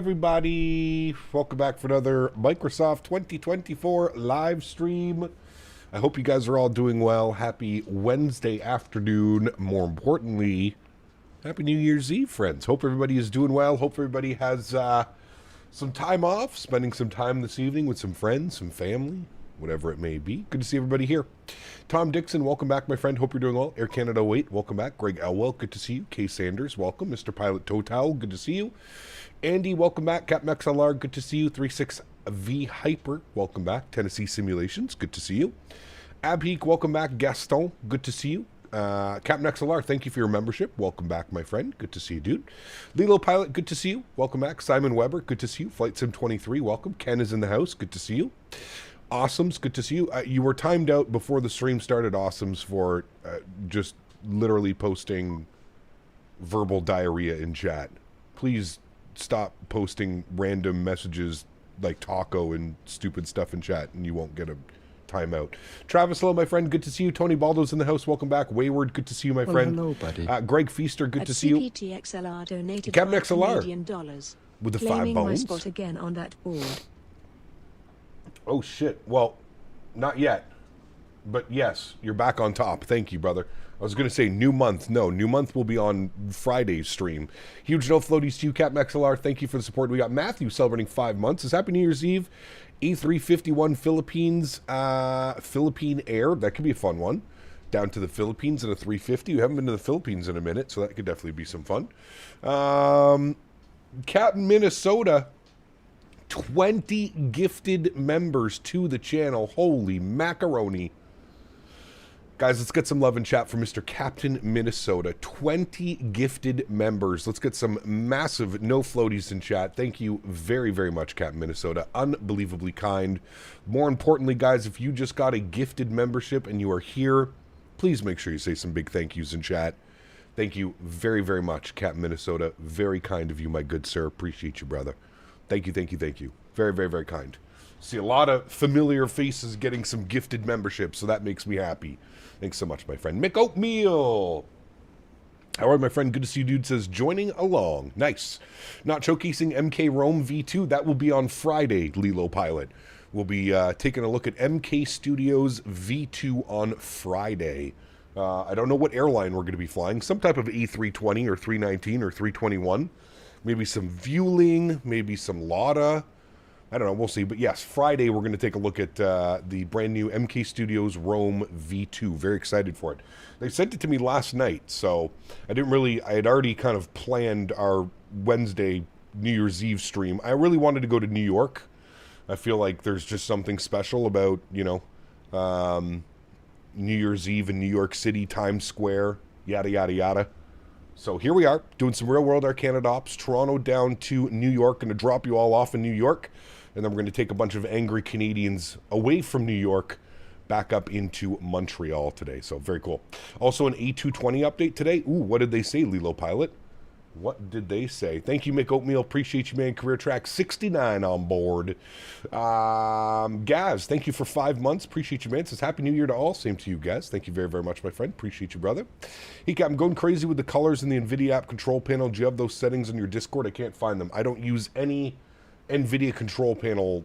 everybody. Welcome back for another Microsoft 2024 live stream. I hope you guys are all doing well. Happy Wednesday afternoon. More importantly, Happy New Year's Eve, friends. Hope everybody is doing well. Hope everybody has some time off, spending some time this evening with some friends, some family, whatever it may be. Good to see everybody here. Tom Dixon, welcome back, my friend. Hope you're doing well. Air Canada 08, welcome back. Greg Elwell, good to see you. Kay Sanders, welcome. Mr. Pilot Total, good to see you. Andy, welcome back. Captain XLR, good to see you. 36V Hyper, welcome back. Tennessee Simulations, good to see you. Abheek, welcome back. Gaston, good to see you. Captain XLR, thank you for your membership. Welcome back, my friend. Good to see you, dude. Lilo Pilot, good to see you. Welcome back. Simon Weber, good to see you. Flight Sim 23, welcome. Ken is in the house. Good to see you. Awesomes, good to see you. You were timed out before the stream started, Awesomes, for just literally posting verbal diarrhea in chat. Please stop posting random messages like taco and stupid stuff in chat, and you won't get a timeout. Travis, hello, my friend. Good to see you. Tony Baldo's in the house. Welcome back. Wayward, good to see you, my friend. Hello, buddy. Greg Feaster, good to see you. CPTXLR donated Captain $5 XLR Canadian with the 5 claiming my bones. spot again on that board. Oh shit. Well, not yet. But yes, you're back on top. Thank you, brother. I was going to say new month. No, new month will be on Friday's stream. Huge no floaties to you, Captain XLR. Thank you for the support. We got Matthew celebrating 5 months. It's Happy New Year's Eve. A351 Philippines, Philippine Air. That could be a fun one. Down to the Philippines in a 350. We haven't been to the Philippines in a minute, so that could definitely be some fun. Captain Minnesota. 20 gifted members to the channel. Holy macaroni. Guys, let's get some love in chat for Mr. Captain Minnesota. 20 gifted members. Let's get some massive no floaties in chat. Thank you very, very much, Captain Minnesota. Unbelievably kind. More importantly, guys, if you just got a gifted membership and you are here, please make sure you say some big thank yous in chat. Thank you very, very much, Captain Minnesota. Very kind of you, my good sir. Appreciate you, brother. Thank you, thank you, thank you. Very, very, very kind. See a lot of familiar faces getting some gifted memberships, so that makes me happy. Thanks so much, my friend. Mick Oatmeal. All right, my friend. Good to see you, dude. Says, joining along. Nice. Not showcasing MK Rome V2. That will be on Friday, Lilo Pilot. We'll be taking a look at MK Studios V2 on Friday. I don't know what airline we're going to be flying. Some type of A320 or 319 or 321. Maybe some Vueling, maybe some Lauda. I don't know, we'll see. But yes, Friday we're going to take a look at the brand new MK Studios Rome V2. Very excited for it. They sent it to me last night, so I had already kind of planned our Wednesday New Year's Eve stream. I really wanted to go to New York. I feel like there's just something special about, you know, New Year's Eve in New York City, Times Square, yada, yada, yada. So here we are, doing some real-world Arcana ops. Toronto down to New York. Going to drop you all off in New York. And then we're going to take a bunch of angry Canadians away from New York back up into Montreal today. So very cool. Also an A220 update today. Ooh, what did they say, Lilo Pilot? What did they say? Thank you, Mick Oatmeal. Appreciate you, man. Career Track 69 on board. Gaz, thank you for 5 months. Appreciate you, man. It says Happy New Year to all. Same to you, Gaz. Thank you very, very much, my friend. Appreciate you, brother. Hey, Cap, I'm going crazy with the colors in the NVIDIA app control panel. Do you have those settings on your Discord? I can't find them. I don't use any NVIDIA control panel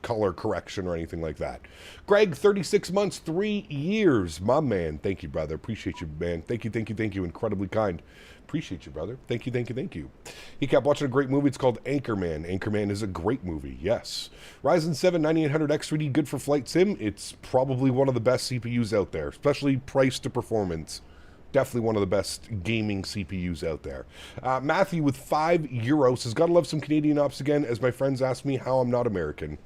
color correction or anything like that. Greg, 36 months, 3 years. My man. Thank you, brother. Appreciate you, man. Thank you, thank you, thank you. Incredibly kind. Appreciate you, brother. Thank you, thank you, thank you. He kept watching a great movie. It's called Anchorman. Anchorman is a great movie, yes. Ryzen 7 9800X3D, good for flight sim. It's probably one of the best CPUs out there, especially price to performance. Definitely one of the best gaming CPUs out there. Matthew with €5 says, gotta love some Canadian ops again, as my friends ask me how I'm not American.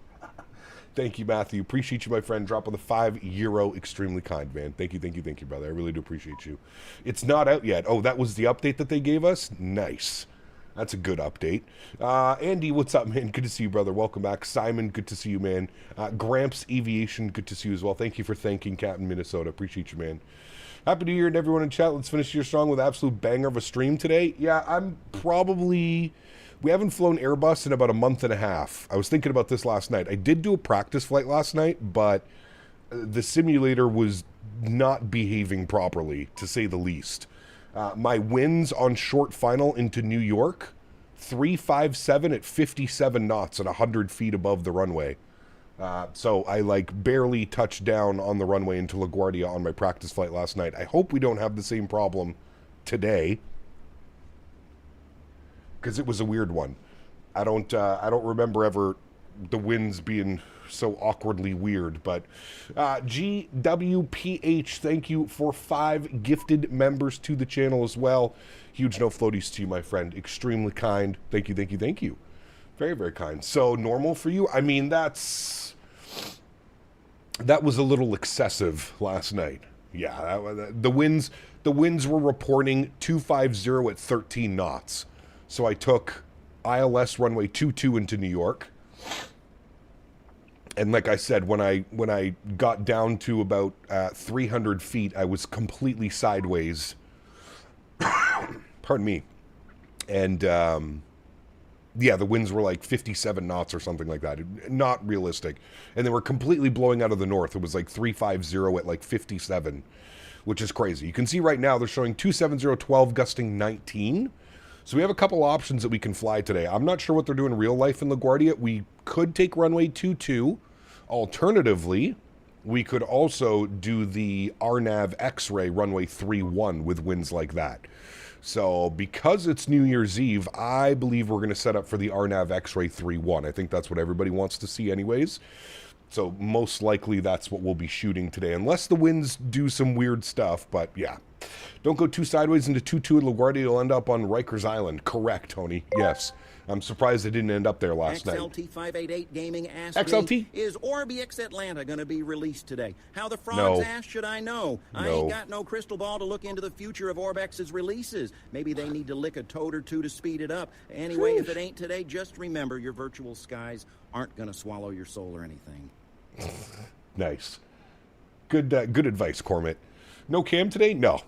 Thank you, Matthew. Appreciate you, my friend. Dropping the €5. Extremely kind, man. Thank you, thank you, thank you, brother. I really do appreciate you. It's not out yet. Oh, that was the update that they gave us? Nice. That's a good update. Andy, what's up, man? Good to see you, brother. Welcome back. Simon, good to see you, man. Gramps Aviation, good to see you as well. Thank you for thanking Captain Minnesota. Appreciate you, man. Happy New Year to everyone in chat. Let's finish your strong with absolute banger of a stream today. Yeah, I'm probably... We haven't flown Airbus in about a month and a half. I was thinking about this last night. I did do a practice flight last night, but the simulator was not behaving properly, to say the least. My wins on short final into New York 357 at 57 knots at 100 feet above the runway. So I like barely touched down on the runway into LaGuardia on my practice flight last night. I hope we don't have the same problem today, because it was a weird one. I don't remember ever the winds being so awkwardly weird. But GWPH, thank you for 5 gifted members to the channel as well. Huge no floaties to you, my friend. Extremely kind. Thank you, thank you, thank you. Very, very kind. So normal for you? I mean, that was a little excessive last night. Yeah, the winds were reporting 250 at 13 knots. So I took ILS runway 22 into New York. And like I said, when I got down to about 300 feet, I was completely sideways. Pardon me. And yeah, the winds were like 57 knots or something like that. Not realistic. And they were completely blowing out of the north. It was like 350 at like 57, which is crazy. You can see right now they're showing 270-12 gusting 19. So we have a couple options that we can fly today. I'm not sure what they're doing in real life in LaGuardia. We could take runway 22. Alternatively, we could also do the RNAV X-ray runway 31 with winds like that. So because it's New Year's Eve, I believe we're going to set up for the RNAV X-ray 31. I think that's what everybody wants to see anyways. So most likely that's what we'll be shooting today, unless the winds do some weird stuff. But yeah, don't go too sideways into 22 at LaGuardia. You'll end up on Rikers Island. Correct, Tony. Yes. I'm surprised they didn't end up there last night. XLT588 Gaming asked XLT? me, is Orbix Atlanta going to be released today? How the frogs asked should I know? I ain't got no crystal ball to look into the future of Orbix's releases. Maybe they need to lick a toad or two to speed it up. Anyway, if it ain't today, just remember your virtual skies aren't going to swallow your soul or anything. Nice. Good advice, Cormit. No cam today? No.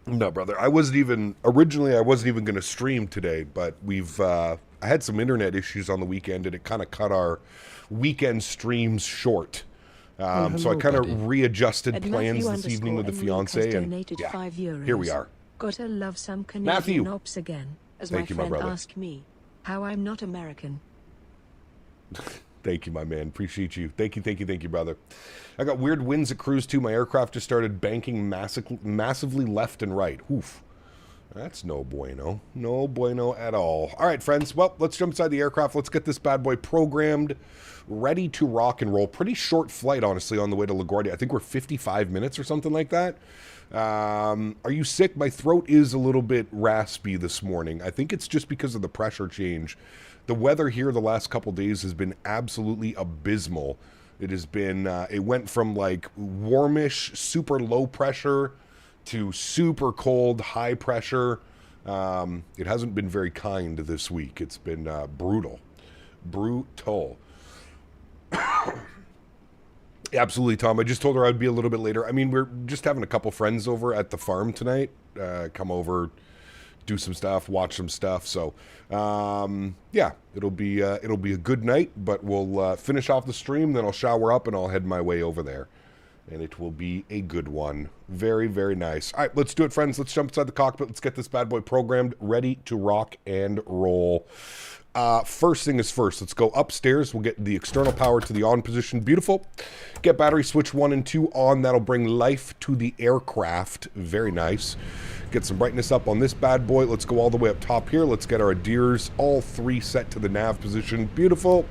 No, brother. Originally I wasn't even going to stream today, but I had some internet issues on the weekend, and it kind of cut our weekend streams short. So I kind of readjusted plans this evening with the fiance, and yeah, here we are. Gotta love some Canadian ops again, as Thank my you, my friend brother. asked me, how I'm not American. Thank you, my man. Appreciate you. Thank you, brother. I got weird winds at cruise, too. My aircraft just started banking massively left and right. Oof. That's no bueno. No bueno at all. All right, friends. Well, let's jump inside the aircraft. Let's get this bad boy programmed, ready to rock and roll. Pretty short flight, honestly, on the way to LaGuardia. I think we're 55 minutes or something like that. Are you sick? My throat is a little bit raspy this morning. I think it's just because of the pressure change. The weather here the last couple days has been absolutely abysmal. It has been, it went from like warmish, super low pressure to super cold, high pressure. It hasn't been very kind this week. It's been brutal. Brutal. Absolutely, Tom. I just told her I'd be a little bit later. I mean, we're just having a couple friends over at the farm tonight. Come over, do some stuff, watch some stuff. So, yeah, it'll be a good night. But we'll finish off the stream, then I'll shower up and I'll head my way over there, and it will be a good one. Very, very nice. All right, let's do it, friends. Let's jump inside the cockpit. Let's get this bad boy programmed, ready to rock and roll. First thing is first, let's go upstairs. We'll get the external power to the on position. Beautiful. Get battery switch 1 and 2 on. That'll bring life to the aircraft. Very nice. Get some brightness up on this bad boy. Let's go all the way up top here. Let's get our adheres, all 3 set to the nav position. Beautiful.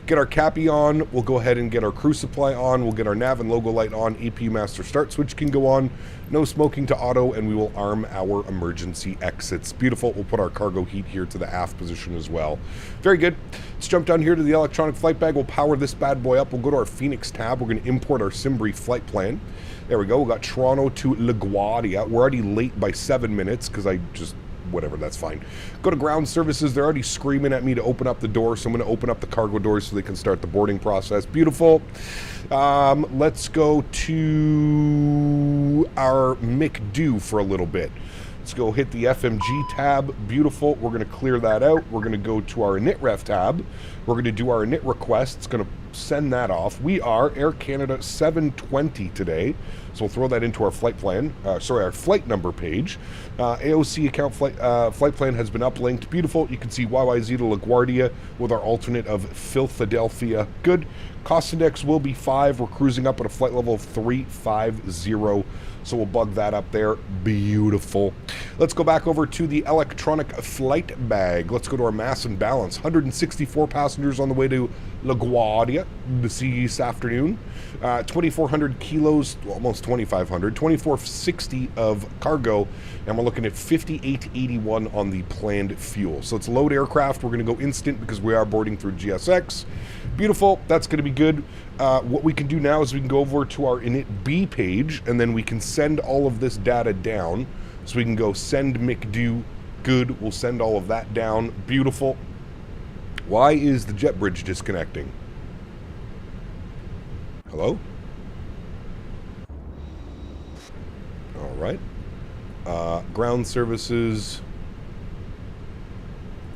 Get our cappy on. We'll go ahead and get our crew supply on. We'll get our nav and logo light on. APU master start switch can go on. No smoking to auto, and we will arm our emergency exits. Beautiful. We'll put our cargo heat here to the aft position as well. Very good. Let's jump down here to the electronic flight bag. We'll power this bad boy up. We'll go to our Fenix tab. We're going to import our Simbri flight plan. There we go. We got Toronto to LaGuardia. We're already late by 7 minutes because I just... whatever, that's fine. Go to ground services. They're already screaming at me to open up the door, so I'm going to open up the cargo doors so they can start the boarding process. Beautiful. Let's go to our McDo for a little bit. Let's go hit the FMG tab. Beautiful. We're going to clear that out. We're going to go to our init ref tab. We're going to do our init request. It's going to send that off. We are Air Canada 720 today, so we'll throw that into our flight plan, our flight number page. AOC account flight plan has been uplinked. Beautiful. You can see YYZ to LaGuardia with our alternate of Philadelphia. Good. Cost index will be 5. We're cruising up at a flight level of 350. So we'll bug that up there. Beautiful. Let's go back over to the electronic flight bag. Let's go to our mass and balance. 164 passengers on the way to LaGuardia this afternoon. 2,400 kilos, almost 2,500. 2,460 of cargo. And we're looking at 5881 on the planned fuel. So it's load aircraft. We're going to go instant because we are boarding through GSX. Beautiful. That's going to be good. What we can do now is we can go over to our init B page, and then we can send all of this data down. So we can go send McDo. Good. We'll send all of that down. Beautiful. Why is the jet bridge disconnecting? Hello? All right. Ground services.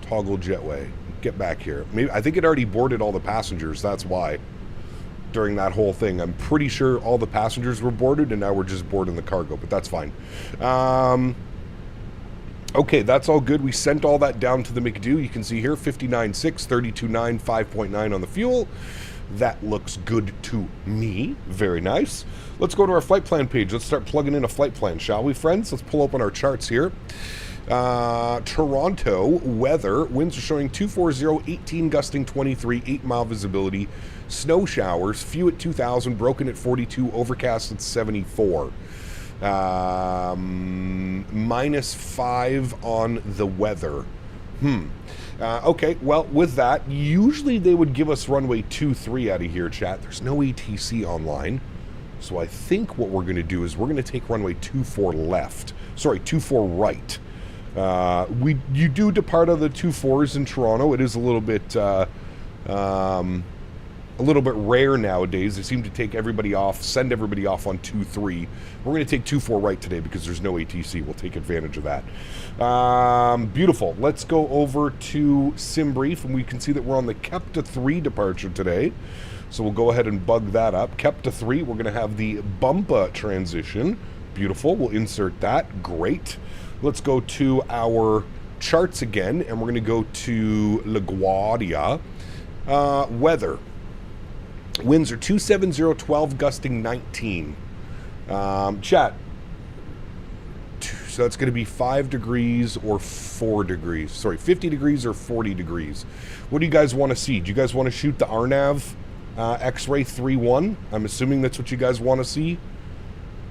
Toggle jetway. Get back here. Maybe I think it already boarded all the passengers. That's why. During that whole thing, I'm pretty sure all the passengers were boarded, and now we're just boarding the cargo. But that's fine. Okay, that's all good. We sent all that down to the McDo. You can see here 59.6, 32.9, 5.9 on the fuel. That looks good to me. Very nice. Let's go to our flight plan page. Let's start plugging in a flight plan, shall we, friends? Let's pull open our charts here. Toronto weather, winds are showing 240, 18 gusting 23, 8 mile visibility, snow showers, few at 2,000, broken at 42, overcast at 74. -5 on the weather. Okay, well, with that, usually they would give us runway 23 out of here, chat. There's no ATC online. So I think what we're going to do is we're going to take runway 24 left. Sorry, 24 right. You do depart of the 24s in Toronto. It is a little bit rare nowadays. They seem to take everybody off, send everybody off on 2-3. We're going to take 2-4 right today because there's no ATC. We'll take advantage of that. Beautiful. Let's go over to SimBrief, and we can see that we're on the Kepta 3 departure today. So we'll go ahead and bug that up. Kepta 3, we're going to have the Bumpa transition. Beautiful. We'll insert that. Great. Let's go to our charts again, and we're going to go to LaGuardia. Weather. Winds are 270, 12, gusting 19. Chat. So that's going to be 5 degrees or 4 degrees. Sorry, 50 degrees or 40 degrees. What do you guys want to see? Do you guys want to shoot the RNAV X-Ray 3-1? I'm assuming that's what you guys want to see.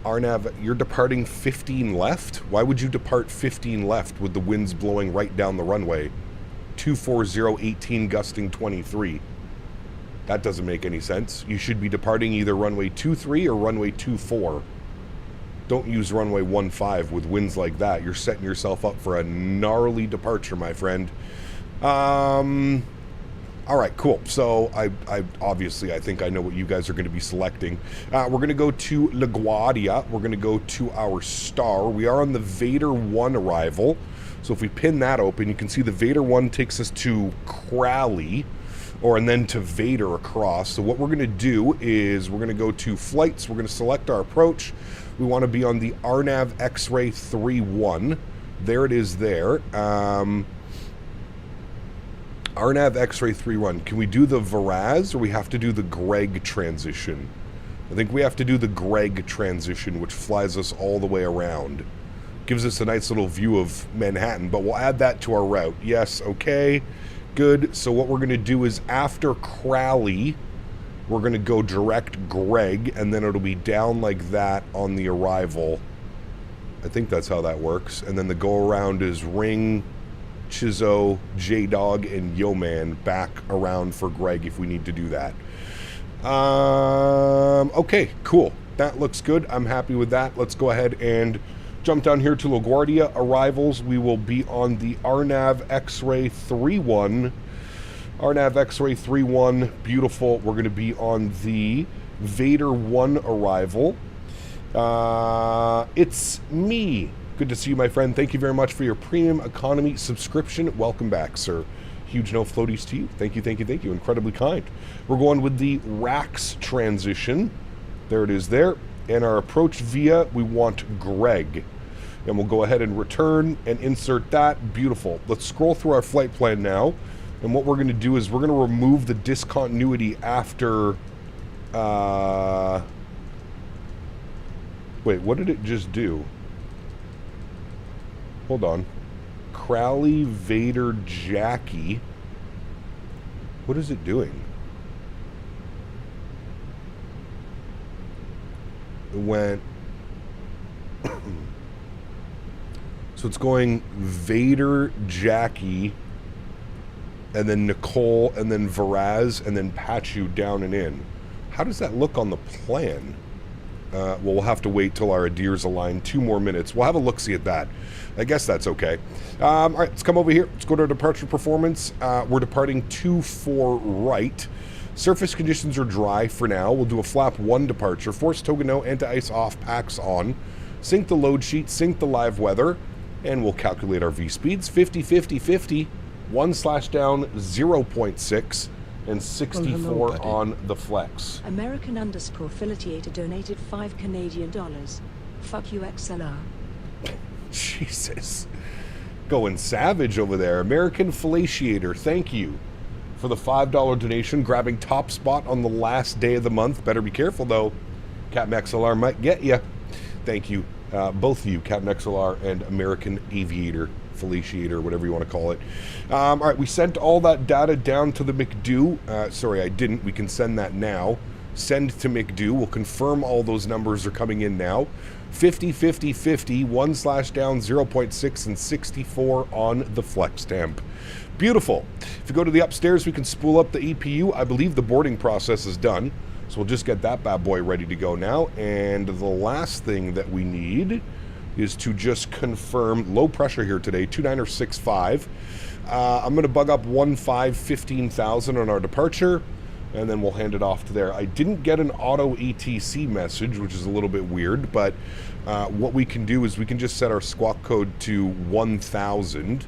RNAV, you're departing 15 left? Why would you depart 15 left with the winds blowing right down the runway? 240, 18, gusting 23. That doesn't make any sense. You should be departing either runway 23 or runway 24. Don't use runway 15 with winds like that. You're setting yourself up for a gnarly departure, my friend. All right, cool. So I obviously, I think I know what you guys are going to be selecting. We're going to go to LaGuardia. We're going to go to our star. We are on the Vader 1 arrival. So if we pin that open, you can see the Vader 1 takes us to Crowley, and then to Vader across. So what we're going to do is we're going to go to flights. We're going to select our approach. We want to be on the RNAV X-Ray 3-1. There it is there. RNAV X-Ray 3-1. Can we do the Varaz, or we have to do the Greg transition? I think we have to do the Greg transition, which flies us all the way around. Gives us a nice little view of Manhattan, but we'll add that to our route. Yes, okay, good. So what we're going to do is after Crowley, we're going to go direct Greg, and then it'll be down like that on the arrival. I think that's how that works. And then the go-around is Ring, Chizo, J-Dog, and Yo-Man back around for Greg if we need to do that. Okay, cool. That looks good. I'm happy with that. Let's go ahead and jump down here to LaGuardia. Arrivals, we will be on the RNAV X-Ray 3-1. RNAV X-Ray 3-1, beautiful. We're going to be on the Vader 1 arrival. It's me. Good to see you, my friend. Thank you very much for your premium economy subscription. Welcome back, sir. Huge no floaties to you. Thank you, thank you, thank you. Incredibly kind. We're going with the RAX transition. There it is there. And our approach via, we want Greg. And we'll go ahead and return and insert that. Beautiful. Let's scroll through our flight plan now. And what we're going to do is we're going to remove the discontinuity after... wait, what did it just do? Hold on. Crowley, Vader, Jackie. What is it doing? It went... so it's going Vader, Jackie, and then Nicole, and then Varaz, and then Pachu down and in. How does that look on the plan? Well, we'll have to wait till our adheres align. 2 more minutes. We'll have a look-see at that. I guess that's okay. All right, let's come over here. Let's go to our departure performance. We're departing 24 right. Surface conditions are dry for now. We'll do a flap 1 departure. Force Togano, anti-ice off, packs on. Sync the load sheet, sync the live weather, and we'll calculate our V-speeds. 50, 50, 50, 1/down, 0.6. and 64 hello, on the flex. American_Philatiator donated $5 Fuck you, XLR. Jesus. Going savage over there. American Philatiator, thank you for the $5 donation, grabbing top spot on the last day of the month. Better be careful, though. Captain XLR might get you. Thank you, both of you, Captain XLR and American Aviator. Feliciator, whatever you want to call it. All right, we sent all that data down to the McDo. Sorry, I didn't. We can send that now. Send to McDo. We'll confirm all those numbers are coming in now. 50, 50, 50, 1/down, 0.6, and 64 on the flex temp. Beautiful. If you go to the upstairs, we can spool up the EPU. I believe the boarding process is done. So we'll just get that bad boy ready to go now. And the last thing that we need is to just confirm low pressure here today, 2965. I'm going to bug up 15,000 on our departure, and then we'll hand it off to there. I didn't get an auto ATC message, which is a little bit weird, but what we can do is we can just set our squawk code to 1000.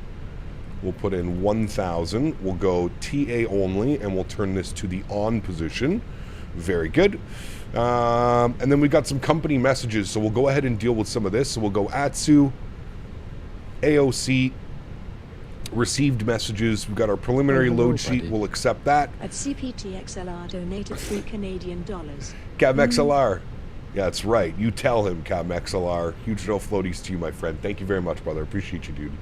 We'll put in 1000. We'll go TA only, and we'll turn this to the on position. Very good. And then we got some company messages, so we'll go ahead and deal with some of this. So we'll go ATSU, AOC, received messages. We've got our preliminary load sheet. We'll accept that. At CPTXLR donated $3 Canadian. Cab XLR. Yeah, that's right. You tell him, Cab XLR. Huge no floaties to you, my friend. Thank you very much, brother. Appreciate you, dude.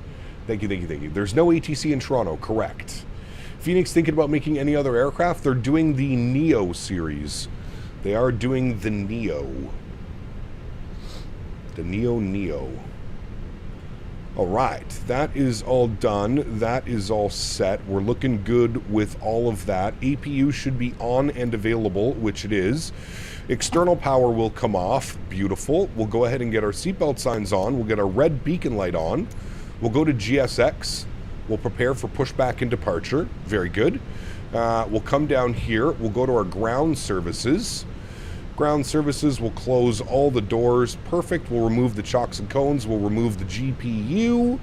Thank you, thank you, thank you. There's no ATC in Toronto, correct. Phoenix thinking about making any other aircraft? They're doing the Neo series. They are doing the Neo. The Neo. All right, that is all done. That is all set. We're looking good with all of that. APU should be on and available, which it is. External power will come off. Beautiful. We'll go ahead and get our seatbelt signs on. We'll get our red beacon light on. We'll go to GSX. We'll prepare for pushback and departure. Very good. We'll come down here. We'll go to our ground services. Ground services will close all the doors. Perfect. We'll remove the chocks and cones. We'll remove the GPU.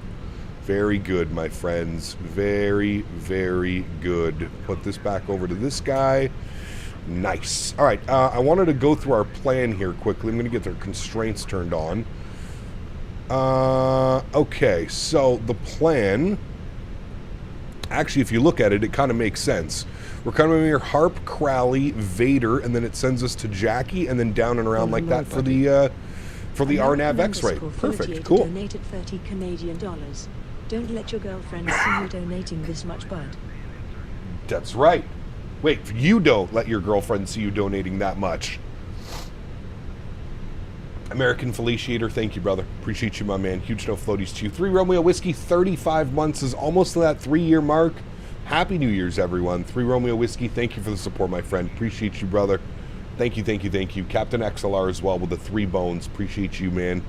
Very good, my friends. Very, very good. Put this back over to this guy. Nice. All right. I wanted to go through our plan here quickly. I'm going to get their constraints turned on. Okay. So the plan... Actually, if you look at it, it kind of makes sense. We're coming here, Harp, Crowley, Vader, and then it sends us to Jackie, and then down and around like that for the RNAV X-ray. Perfect, cool. Donated $30 Canadian. Don't let your girlfriend see you donating this much, bud. That's right. Wait, you don't let your girlfriend see you donating that much. American Feliciator, thank you, brother. Appreciate you, my man. Huge no floaties to you. 3 Romeo Whiskey, 35 months is almost to that 3-year mark. Happy New Year's, everyone. 3 Romeo Whiskey, thank you for the support, my friend. Appreciate you, brother. Thank you, thank you, thank you. Captain XLR as well with the 3 bones. Appreciate you, man.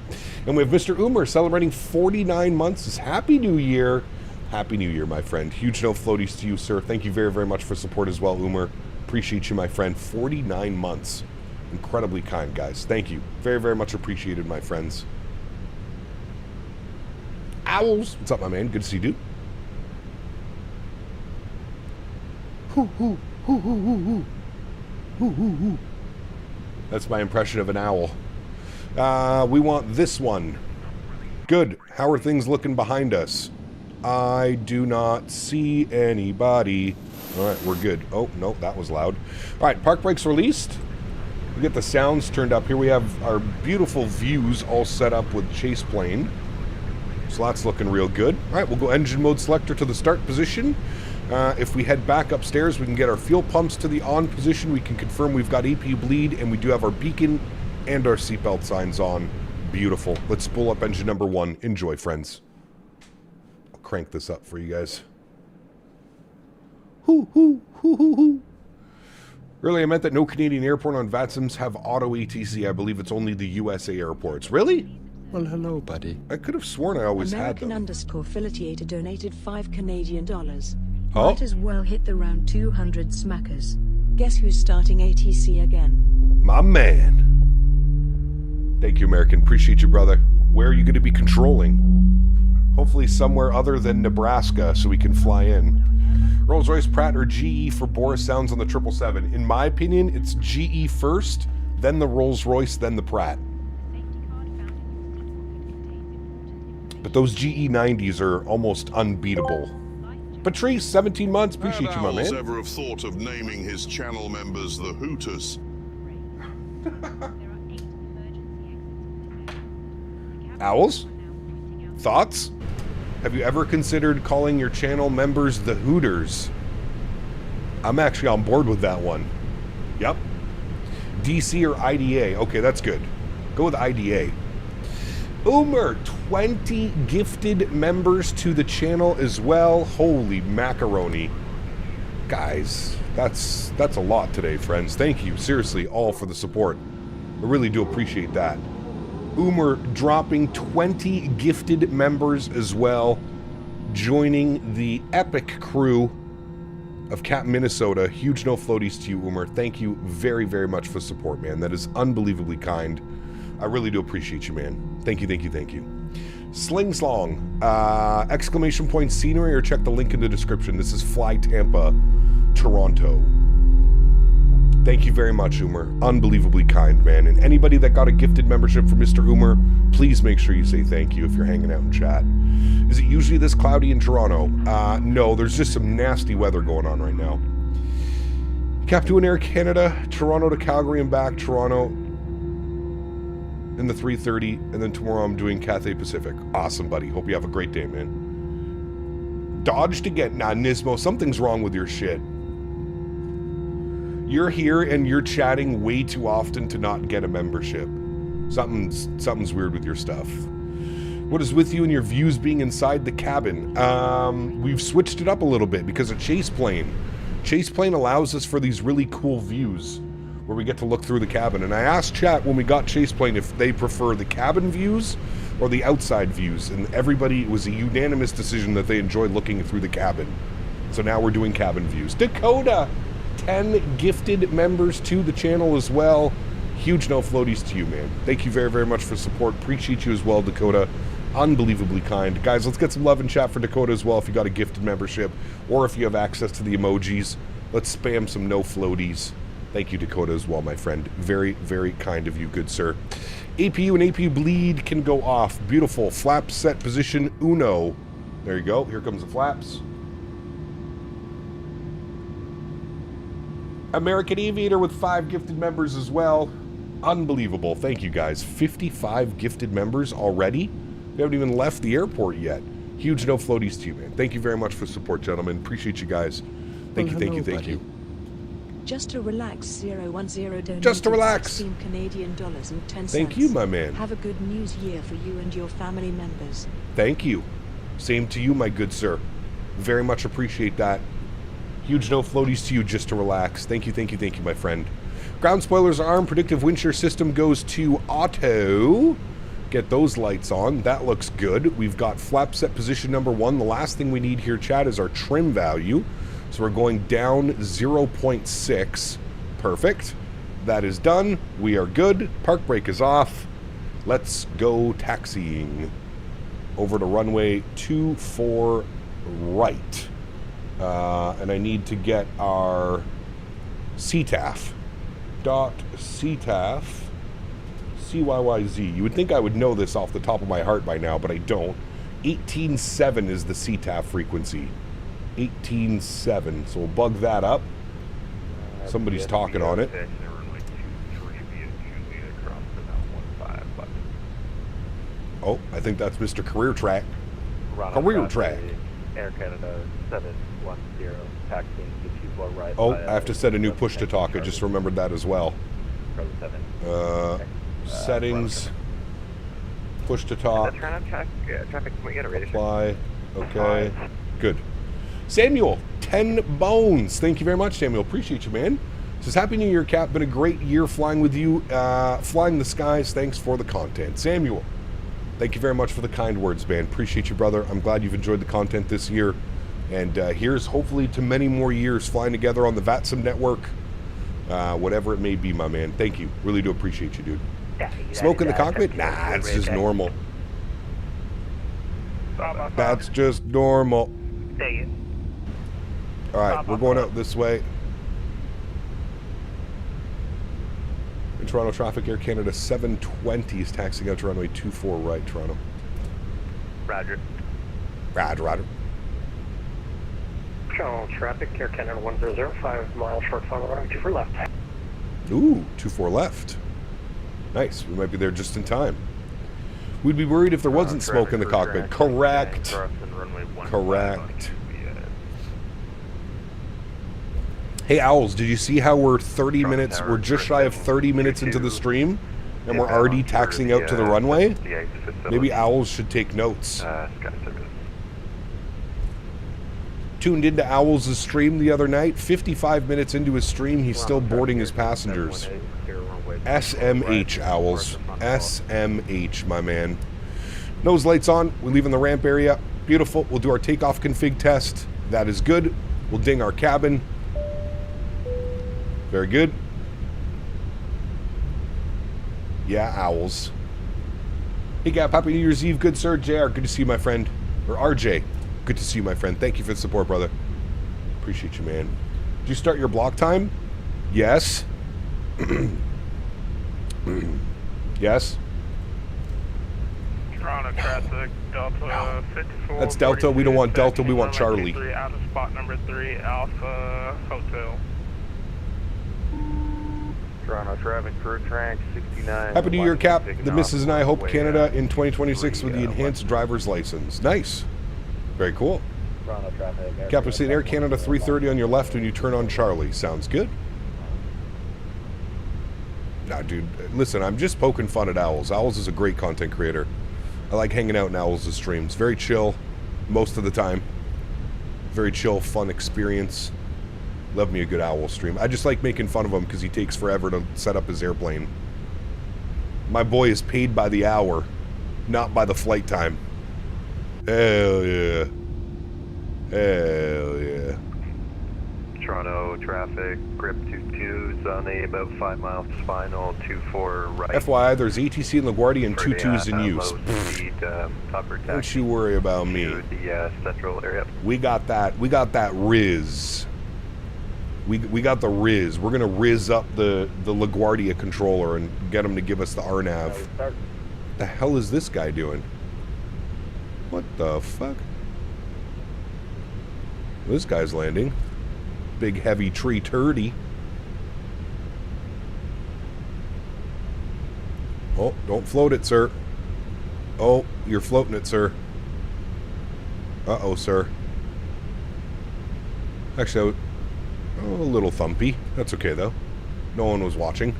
And we have Mr. Umer celebrating 49 months. Happy New Year. Happy New Year, my friend. Huge no floaties to you, sir. Thank you very, very much for support as well, Umer. Appreciate you, my friend. 49 months. Incredibly kind, guys. Thank you. Very, very much appreciated, my friends. Owls. What's up, my man? Good to see you, dude. That's my impression of an owl. We want this one. Good. How are things looking behind us? I do not see anybody. Alright, we're good. Oh, no, that was loud. Alright, park brakes released. We get the sounds turned up. Here we have our beautiful views all set up with chase plane. So that's looking real good. Alright, we'll go engine mode selector to the start position. If we head back upstairs, we can get our fuel pumps to the on position. We can confirm we've got AP bleed, and we do have our beacon and our seatbelt signs on. Beautiful. Let's spool up engine number 1. Enjoy, friends. I'll crank this up for you guys. Hoo, hoo, hoo, hoo, hoo. Really, I meant that no Canadian airport on VATSIMs have auto ATC. I believe it's only the USA airports. Really? Well, hello, buddy. I could have sworn I always had them. American_Philitiator donated $5 Canadian. Oh. Might as well hit the round 200 smackers. Guess who's starting ATC again? My man. Thank you, American. Appreciate you, brother. Where are you going to be controlling? Hopefully somewhere other than Nebraska so we can fly in. Rolls-Royce, Pratt, or GE for Boris sounds on the 777. In my opinion, it's GE first, then the Rolls-Royce, then the Pratt. But those GE90s are almost unbeatable. Patrice, 17 months. Appreciate you, my man. Ever have thought of naming his channel members the Hooters? Owls? Thoughts? Have you ever considered calling your channel members the Hooters? I'm actually on board with that one. Yep. DC or IDA? Okay, that's good. Go with IDA. Umer, 20 gifted members to the channel as well. Holy macaroni. Guys, that's a lot today, friends. Thank you, seriously, all for the support. I really do appreciate that. Umer dropping 20 gifted members as well, joining the epic crew of Cap Minnesota. Huge no floaties to you, Umer. Thank you very, very much for the support, man. That is unbelievably kind. I really do appreciate you, man. Thank you, thank you, thank you. Slingslong, exclamation point scenery, or check the link in the description. This is Fly Tampa, Toronto. Thank you very much, Umer. Unbelievably kind, man. And anybody that got a gifted membership from Mr. Umer, please make sure you say thank you if you're hanging out in chat. Is it usually this cloudy in Toronto? No, there's just some nasty weather going on right now. Cap 2 in Air Canada, Toronto to Calgary and back, Toronto in the 3:30, and then tomorrow I'm doing Cathay Pacific. Awesome, buddy. Hope you have a great day, man. Dodged again. Nah, Nismo, something's wrong with your shit. You're here and you're chatting way too often to not get a membership. Something's weird with your stuff. What is with you and your views being inside the cabin? We've switched it up a little bit because of Chase Plane. Chase Plane allows us for these really cool views where we get to look through the cabin. And I asked chat when we got Chase Plane if they prefer the cabin views or the outside views, and everybody, it was a unanimous decision that they enjoy looking through the cabin. So now we're doing cabin views. Dakota, 10 gifted members to the channel as well. Huge no floaties to you, man. Thank you very, very much for support. Appreciate you as well, Dakota. Unbelievably kind. Guys, let's get some love in chat for Dakota as well if you got a gifted membership, or if you have access to the emojis. Let's spam some no floaties. Thank you, Dakota, as well, my friend. Very, very kind of you, good sir. APU and APU bleed can go off. Beautiful. Flap set position uno. There you go. Here comes the flaps. American Aviator with 5 gifted members as well. Unbelievable. Thank you, guys. 55 gifted members already. We haven't even left the airport yet. Huge no floaties to you, man. Thank you very much for support, gentlemen. Appreciate you guys. Thank you, thank you, thank you. Just to relax, 010 donated Just to relax. 16 Canadian dollars and 10 cents. Thank you, my man. Have a good news year for you and your family members. Thank you. Same to you, my good sir. Very much appreciate that. Huge no floaties to you, just to relax. Thank you, thank you, thank you, my friend. Ground spoilers arm, predictive wind shear system goes to auto. Get those lights on. That looks good. We've got flap set position number 1. The last thing we need here, chat, is our trim value. So we're going down 0.6. Perfect. That is done. We are good. Park brake is off. Let's go taxiing over to runway 24 right. And I need to get our CTAF. .CTAF CYYZ. You would think I would know this off the top of my heart by now, but I don't. 18.7 is the CTAF frequency. 18.7. So we'll bug that up. Somebody's talking on it. Oh, I think that's Mr. Career Track. Career Track. Air Canada 710, taxiing to 24 right. Oh, I have to set a new push to talk. I just remembered that as well. Settings. Push to talk. Traffic, can we get a radio? Apply. Okay. Good. Samuel, 10 bones. Thank you very much, Samuel. Appreciate you, man. Says, Happy New Year, Cap. Been a great year flying with you. Flying the skies. Thanks for the content. Samuel, thank you very much for the kind words, man. Appreciate you, brother. I'm glad you've enjoyed the content this year. And here's hopefully to many more years flying together on the VATSIM network. Whatever it may be, my man. Thank you. Really do appreciate you, dude. Smoke in the cockpit? Nah, it's just normal. That's just normal. Alright, we're going out this way. In Toronto traffic, Air Canada 720 is taxiing out to runway 24 right, Toronto. Roger. Roger. Toronto traffic, Air Canada 1005 miles short final runway 24 left. Ooh, 24 left. Nice. We might be there just in time. We'd be worried if there wasn't smoke in the cockpit. Correct. Correct. Hey, Owls, did you see how we're 30 minutes, we're just shy of 30 minutes into the stream, and we're already taxiing out to the runway? Maybe Owls should take notes. Tuned into Owls' stream the other night. 55 minutes into his stream, he's still boarding his passengers. SMH, Owls. SMH, my man. Nose lights on. We leave in the ramp area. Beautiful. We'll do our takeoff config test. That is good. We'll ding our cabin. Very good. Yeah, Owls. Hey, Gap. Happy New Year's Eve. Good, sir. JR, good to see you, my friend. Or RJ, good to see you, my friend. Thank you for the support, brother. Appreciate you, man. Did you start your block time? Yes. Yes. Toronto traffic, Delta 54. That's Delta. We don't want Delta. We want Charlie. Out of spot number 3, Alpha Hotel. Toronto traffic, crew track 69. Happy New Year, Cap. The missus and I hope Canada in 2026 with the enhanced driver's license. Nice. Very cool. Toronto traffic. Cap, we're seeing Air Canada 330 on your left when you turn on Charlie. Sounds good. Nah, dude, listen, I'm just poking fun at Owls. Owls is a great content creator. I like hanging out in Owls' streams. Very chill most of the time. Very chill, fun experience. Love me a good Owl stream. I just like making fun of him because he takes forever to set up his airplane. My boy is paid by the hour, not by the flight time. Hell yeah. Hell yeah. Toronto traffic, grip 22s on a about 5 miles to final, 24 right. FYI, there's ATC in LaGuardia and 22s in use. Speed, Don't you worry about me. The central area. We got that. We got that Riz. We got the Riz. We're gonna Riz up the LaGuardia controller and get him to give us the RNAV. The hell is this guy doing? What the fuck? This guy's landing. Big heavy tree turdy. Oh, don't float it, sir. Oh, you're floating it, sir. Uh-oh, sir. Actually, a little thumpy. That's okay, though. No one was watching.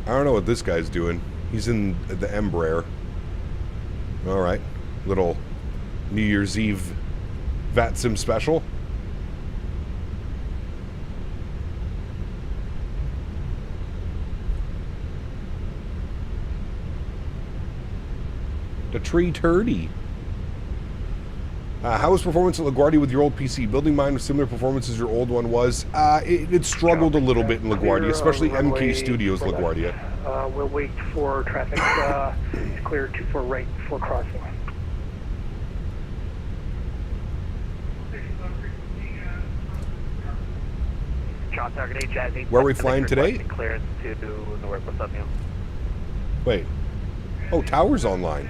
I don't know what this guy's doing. He's in the Embraer. Alright. Little New Year's Eve VATSIM special. The tree turdy. How was performance at LaGuardia with your old PC? Building mine with similar performance as your old one was. It struggled a little bit in LaGuardia, especially MK Studios LaGuardia. We'll wait for traffic to clear 24 right before crossing. Where are we flying today? Clearance to Northwest Avenue. Wait. Oh, tower's online.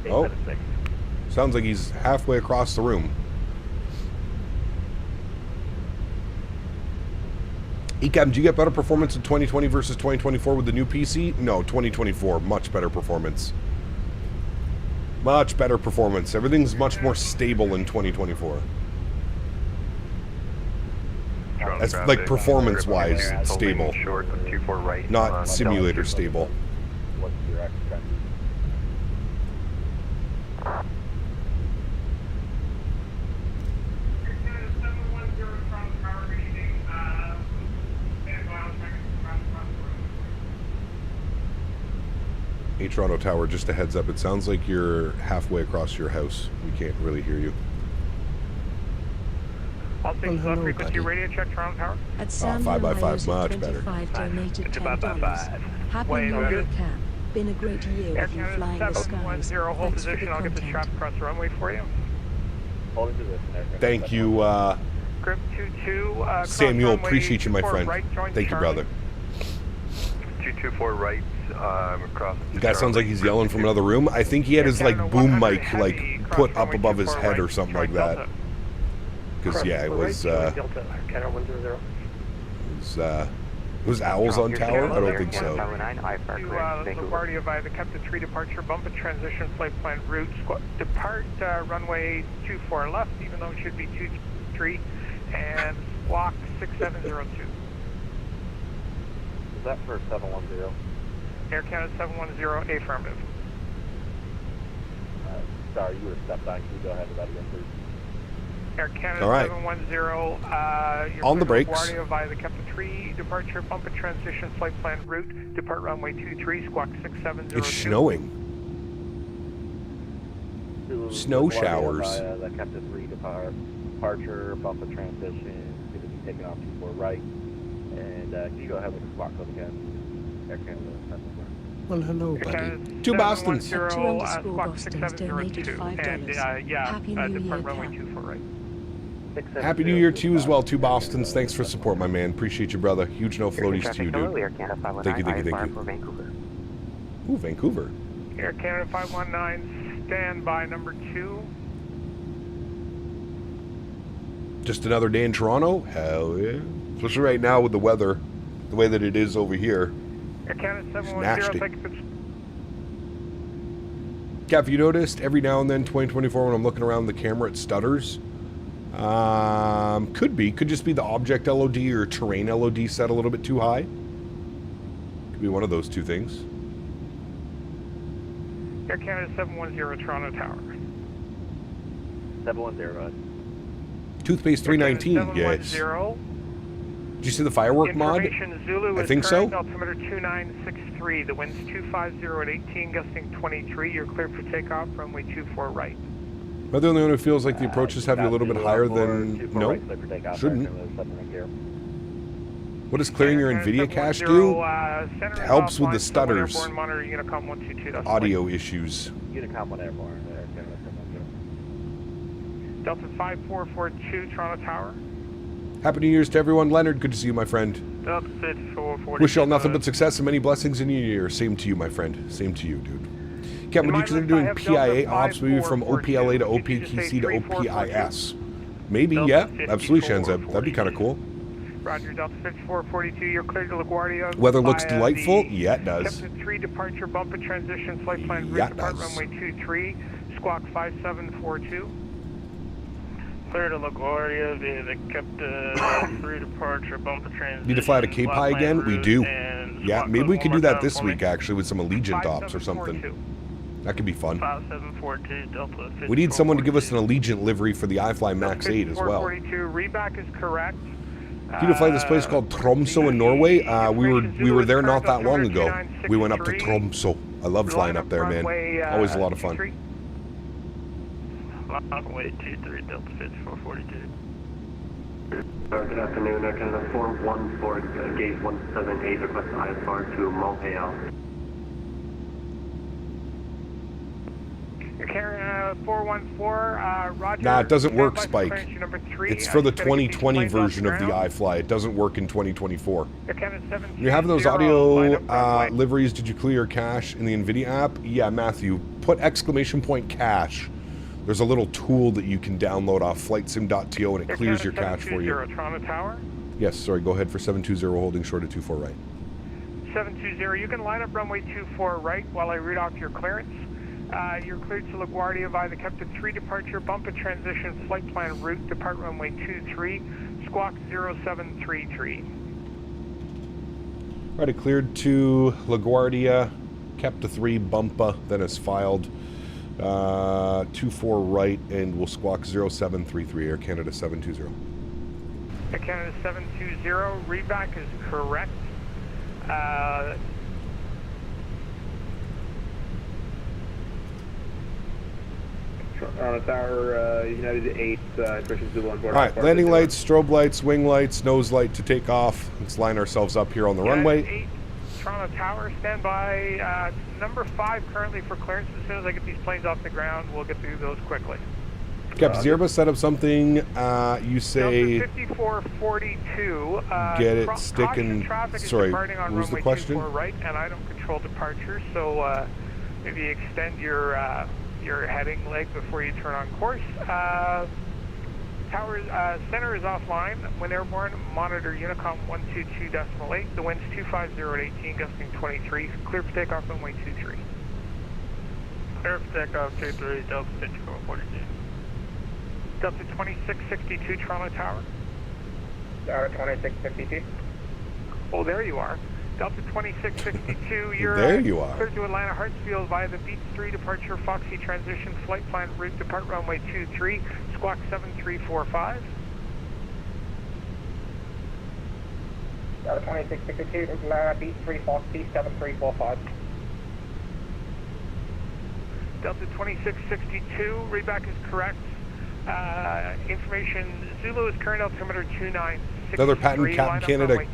Oh. Sounds like he's halfway across the room. Ecam, do you get better performance in 2020 versus 2024 with the new PC? No, 2024, much better performance. Much better performance. Everything's much more stable in 2024. That's like performance-wise stable, not simulator stable. What's your extra? Hey, Toronto Tower, just a heads up. It sounds like you're halfway across your house. We can't really hear you. All things hello, frequency buddy. radio check Toronto Tower. At San 5x5, much better. donated It's about $10. 5. Happy Wait, New okay. Year, Cap. Been a great year Air with you Canada flying the skies. 710, hold Thanks for position. the I'll get the content. strap across the runway for you. Hold into this. Thank you, Grip 22. Samuel. cross Appreciate you, my runway friend. 24 right, join Thank you, Charlie. brother. 224 right, across. The guy sounds like he's yelling from another room. I think he had his like boom mic like put up above his head or something like that. Because yeah, it was owls on tower. I don't think so. LaGuardia via the Captain 3 departure, bump and transition flight plan route. Depart runway 24 left, even though it should be 23, and squawk 6702. Is that for 710? Air Canada 710, affirmative. Sorry, you were stepped on. Can you go ahead with that again, please? Air Canada All right. 710, you're On the clear brakes. LaGuardia via the Captain 3 departure, bump and transition flight plan route. Depart runway 23, squawk 6702. It's snowing. Snow showers. The Captain 3 departure, bump and transition. Going to be taking off 24 right. And can you go ahead with the squawk code again? Air Canada 710. Well, hello, Air buddy. Canada 2 Bostons. 710, 2 squawk Bostons 6702. donated And $5. Happy New depart Year, runway Cap. 24 right. Happy New Year to you as well, 2 Bostons. Thanks for support, my man. Appreciate you, brother. Huge no floaties to you, dude. Thank you, thank you, thank you. Ooh, Vancouver. Air Canada 519, stand by number 2. Just another day in Toronto? Hell yeah. Especially right now with the weather, the way that it is over here. Air Canada nasty. 710, thank you. Cap, have you noticed every now and then, 2024, when I'm looking around the camera, it stutters? Could just be the object LOD or terrain LOD set a little bit too high. Could be one of those two things. Air Canada 710, Toronto Tower. 710, Toothpaste 319, yes. 710. Did you see the firework mod? Information Zulu I is think so. current, altimeter 2963. The wind's 250 at 18, gusting 23. You're clear for takeoff, runway 24 right. Am I the only one who feels like the approaches have you a little bit higher than... No, shouldn't. What does clearing your NVIDIA cache do? It helps with the stutters. Audio issues. Unicom 1 Airborne. Delta 5442, Toronto Tower. Happy New Year's to everyone. Leonard, good to see you, my friend. Delta 5442. Wish you all nothing but success and many blessings in your year. Same to you, my friend. Same to you, dude. Captain, would you consider doing PIA ops, maybe from OPLA to OPQC to OPIS? Maybe, yeah. Absolutely, Shanzeb. That'd be kind of cool. Roger, Delta 5442, you're clear to LaGuardia. Weather looks delightful? Yeah, it does. Captain 3 departure, bump and transition, flight plan route, Yeah, it depart does. runway 23, squawk 5742. Clear to LaGuardia via the Captain 3 departure, bump and transition. Need to fly to Cape High flight again? plan We route, do. and Yeah, squawk maybe code we one could more do that time this for me. week, actually, with some Allegiant ops or something. 5742. That could be fun. 5742, Delta 5442. We need someone to give us an Allegiant livery for the iFly Max 8 as well. 5442, reback is correct. You to fly this place called Tromsø in Norway. We were there not that long ago. We went up to Tromsø. I love flying up there, man. Always a lot of fun. Runway 23, Delta 5442. Good afternoon, Canada 414, gate 178, request ISR to Montreal. Carrying Canada 414, Roger. Nah, it doesn't work, Standby for Spike. clearance number 3. It's for the Just gotta get these 2020 planes off version of the ground. iFly. It doesn't work in 2024. Air Canada 720, You have those line audio up runway. liveries. Did you clear your cache in the NVIDIA app? Yeah, Matthew. Put exclamation point cache. There's a little tool that you can download off flightsim.to and it Air clears your Canada cache for you. 720, Toronto Tower. Yes, sorry, go ahead for 720 holding short at 24 right. 720, you can line up runway 24 right while I read off your clearance. You're cleared to LaGuardia via the Captain 3 departure, bump and transition flight plan route, depart runway 23, squawk 0733. Right, it cleared to LaGuardia, kept the 3 bumpa, then is filed 24 right, and we'll squawk 0733, Air Canada 720. Air Canada 720, readback is correct. Toronto Tower, United 8, Christian Zulu on board. All right, landing lights, strobe lights, wing lights, nose light to take off. Let's line ourselves up here on the runway. 8, Toronto Tower, stand by. Number 5 currently for clearance. As soon as I get these planes off the ground, we'll get through those quickly. Captain Airbus set up something, you say... 5442. Get it, stick and... Sorry, what was the question? Right, and I don't control departure, so maybe extend your heading leg before you turn on course. Tower center is offline. When airborne, monitor Unicom 122.8. The wind's 250 at 18, gusting 23. Clear for takeoff runway 23. Clear for takeoff 23, Delta 6442. Delta 2662, Toronto Tower. Tower 2652. Oh, there you are. Delta 2662, you're there you are. cleared to Atlanta Hartsfield via the Beach 3 departure, Foxy transition, flight plan route, depart runway 23, squawk 7345. Delta 2662, Atlanta Beach 3 Foxy 7345. Delta 2662, readback is correct. Information, Zulu is current altimeter 2963. Another patent Captain Canada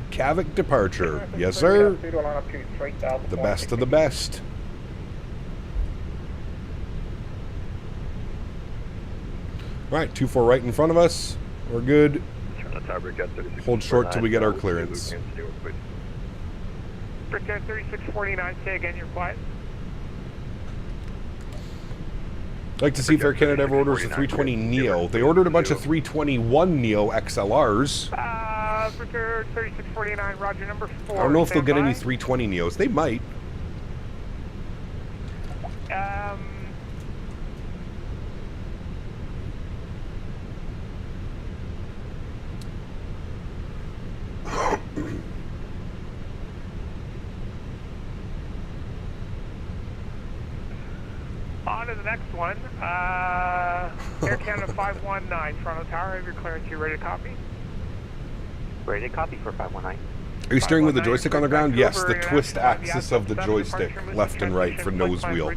Cavik departure. Yes, sir. The best of the best. All right, 24 right in front of us. We're good. Hold short till we get our clearance. Brickhead 3649, say again, you're quiet. I'd like to see if Air Canada ever orders a 320 Neo. They ordered a bunch of 321 Neo XLRs. Brickhead 3649, roger, number 4. I don't know if they'll get any 320 Neos. They might. On to the next one. Air Canada 519, Toronto Tower, have your clearance. You ready to copy? Ready to copy for 519. Are you steering with the joystick on the ground? Yes, the twist axis of the joystick, left and right for nose wheel.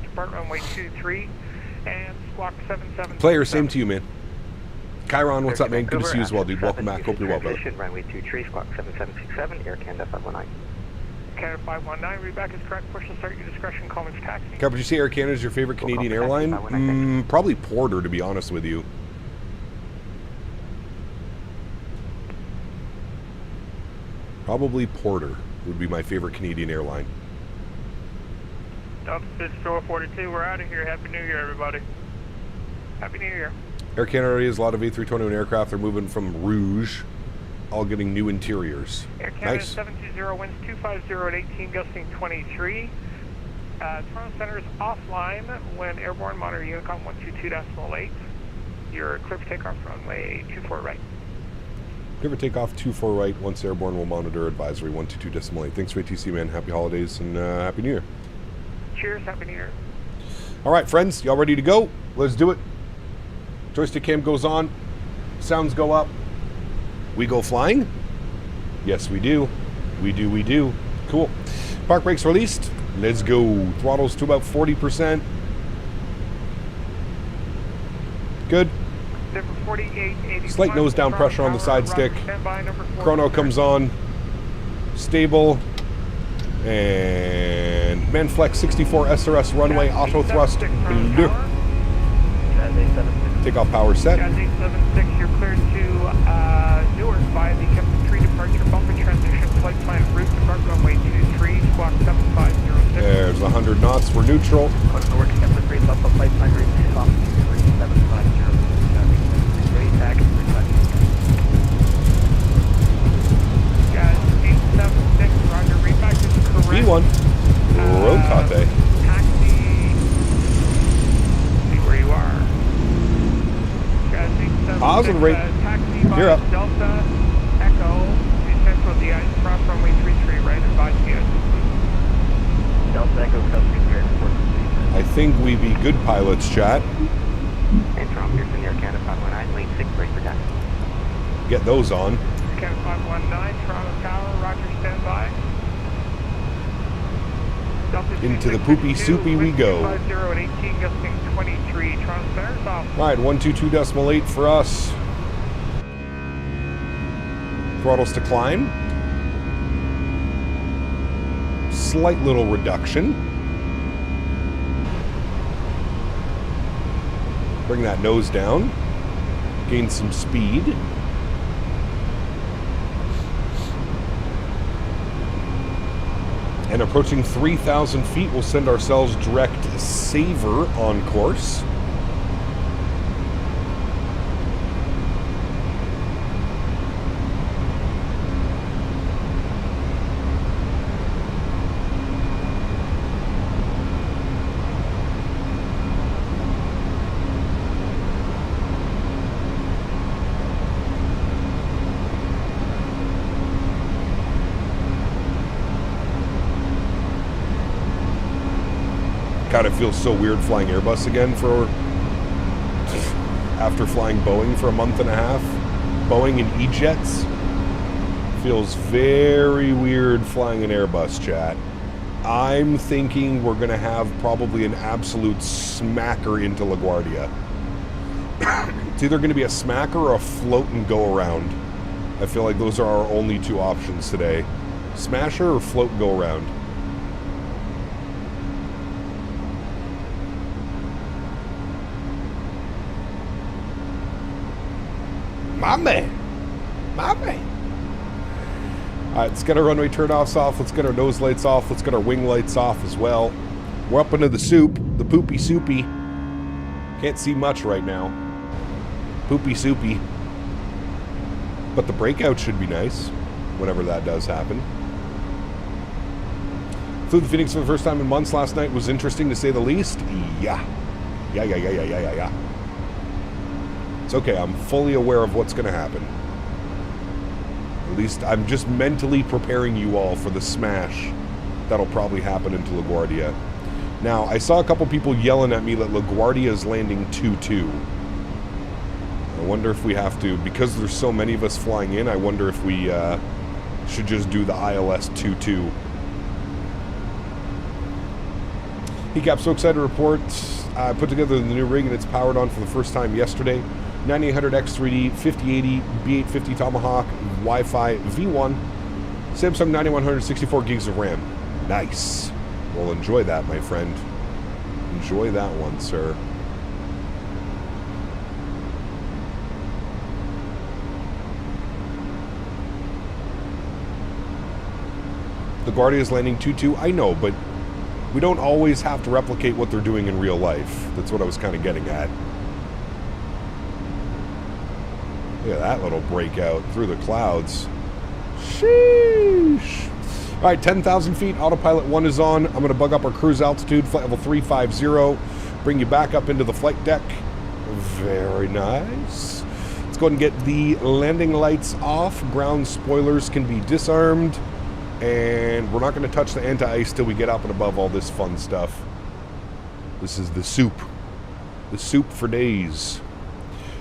Player, same to you, man. Chiron, what's up, man? Good to see you as well, dude. Welcome back. Hope you're well, brother. Runway 23, squawk 7767, Air Canada 519. Canada 519, readback is correct. Push to start your discretion. Call me for taxi. Cap, would you say Air Canada is your favorite Canadian airline? Probably Porter, to be honest with you. Probably Porter would be my favorite Canadian airline. Delta 6442, we're out of here. Happy New Year, everybody. Happy New Year. Air Canada already has a lot of A321 aircraft. They're moving from Rouge, all getting new interiors. Air Canada Nice. 720, winds 250 at 18, gusting 23. Toronto Center is offline when airborne, monitor Unicom 122.8. You're clear for takeoff runway 24 right. Clear for takeoff 24 right. Once airborne, we'll monitor advisory 122.8. Thanks for ATC, man. Happy holidays and Happy New Year. Cheers, Happy New Year. All right, friends, y'all ready to go? Let's do it. Joystick cam goes on. Sounds go up. We go flying? Yes, we do. We do. Cool. Park brakes released. Let's go. Throttles to about 40%. Good. Slight nose down pressure on the side stick. Chrono comes on. Stable. And Manflex 64 SRS runway auto thrust blue. Takeoff power set. Jazz 876, you're cleared to Newark via the Captain 3 departure bump and transition flight plan route depart runway 23, squawk 7506. There's 100 knots. We're neutral. Newark, Captain 3, bump up flight plan route, squawk 23, 750. Ready, tag, Jazz 876, roger, readback is correct. B1. Rotate. Taxi, see where you are. Jazz 876, Positive rate. taxi You're by up. Delta Echo, central DI, cross runway 33, right advise you. Delta Echo, custody, cleared for procedure. I think we be good pilots, chat. And Toronto, Pearson, Air Canada 519, lane 6, break for taxi. Get those on. Canada 519, Toronto Tower, roger, stand by. Into the poopy soupy we go. 50 at 18, gusting 23, Toronto Center's off. All right, 122.8 for us. Throttles to climb. Slight little reduction. Bring that nose down. Gain some speed. And approaching 3,000 feet, we'll send ourselves direct Saver on course. God, it feels so weird flying Airbus again after flying Boeing for a month and a half. Boeing and E-Jets. Feels very weird flying an Airbus, chat. I'm thinking we're going to have probably an absolute smacker into LaGuardia. It's either going to be a smacker or a float and go around. I feel like those are our only two options today. Smasher or float and go around. My man. My man. All right, let's get our runway turn-offs off. Let's get our nose lights off. Let's get our wing lights off as well. We're up into the soup, the poopy soupy. Can't see much right now. Poopy soupy. But the breakout should be nice whenever that does happen. Flew the Phoenix for the first time in months last night. Was interesting to say the least. Yeah. Yeah. It's okay, I'm fully aware of what's going to happen. At least I'm just mentally preparing you all for the smash that'll probably happen into LaGuardia. Now, I saw a couple people yelling at me that LaGuardia is landing 2-2. I wonder if we have to, because there's so many of us flying in, I wonder if we should just do the ILS 2-2. Hecap, so excited to report. I put together the new rig and it's powered on for the first time yesterday. 9800 X3D, 5080, B850 Tomahawk, Wi-Fi V1, Samsung 9100, 64 gigs of RAM. Nice. Well, enjoy that, my friend. Enjoy that one, sir. LaGuardia is landing 2-2. I know, but we don't always have to replicate what they're doing in real life. That's what I was kind of getting at. Look at that little breakout through the clouds. Sheesh. All right, 10,000 feet. Autopilot 1 is on. I'm going to bug up our cruise altitude, flight level 350. Bring you back up into the flight deck. Very nice. Let's go ahead and get the landing lights off. Ground spoilers can be disarmed. And we're not going to touch the anti-ice till we get up and above all this fun stuff. This is the soup. The soup for days.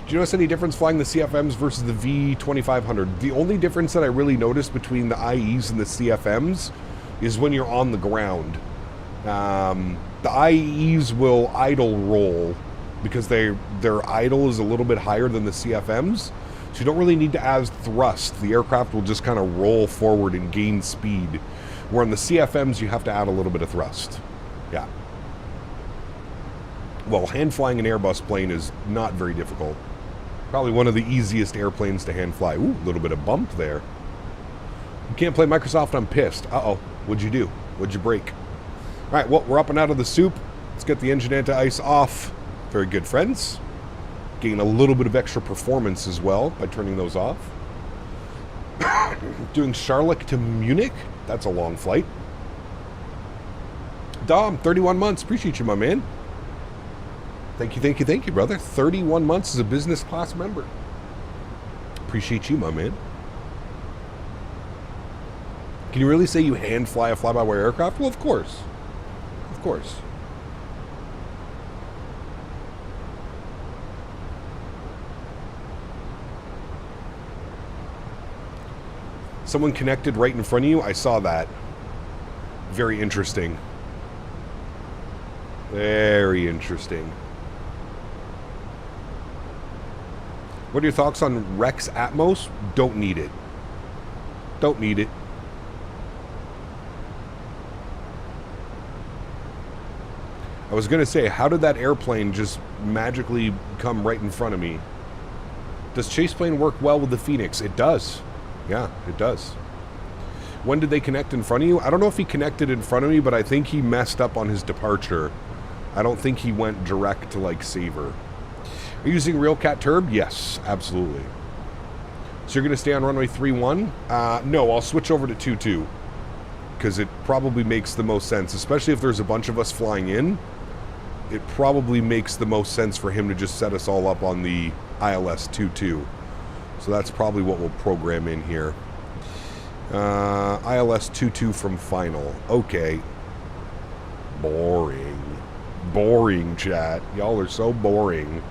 Do you notice any difference flying the CFMs versus the V2500? The only difference that I really noticed between the IEs and the CFMs is when you're on the ground. The IEs will idle roll because their idle is a little bit higher than the CFMs. So you don't really need to add thrust. The aircraft will just kind of roll forward and gain speed. Where on the CFMs, you have to add a little bit of thrust. Yeah. well, hand flying an Airbus plane is not very difficult. Probably one of the easiest airplanes to hand fly. Ooh, a little bit of bump there. You can't play Microsoft, I'm pissed. Uh-oh, what'd you do? What'd you break? All right, well, we're up and out of the soup. Let's get the engine anti-ice off. Very good, friends. Gain a little bit of extra performance as well by turning those off. Doing Sólríkt to Munich. That's a long flight. Dom, 31 months. Appreciate you, my man. Thank you, brother. 31 months as a business class member. Appreciate you, my man. Can you really say you hand fly a fly-by-wire aircraft? Well, of course. Of course. Someone connected right in front of you. I saw that. Very interesting. Very interesting. What are your thoughts on Rex Atmos? Don't need it. Don't need it. I was going to say, how did that airplane just magically come right in front of me? Does chase plane work well with the Fenix? It does. Yeah, it does. When did they connect in front of you? I don't know if he connected in front of me, but I think he messed up on his departure. I don't think he went direct to, like, Saver. Are you using Real Cat Turb? Yes, absolutely. So you're going to stay on runway 31? No, I'll switch over to 22. Because it probably makes the most sense, especially if there's a bunch of us flying in. It probably makes the most sense for him to just set us all up on the ILS 22. So that's probably what we'll program in here. ILS 22 from final. Okay. Boring. Boring, chat. Y'all are so boring.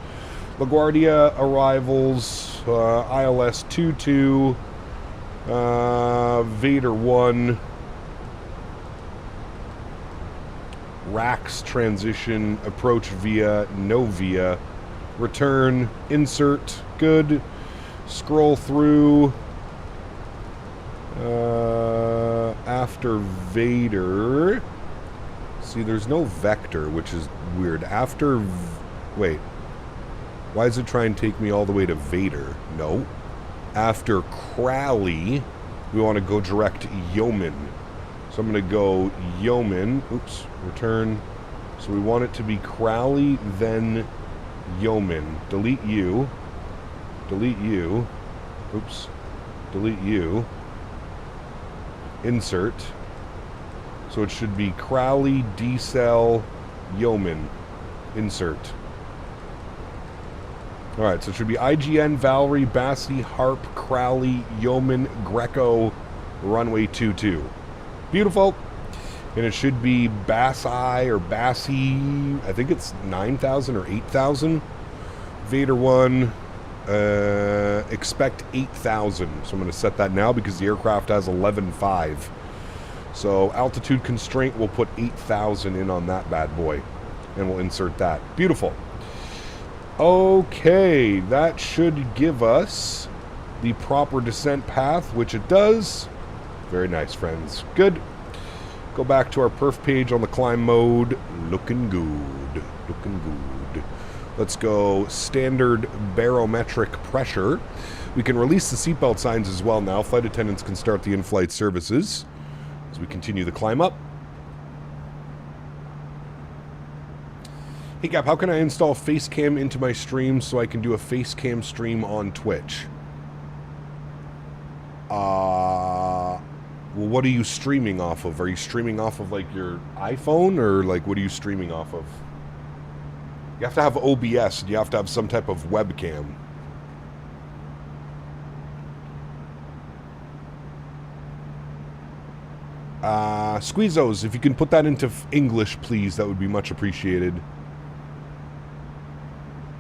LaGuardia arrivals. ILS 22. Vader 1. Rax transition. Approach via. No via. Return. Insert. Good. Scroll through. After Vader. See, there's no vector, which is weird. After... Wait. Why does it try and take me all the way to Vader? No. After Crowley, we want to go direct Yeoman. So I'm going to go Yeoman. Oops. Return. So we want it to be Crowley, then Yeoman. Delete you. Delete you. Oops. Delete you. Insert. So it should be Crowley, D-Cell, Yeoman. Insert. Alright, so it should be IGN, Valerie, Bassi, Harp, Crowley, Yeoman, Greco, runway 22. Beautiful. And it should be Bassi or Bassi, I think it's 9,000 or 8,000. Vader 1, expect 8,000. So I'm going to set that now because the aircraft has 11.5. So altitude constraint, we'll put 8,000 in on that bad boy. And we'll insert that. Beautiful. Okay, that should give us the proper descent path, which it does. Very nice, friends. Good. Go back to our perf page on the climb mode. Looking good. Looking good. Let's go standard barometric pressure. We can release the seatbelt signs as well now. Flight attendants can start the in-flight services as we continue the climb up. Hey Gap, how can I install Facecam into my stream so I can do a Facecam stream on Twitch? Well, what are you streaming off of? Are you streaming off of, like, your iPhone? Or, like, what are you streaming off of? You have to have OBS, and you have to have some type of webcam. Squeezos, if you can put that into English, please, that would be much appreciated.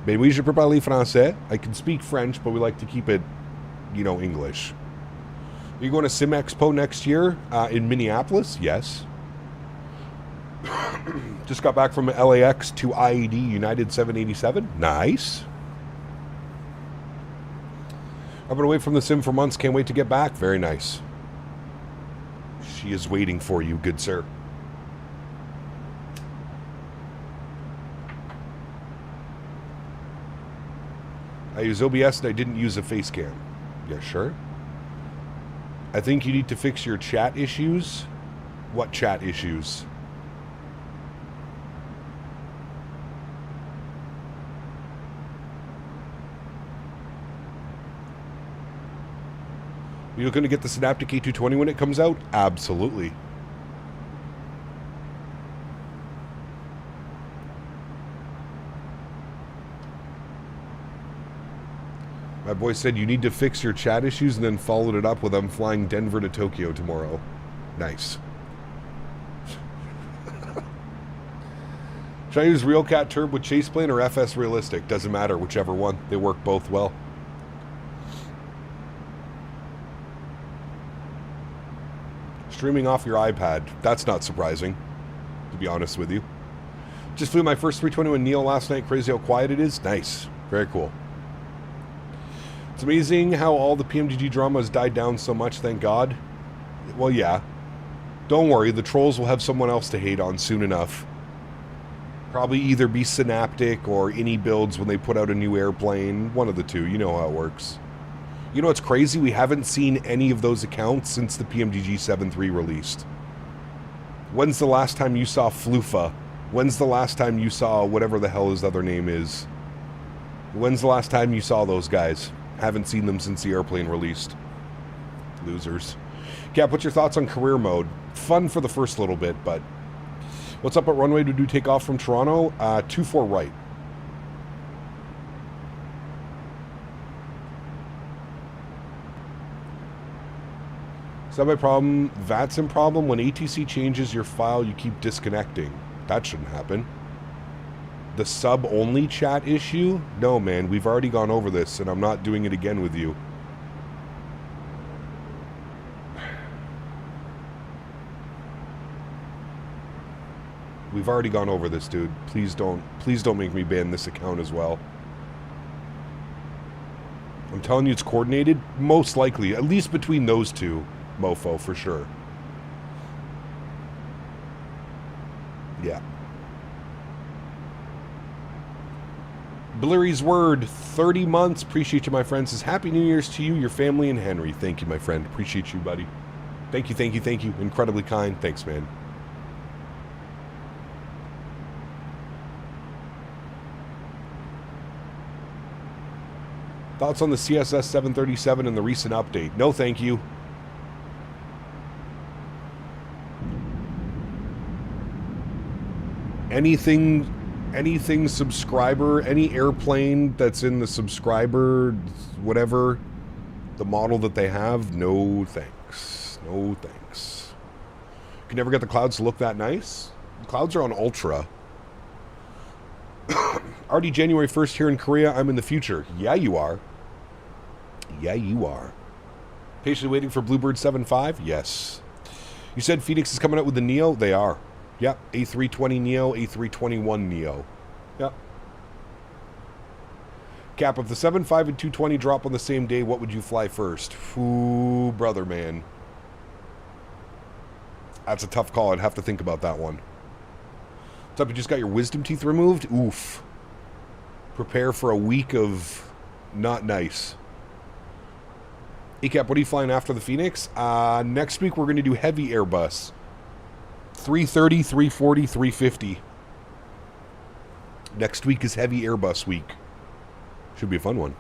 Mais oui, je peux parler français. I can speak French, but we like to keep it, you know, English. Are you going to Sim Expo next year in Minneapolis? Yes. Just got back from LAX to IED United 787. Nice. I've been away from the sim for months. Can't wait to get back. Very nice. She is waiting for you, good sir. I use OBS and I didn't use a face cam. Yeah, sure. I think you need to fix your chat issues. What chat issues? Are you looking to get the Synaptic A220 when it comes out? Absolutely. My boy said you need to fix your chat issues and then followed it up with I'm flying Denver to Tokyo tomorrow. Nice. Should I use RealCat Turb with Chaseplane or FS Realistic? Doesn't matter, whichever one. They work both well. Streaming off your iPad. That's not surprising, to be honest with you. Just flew my first 321neo last night. Crazy how quiet it is. Nice. Very cool. It's amazing how all the PMDG drama has died down so much, thank God. Well, yeah. Don't worry, the trolls will have someone else to hate on soon enough. Probably either be Synaptic or any builds when they put out a new airplane. One of the two. You know how it works. You know what's crazy? We haven't seen any of those accounts since the PMDG 7.3 released. When's the last time you saw Flufa? When's the last time you saw whatever the hell his other name is? When's the last time you saw those guys? Haven't seen them since the airplane released. Losers. Cap, what's your thoughts on career mode? Fun for the first little bit, but... What's up at runway to do takeoff from Toronto? 24 right. Is that my problem? VATSIM problem? When ATC changes your file, you keep disconnecting. That shouldn't happen. The sub-only chat issue? No, man. We've already gone over this, and I'm not doing it again with you. We've already gone over this, dude. Please don't make me ban this account as well. I'm telling you it's coordinated. Most likely. At least between those two. Mofo, for sure. Yeah. Blurry's word, 30 months. Appreciate you, my friend. Says, Happy New Year's to you, your family, and Henry. Thank you, my friend. Appreciate you, buddy. Thank you, thank you, thank you. Incredibly kind. Thanks, man. Thoughts on the CSS 737 and the recent update? No, thank you. Anything subscriber, any airplane that's in the subscriber, whatever, the model that they have, no thanks. No thanks. You can never get the clouds to look that nice. The clouds are on ultra. Already January 1st here in Korea. I'm in the future. Yeah, you are. Yeah, you are. Patiently waiting for Bluebird 7.5? Yes. You said Fenix is coming out with the Neo? They are. Yep. A320 Neo, A321 Neo. Yep. Cap, if the 7.5 and 220 drop on the same day, what would you fly first? Ooh, brother, man. That's a tough call. I'd have to think about that one. What's up? You just got your wisdom teeth removed? Oof. Prepare for a week of not nice. Cap, what are you flying after the Fenix? Next week we're going to do heavy Airbus. 330, 340, 350. Next week is heavy Airbus week. Should be a fun one.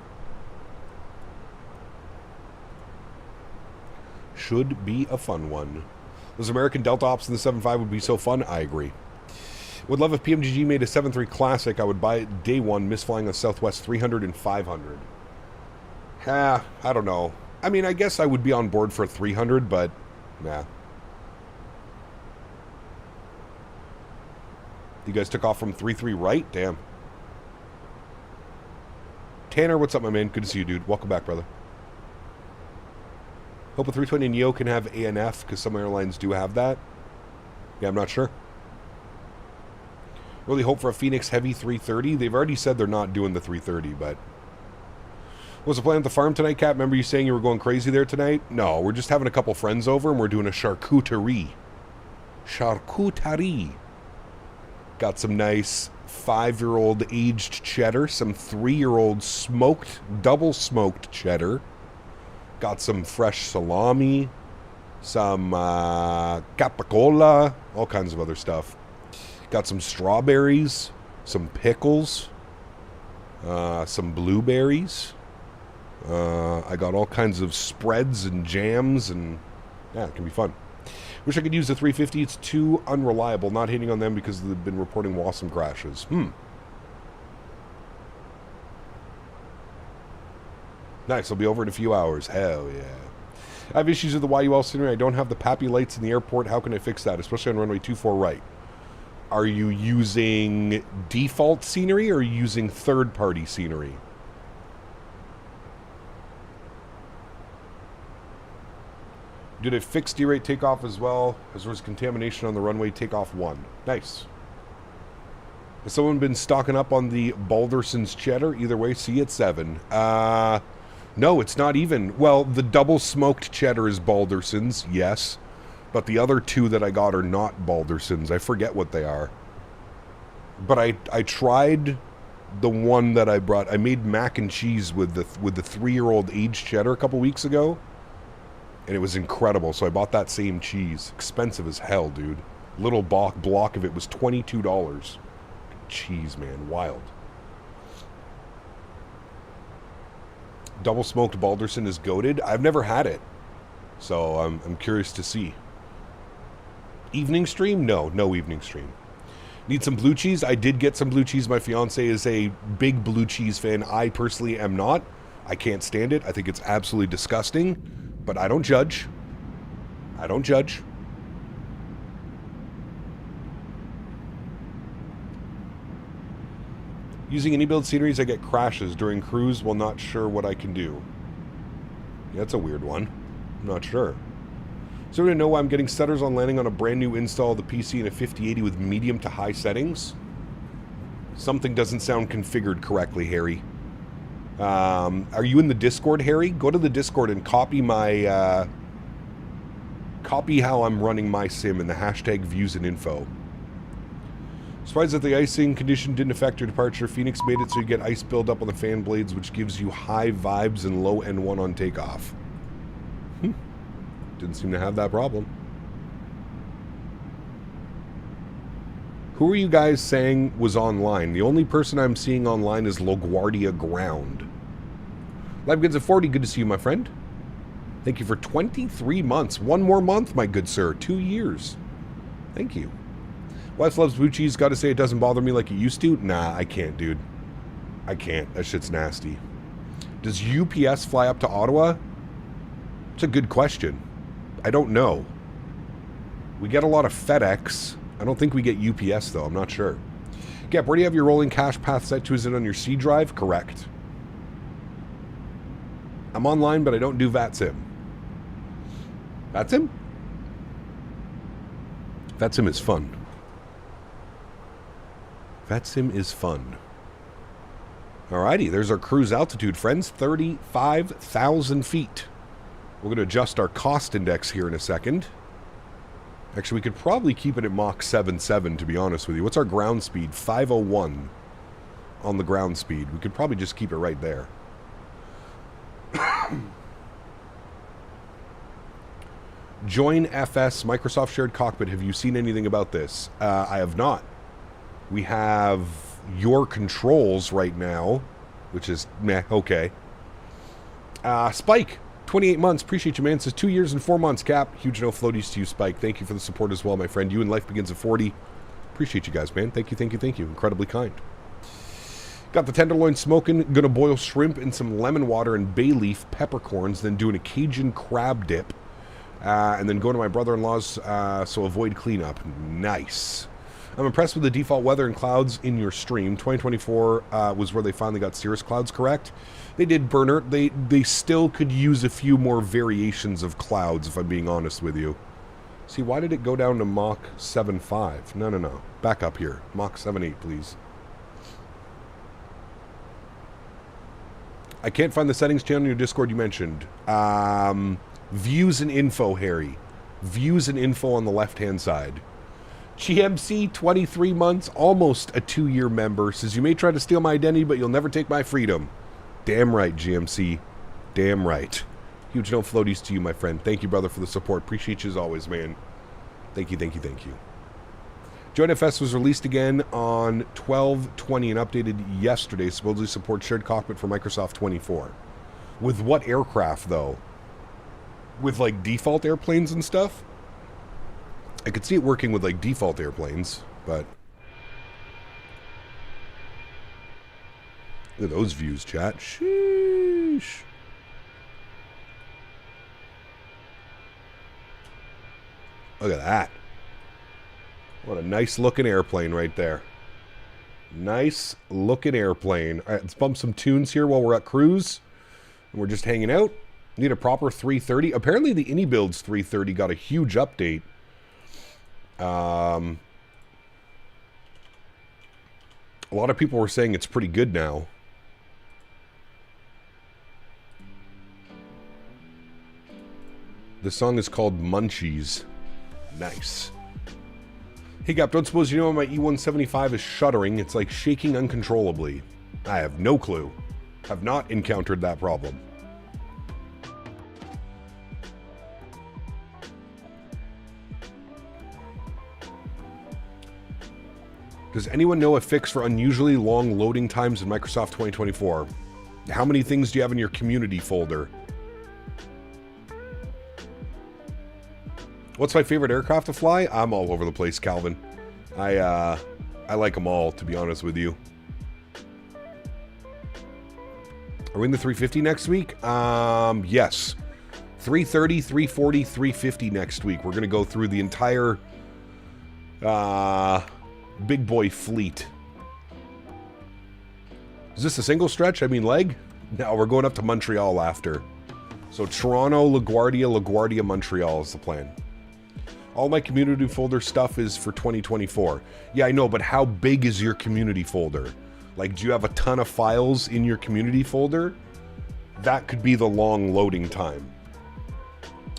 Should be a fun one. Those American Delta Ops in the 7.5 would be so fun. I agree. Would love if PMGG made a 7.3 Classic. I would buy it day one, miss flying a Southwest 300 and 500. I don't know. I mean, I guess I would be on board for a 300, but nah. You guys took off from 3-3 right? Damn. Tanner, what's up, my man? Good to see you, dude. Welcome back, brother. Hope a 320 Neo can have ANF, because some airlines do have that. Yeah, I'm not sure. Really hope for a Fenix Heavy 330. They've already said they're not doing the 330, but... What's the plan at the farm tonight, Cap? Remember you saying you were going crazy there tonight? No, we're just having a couple friends over, and we're doing a charcuterie. Charcuterie. Got some nice 5-year-old aged cheddar, some 3-year-old double smoked cheddar. Got some fresh salami, some capicola, all kinds of other stuff. Got some strawberries, some pickles, some blueberries. I got all kinds of spreads and jams, and yeah, it can be fun. Wish I could use the 350. It's too unreliable. Not hating on them because they've been reporting WASM crashes. Nice. I'll be over in a few hours. Hell yeah. I have issues with the YUL scenery. I don't have the PAPI lights in the airport. How can I fix that? Especially on runway 24 right. Are you using default scenery or are you using third-party scenery? Did it fix derate takeoff as well as there was contamination on the runway takeoff 1? Nice. Has someone been stocking up on the Balderson's cheddar? Either way, see you at 7. No, it's not even. Well, the double smoked cheddar is Balderson's, yes. But the other two that I got are not Balderson's. I forget what they are. But I tried the one that I brought. I made mac and cheese with the 3-year-old aged cheddar a couple weeks ago. And it was incredible, so I bought that same cheese. Expensive as hell, dude. Little block of it was $22. Cheese, man. Wild. Double smoked Balderson is goated. I've never had it. So I'm curious to see. Evening stream? No evening stream. Need some blue cheese? I did get some blue cheese. My fiance is a big blue cheese fan. I personally am not. I can't stand it. I think it's absolutely disgusting. But I don't judge. I don't judge. Using any build sceneries, I get crashes during cruise while not sure what I can do. Yeah, that's a weird one. I'm not sure. So to know why I'm getting stutters on landing on a brand new install of the PC in a 5080 with medium to high settings? Something doesn't sound configured correctly, Harry. Are you in the Discord, Harry? Go to the Discord and copy my, copy how I'm running my sim in the hashtag views and info. Surprised that the icing condition didn't affect your departure. Fenix made it so you get ice buildup on the fan blades, which gives you high vibes and low N1 on takeoff. Didn't seem to have that problem. Who are you guys saying was online? The only person I'm seeing online is LaGuardia Ground. Live Goods at 40, good to see you, my friend. Thank you for 23 months. One more month, my good sir. 2 years. Thank you. Wife loves blue cheese. Gotta say, it doesn't bother me like it used to. Nah, I can't, dude. I can't. That shit's nasty. Does UPS fly up to Ottawa? It's a good question. I don't know. We get a lot of FedEx. I don't think we get UPS, though. I'm not sure. Gep, where do you have your rolling cache path set to? Is it on your C drive? Correct. I'm online, but I don't do VATSIM. VATSIM? VATSIM is fun. VATSIM is fun. Alrighty, there's our cruise altitude, friends. 35,000 feet. We're going to adjust our cost index here in a second. Actually, we could probably keep it at Mach 7.7, to be honest with you. What's our ground speed? 501 on the ground speed. We could probably just keep it right there. Join FS, Microsoft Shared Cockpit. Have you seen anything about this? I have not. We have your controls right now, which is meh, okay. Spike, 28 months. Appreciate you, man. It says 2 years and 4 months, Cap. Huge no floaties to you, Spike. Thank you for the support as well, my friend. You and Life Begins at 40. Appreciate you guys, man. Thank you, thank you, thank you. Incredibly kind. Got the tenderloin smoking. Gonna boil shrimp in some lemon water and bay leaf peppercorns, then doing a Cajun crab dip. And then going to my brother-in-law's, so avoid cleanup. Nice. I'm impressed with the default weather and clouds in your stream. 2024 was where they finally got cirrus clouds correct. They did, Burner. They still could use a few more variations of clouds, if I'm being honest with you. See, why did it go down to Mach 7.5? No. Back up here. Mach 7.8, please. I can't find the settings channel in your Discord you mentioned. Views and info, Harry. Views and info on the left-hand side. GMC, 23 months, almost a 2-year member. Says, you may try to steal my identity, but you'll never take my freedom. Damn right, GMC. Damn right. Huge no floaties to you, my friend. Thank you, brother, for the support. Appreciate you as always, man. Thank you, thank you, thank you. Joint FS was released again on 12/20 and updated yesterday. Supposedly supports shared cockpit for Microsoft 24. With what aircraft, though? With, like, default airplanes and stuff? I could see it working with, like, default airplanes, but... Look at those views, chat. Sheesh. Look at that. What a nice looking airplane right there. Nice looking airplane. All right, let's bump some tunes here while we're at cruise. And we're just hanging out. Need a proper 330. Apparently the IndyBuilds 330 got a huge update. A lot of people were saying it's pretty good now. The song is called Munchies. Nice. Hey Gap, don't suppose you know my E175 is shuddering. It's like shaking uncontrollably. I have no clue. Have not encountered that problem. Does anyone know a fix for unusually long loading times in Microsoft 2024? How many things do you have in your community folder? What's my favorite aircraft to fly? I'm all over the place, Calvin. I like them all, to be honest with you. Are we in the 350 next week? Yes. 330, 340, 350 next week. We're going to go through the entire big boy fleet. Is this a single stretch? I mean leg? No, we're going up to Montreal after. So Toronto, LaGuardia, Montreal is the plan. All my community folder stuff is for 2024. Yeah, I know, but how big is your community folder? Like, do you have a ton of files in your community folder? That could be the long loading time.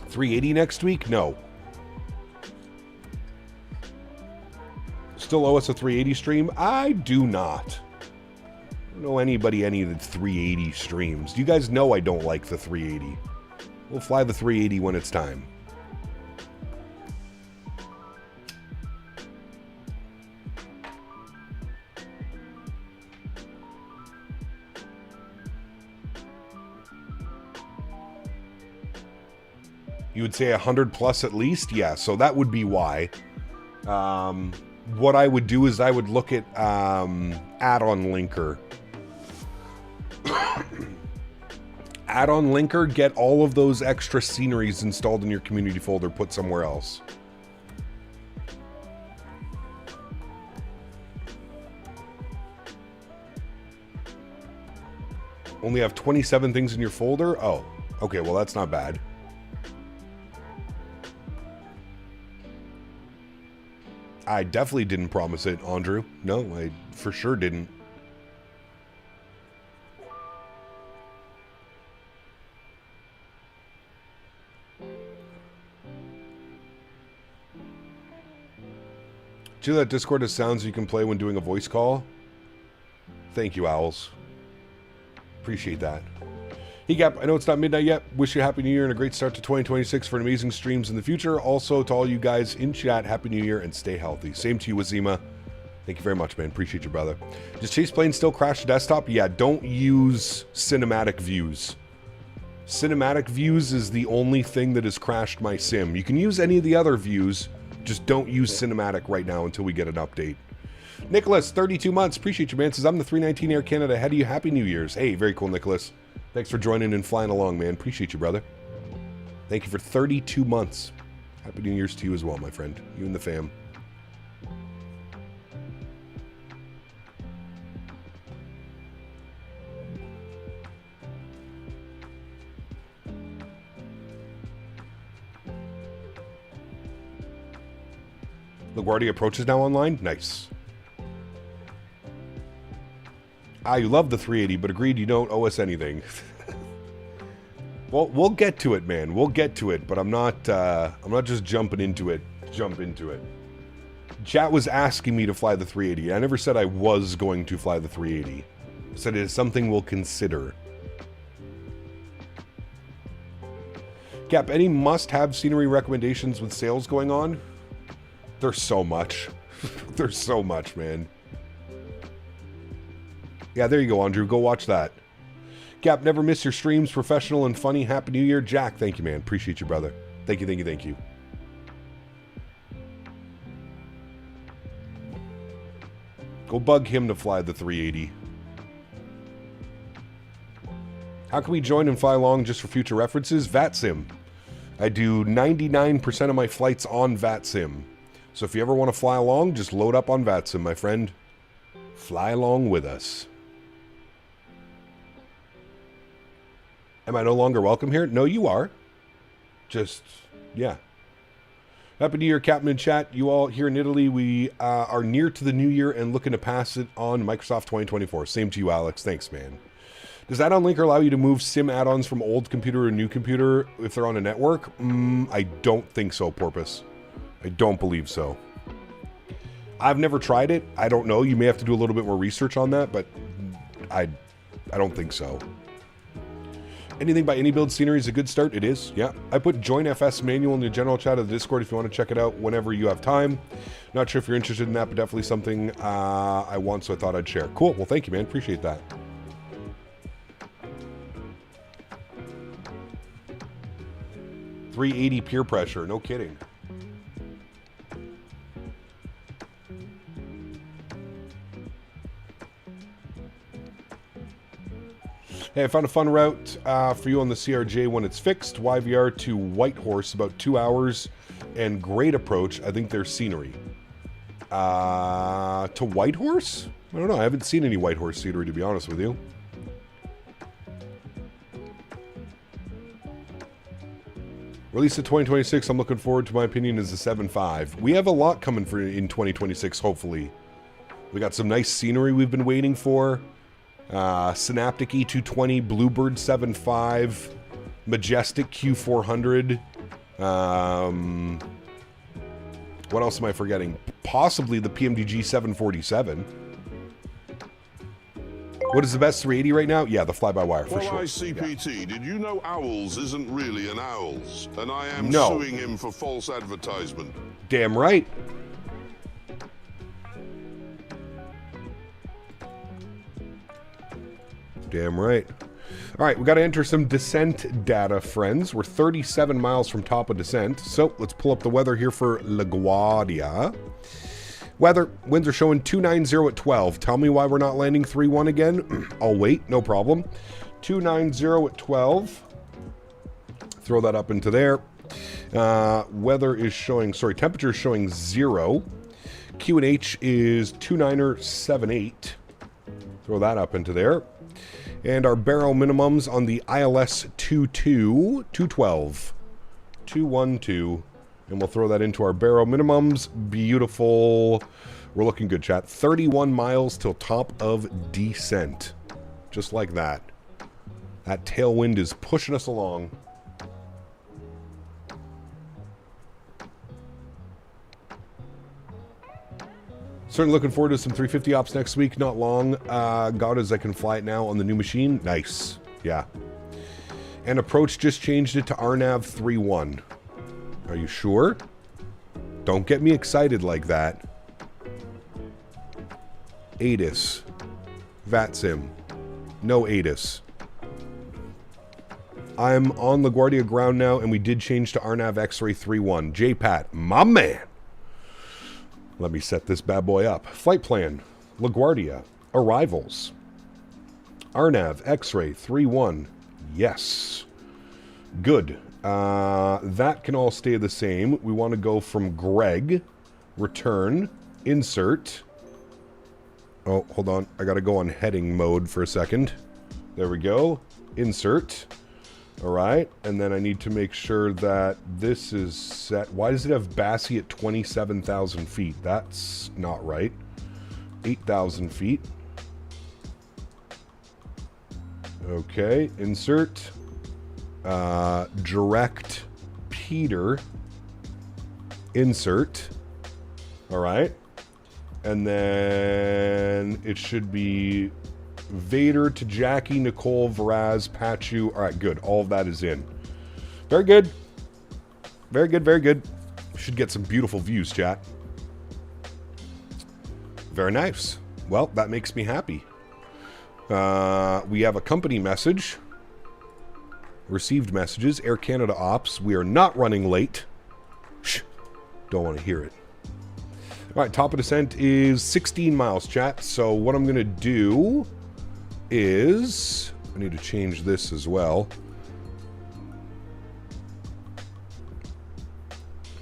380 next week? No. Still owe us a 380 stream? I do not. I don't know anybody any of the 380 streams. You guys know I don't like the 380. We'll fly the 380 when it's time. You would say 100 plus at least? Yeah, so that would be why. What I would do is I would look at add-on linker. Add-on linker, get all of those extra sceneries installed in your community folder, put somewhere else. Only have 27 things in your folder? Oh, okay, well that's not bad. I definitely didn't promise it, Andrew. No, I for sure didn't. Do that Discord has sounds you can play when doing a voice call? Thank you, Owls. Appreciate that. Hey Gap, I know it's not midnight yet. Wish you a happy new year and a great start to 2026 for amazing streams in the future. Also, to all you guys in chat, happy new year and stay healthy. Same to you, Wazima. Thank you very much, man. Appreciate you, brother. Does Chase Plane still crash the desktop? Yeah, don't use cinematic views. Cinematic views is the only thing that has crashed my sim. You can use any of the other views, just don't use cinematic right now until we get an update. Nicholas, 32 months. Appreciate you, man. Says, I'm the 319 Air Canada ahead of you. Happy New Year's. Hey, very cool, Nicholas. Thanks for joining and flying along, man. Appreciate you, brother. Thank you for 32 months. Happy New Year's to you as well, my friend. You and the fam. LaGuardia approaches now online? Nice. You love the 380, but agreed you don't owe us anything. Well, we'll get to it, man. We'll get to it, but I'm not just jumping into it. Jump into it. Chat was asking me to fly the 380. I never said I was going to fly the 380. I said it is something we'll consider. Cap, any must-have scenery recommendations with sales going on? There's so much. There's so much, man. Yeah, there you go, Andrew. Go watch that. Cap, never miss your streams. Professional and funny. Happy New Year. Jack, thank you, man. Appreciate you, brother. Thank you, thank you, thank you. Go bug him to fly the 380. How can we join and fly along just for future references? VATSIM. I do 99% of my flights on VATSIM. So if you ever want to fly along, just load up on VATSIM, my friend. Fly along with us. Am I no longer welcome here? No, you are. Just, yeah. Happy New Year, Captain and chat. You all here in Italy, we are near to the new year and looking to pass it on Microsoft 2024. Same to you, Alex. Thanks, man. Does add-on linker allow you to move SIM add-ons from old computer to new computer if they're on a network? I don't think so, Porpoise. I don't believe so. I've never tried it. I don't know. You may have to do a little bit more research on that, but I don't think so. Anything by Any Build Scenery is a good start. It is, yeah. I put Join FS manual in the general chat of the Discord if you want to check it out whenever you have time. Not sure if you're interested in that, but definitely something I want, so I thought I'd share. Cool. Well, thank you, man. Appreciate that. $380 peer pressure. No kidding. Hey, I found a fun route for you on the CRJ when it's fixed. YVR to Whitehorse, about 2 hours, and great approach. I think there's scenery. To Whitehorse? I don't know. I haven't seen any Whitehorse scenery, to be honest with you. Release of 2026, I'm looking forward to, my opinion, is the 7.5. We have a lot coming for in 2026, hopefully. We got some nice scenery we've been waiting for. Synaptic E220, Bluebird 7.5, Majestic Q400. What else am I forgetting? Possibly the PMDG 747. What is the best 380 right now? Yeah, the fly-by-wire, for sure. ICPT, yeah. Did you know Owls isn't really an Owls? And I am No. suing him for false advertisement. Damn right. Damn right. All right, we got to enter some descent data, friends. We're 37 miles from top of descent. So let's pull up the weather here for LaGuardia. Weather, winds are showing 290 at 12. Tell me why we're not landing 3-1 again. I'll wait, no problem. 290 at 12. Throw that up into there. Weather is showing, temperature is showing 0. QNH is 2978. Throw that up into there. And our barrel minimums on the ILS 212. 212. And we'll throw that into our barrel minimums. Beautiful. We're looking good, chat. 31 miles till top of descent. Just like that. That tailwind is pushing us along. Certainly looking forward to some 350 ops next week. Not long. God, as I can fly it now on the new machine. Nice. Yeah. And approach just changed it to RNAV 3.1. Are you sure? Don't get me excited like that. ATIS. VATSIM. No ATIS. I'm on LaGuardia ground now, and we did change to RNAV X-Ray 3.1. JPAT, my man. Let me set this bad boy up. Flight plan. LaGuardia. Arrivals. RNAV X-Ray 3.1. Yes. Good. That can all stay the same. We want to go from Greg. Return. Insert. Oh, hold on. I got to go on heading mode for a second. There we go. Insert. All right. And then I need to make sure that this is set. Why does it have Bassie at 27,000 feet? That's not right. 8,000 feet. Okay. Insert. Direct Peter. Insert. All right. And then it should be Vader to Jackie, Nicole, Varaz, Pachu. All right, good. All of that is in. Very good. Very good, very good. Should get some beautiful views, chat. Very nice. Well, that makes me happy. We have a company message. Received messages. Air Canada Ops. We are not running late. Shh. Don't want to hear it. All right, top of descent is 16 miles, chat. So what I'm going to do is... I need to change this as well.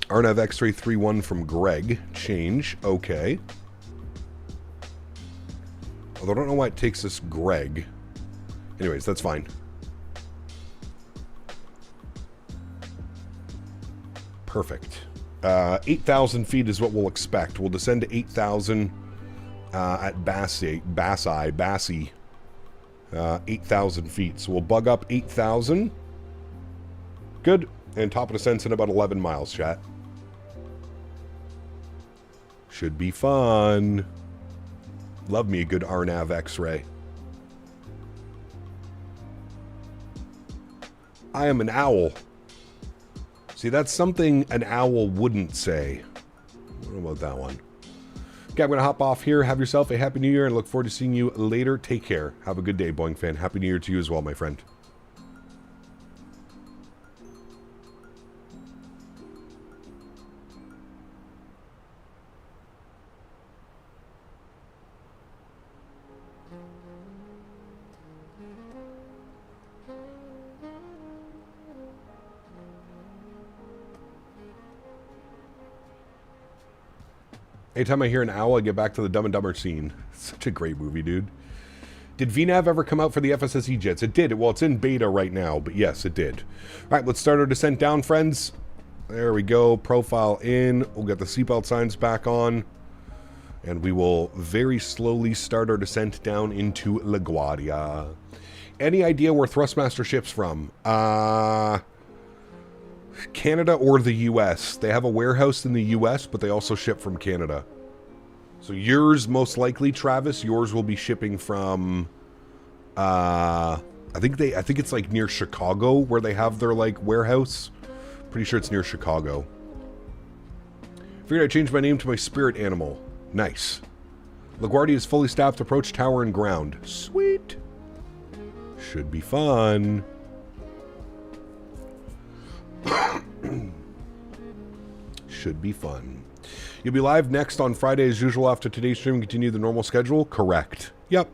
RNAV X-ray 31 from Greg. Change. Okay. Although I don't know why it takes us Greg. Anyways, that's fine. Perfect. 8,000 feet is what we'll expect. We'll descend to 8,000 at Bassi. 8,000 feet. So we'll bug up 8,000. Good. And top of descent's in about 11 miles, chat. Should be fun. Love me a good RNAV X-ray. I am an owl. See, that's something an owl wouldn't say. I don't know about that one. Okay, I'm going to hop off here. Have yourself a Happy New Year and look forward to seeing you later. Take care. Have a good day, Boeing fan. Happy New Year to you as well, my friend. Anytime I hear an owl, I get back to the Dumb and Dumber scene. Such a great movie, dude. Did VNAV ever come out for the FSSE jets? It did. Well, it's in beta right now, but yes, it did. All right, let's start our descent down, friends. There we go. Profile in. We'll get the seatbelt signs back on. And we will very slowly start our descent down into LaGuardia. Any idea where Thrustmaster ships from? Canada or the US. They have a warehouse in the US, but they also ship from Canada. So yours, most likely, Travis, yours will be shipping from I think it's like near Chicago where they have their like warehouse. Pretty sure it's near Chicago. Figured I'd change my name to my spirit animal. Nice. LaGuardia is fully staffed, approach tower and ground. Sweet. Should be fun. Should be fun. You'll be live next on Friday as usual after today's stream and continue the normal schedule? Correct. Yep.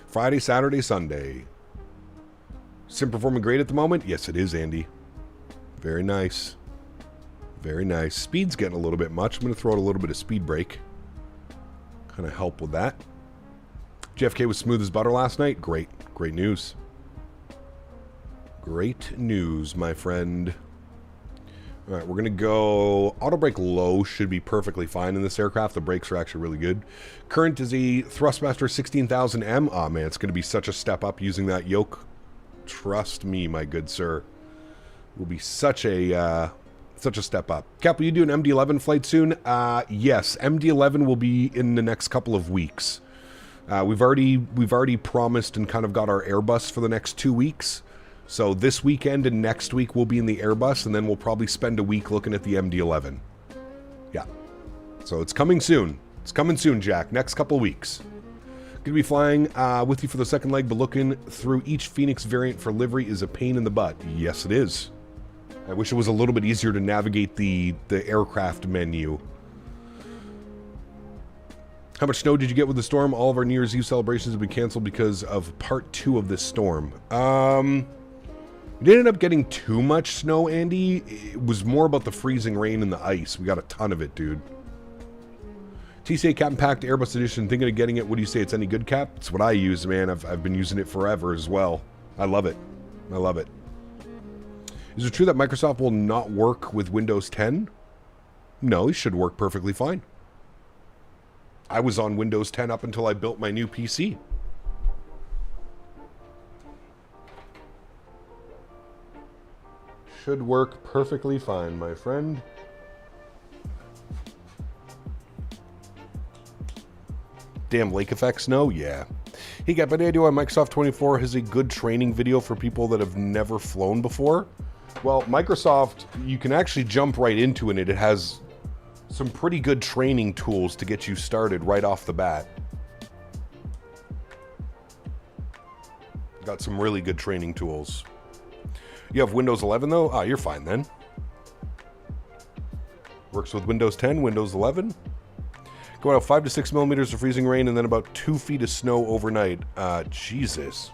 Friday, Saturday, Sunday. Sim performing great at the moment? Yes, it is, Andy. Very nice. Very nice. Speed's getting a little bit much. I'm going to throw out a little bit of speed brake. Kind of help with that. JFK was smooth as butter last night? Great. Great news. Great news, my friend. All right, we're going to go... Auto brake low should be perfectly fine in this aircraft. The brakes are actually really good. Current is a Thrustmaster 16000M. Oh, man, it's going to be such a step up using that yoke. Trust me, my good sir. It will be such a step up. Cap, will you do an MD-11 flight soon? Yes, MD-11 will be in the next couple of weeks. We've already promised and kind of got our Airbus for the next 2 weeks. So this weekend and next week we'll be in the Airbus, and then we'll probably spend a week looking at the MD-11. Yeah. So it's coming soon. It's coming soon, Jack. Next couple weeks. Going to be flying with you for the second leg, but looking through each Fenix variant for livery is a pain in the butt. Yes, it is. I wish it was a little bit easier to navigate the aircraft menu. How much snow did you get with the storm? All of our New Year's Eve celebrations have been canceled because of part 2 of this storm. We didn't end up getting too much snow, Andy. It was more about the freezing rain and the ice. We got a ton of it, dude. TCA Captain Packed Airbus Edition. Thinking of getting it. What do you say? It's any good, Cap? It's what I use, man. I've been using it forever as well. I love it. I love it. Is it true that Microsoft will not work with Windows 10? No, it should work perfectly fine. I was on Windows 10 up until I built my new PC. Should work perfectly fine, my friend. Damn, lake effect snow? Yeah. Hey, got an idea why Microsoft 24 has a good training video for people that have never flown before? Well, Microsoft, you can actually jump right into it. It has some pretty good training tools to get you started right off the bat. Got some really good training tools. You have Windows 11 though? Ah, you're fine then. Works with Windows 10, Windows 11. Going out 5 to 6 millimeters of freezing rain and then about 2 feet of snow overnight. Jesus.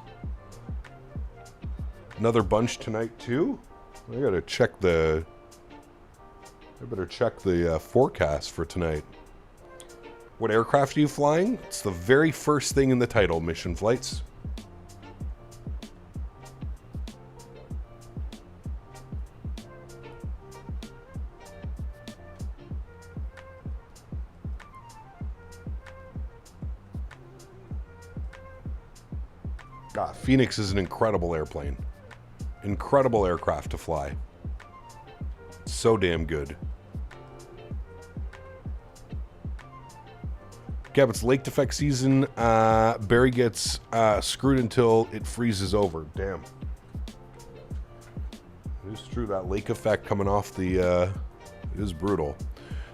Another bunch tonight too? I gotta check the... I better check the forecast for tonight. What aircraft are you flying? It's the very first thing in the title, Mission Flights. Fenix is an incredible airplane. Incredible aircraft to fly. So damn good. Cap, it's lake defect season. Barry gets screwed until it freezes over. Damn. It is true, that lake effect coming off the... is brutal.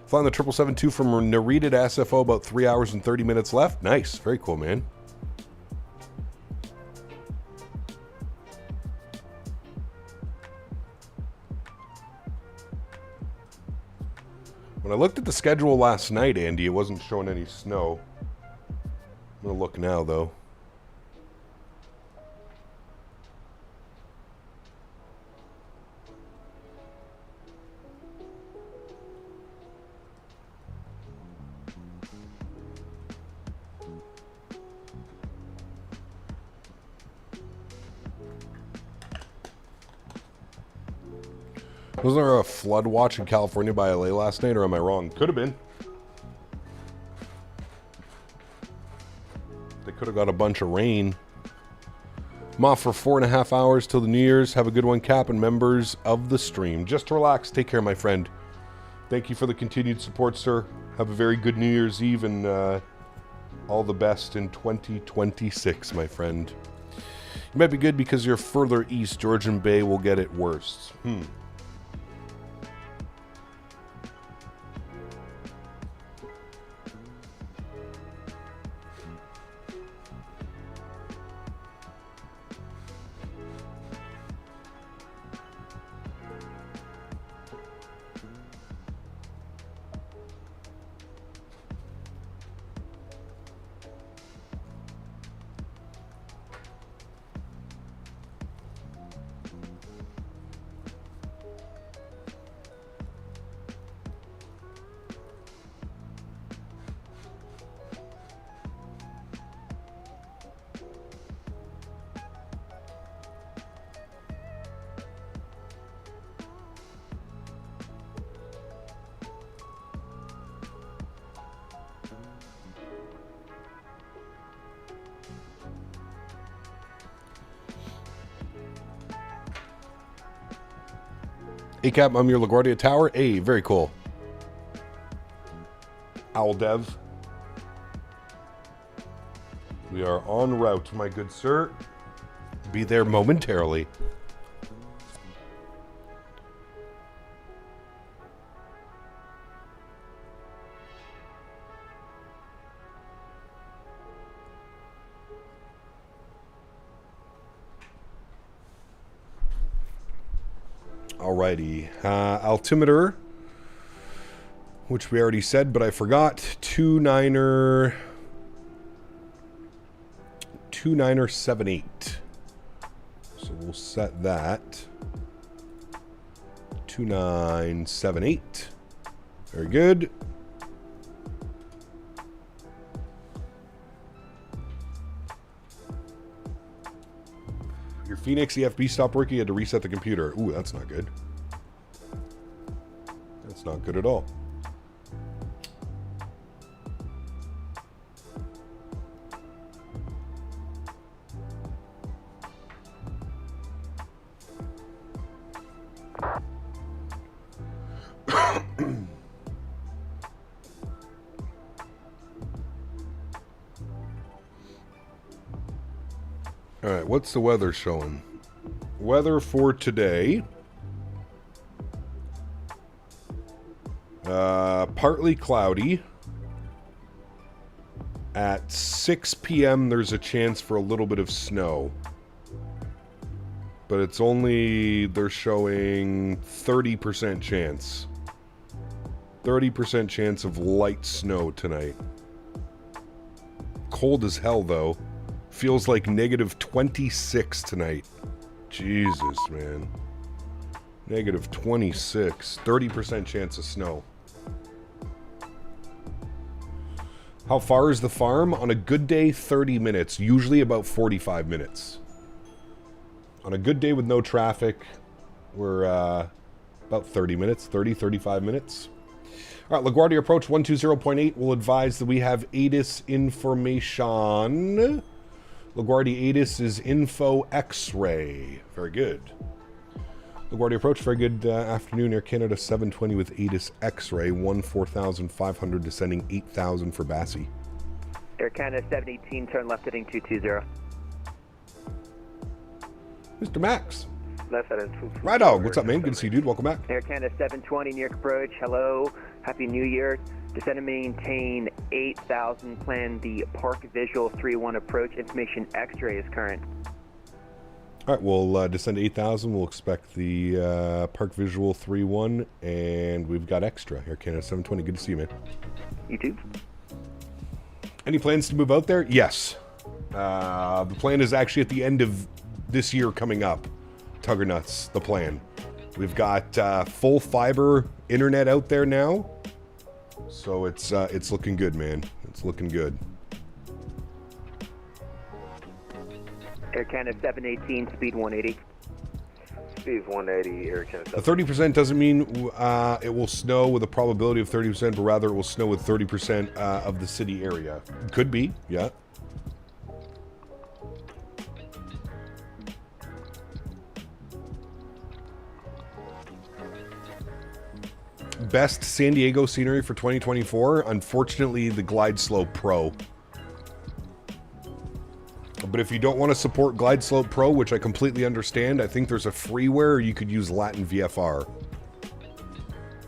Flying the 777-2 from Narita to SFO, about 3 hours and 30 minutes left. Nice. Very cool, man. When I looked at the schedule last night, Andy, it wasn't showing any snow. I'm going to look now, though. Wasn't there a flood watch in California by LA last night, or am I wrong? Could have been. They could have got a bunch of rain. I'm off for 4.5 hours till the New Year's. Have a good one, Cap, and members of the stream. Just relax. Take care, my friend. Thank you for the continued support, sir. Have a very good New Year's Eve, and all the best in 2026, my friend. You might be good because you're further east. Georgian Bay will get it worse. Hey Cap, I'm your LaGuardia Tower. Hey, very cool. Owl Dev. We are en route, my good sir. Be there momentarily. Alrighty, altimeter, which we already said, but I forgot. 2978. So we'll set that. 2978. Very good. Your Fenix EFB stopped working. You had to reset the computer. Ooh, that's not good. That's not good at all. All right, what's the weather showing? Weather for today. Partly cloudy. At 6 p.m. there's a chance for a little bit of snow. But it's only, they're showing 30% chance. 30% chance of light snow tonight. Cold as hell, though. Feels like negative 26 tonight. Jesus, man. Negative 26. 30% chance of snow. How far is the farm? On a good day, 30 minutes. Usually about 45 minutes. On a good day with no traffic, we're about 30 minutes. 30, 35 minutes. All right, LaGuardia approach 120.8 will advise that we have ATIS information. LaGuardia ATIS is info X-ray. Very good. LaGuardia approach, very good afternoon. Air Canada 720 with ATIS X-ray, 14,500 descending 8,000 for Bassie. Air Canada 718, turn left heading 220. Mr. Max. Left heading 220. Right dog, what's up, man? Good to see you, dude. Welcome back. Air Canada 720, New York approach. Hello. Happy New Year. Descend and maintain 8,000. Plan the Park Visual 31 approach. Information X-ray is current. All right, we'll descend to 8,000. We'll expect the Park Visual 31, and we've got extra. Air Canada 720. Good to see you, man. You too. Any plans to move out there? Yes. The plan is actually at the end of this year coming up. Tugger nuts, the plan. We've got full fiber internet out there now, so it's looking good, man. It's looking good. Air Canada 718, speed 180. Speed 180, Air Canada. The 30% doesn't mean it will snow with a probability of 30%, but rather it will snow with 30% of the city area. Could be, yeah. Best San Diego scenery for 2024? Unfortunately, the Glide Slope Pro. But if you don't want to support Glide Slope Pro, which I completely understand, I think there's a freeware you could use Latin VFR.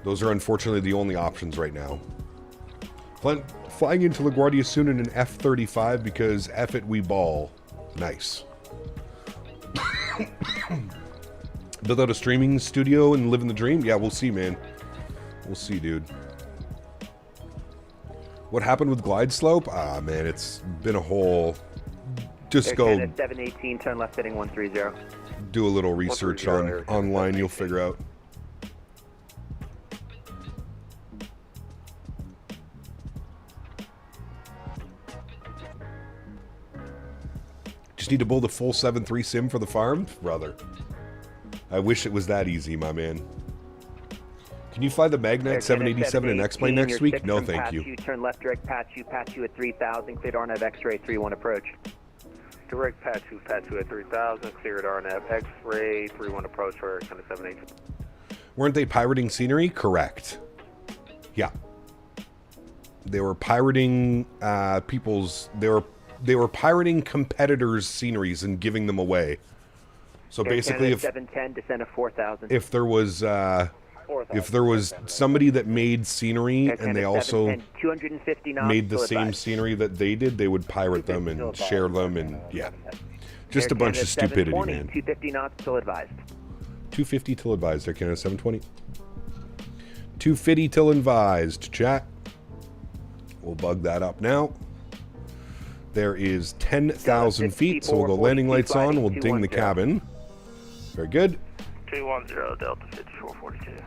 Those are unfortunately the only options right now. Flying into LaGuardia soon in an F-35 because F it we ball. Nice. Build out a streaming studio and live in the dream? Yeah, we'll see, man. We'll see, dude. What happened with Glide Slope? Ah, man, it's been a whole... Just go 718, turn left heading 130. Do a little research online, you'll figure out. Just need to build a full 7.3 sim for the farm? Brother. I wish it was that easy, my man. Can you fly the Magnet 787 and X-Plane next week? No, thank you. Turn left direct, pass you at 3,000, cleared RNAV X-ray 31 approach. Direct patch 2 at 3,000, cleared RNAV X-ray 31 approach for Air Canada 718. Weren't they pirating scenery? Correct. Yeah. They were pirating they were pirating competitors' sceneries and giving them away. So basically, if 710 descent of 4,000. If there was somebody that made scenery and they also made the same scenery that they did, they would pirate them and share them, and yeah, just a bunch of stupidity, man. 250 knots till advised. 250 till advised. Air Canada 720. 250 till advised. Chat. We'll bug that up now. There is 10,000 feet, so we'll go landing lights on. We'll ding the cabin. Very good. 210 Delta 5442.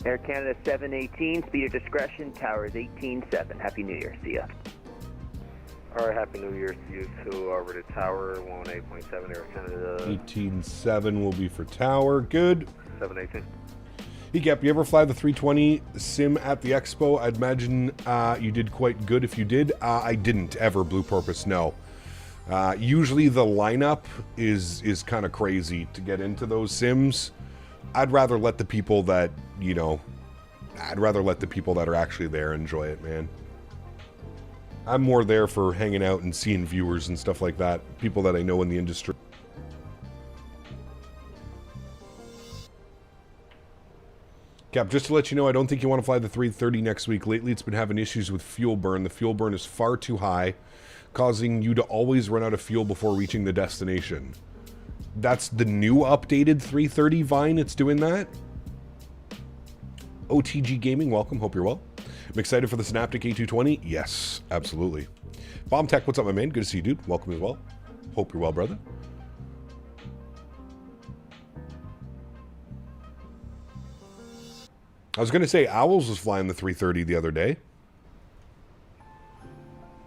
Air Canada 718, speed of discretion, towers 18.7. Happy New Year. See ya. All right, Happy New Year to you too. Over to Tower 18.7, Air Canada. 18.7 will be for Tower. Good. 718. Yep, you ever fly the 320 sim at the expo? I'd imagine you did quite good if you did. I didn't ever, Blue Porpoise, no. Usually the lineup is kind of crazy to get into those sims. I'd rather let the people that, you know, I'd rather let the people that are actually there enjoy it, man. I'm more there for hanging out and seeing viewers and stuff like that. People that I know in the industry. Cap, just to let you know, I don't think you want to fly the 330 next week. Lately, it's been having issues with fuel burn. The fuel burn is far too high, causing you to always run out of fuel before reaching the destination. That's the new updated 330 Vine. It's doing that. OTG Gaming, welcome. Hope you're well. I'm excited for the Synaptic A220. Yes, absolutely. Bomb Tech, what's up, my man? Good to see you, dude. Welcome as well. Hope you're well, brother. I was going to say, Owls was flying the 330 the other day.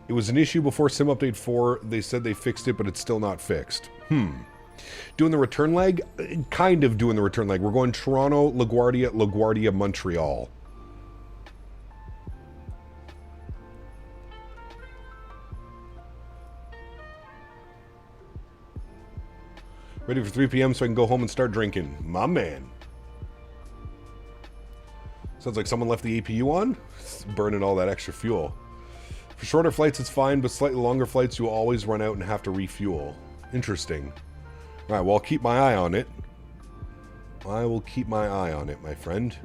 It was an issue before Sim Update 4. They said they fixed it, but it's still not fixed. Doing the return leg? Kind of doing the return leg. We're going Toronto, LaGuardia, Montreal. Ready for 3 p.m. so I can go home and start drinking. My man. Sounds like someone left the APU on. It's burning all that extra fuel. For shorter flights, it's fine, but slightly longer flights, you'll always run out and have to refuel. Interesting. All right, well, I'll keep my eye on it. I will keep my eye on it, my friend.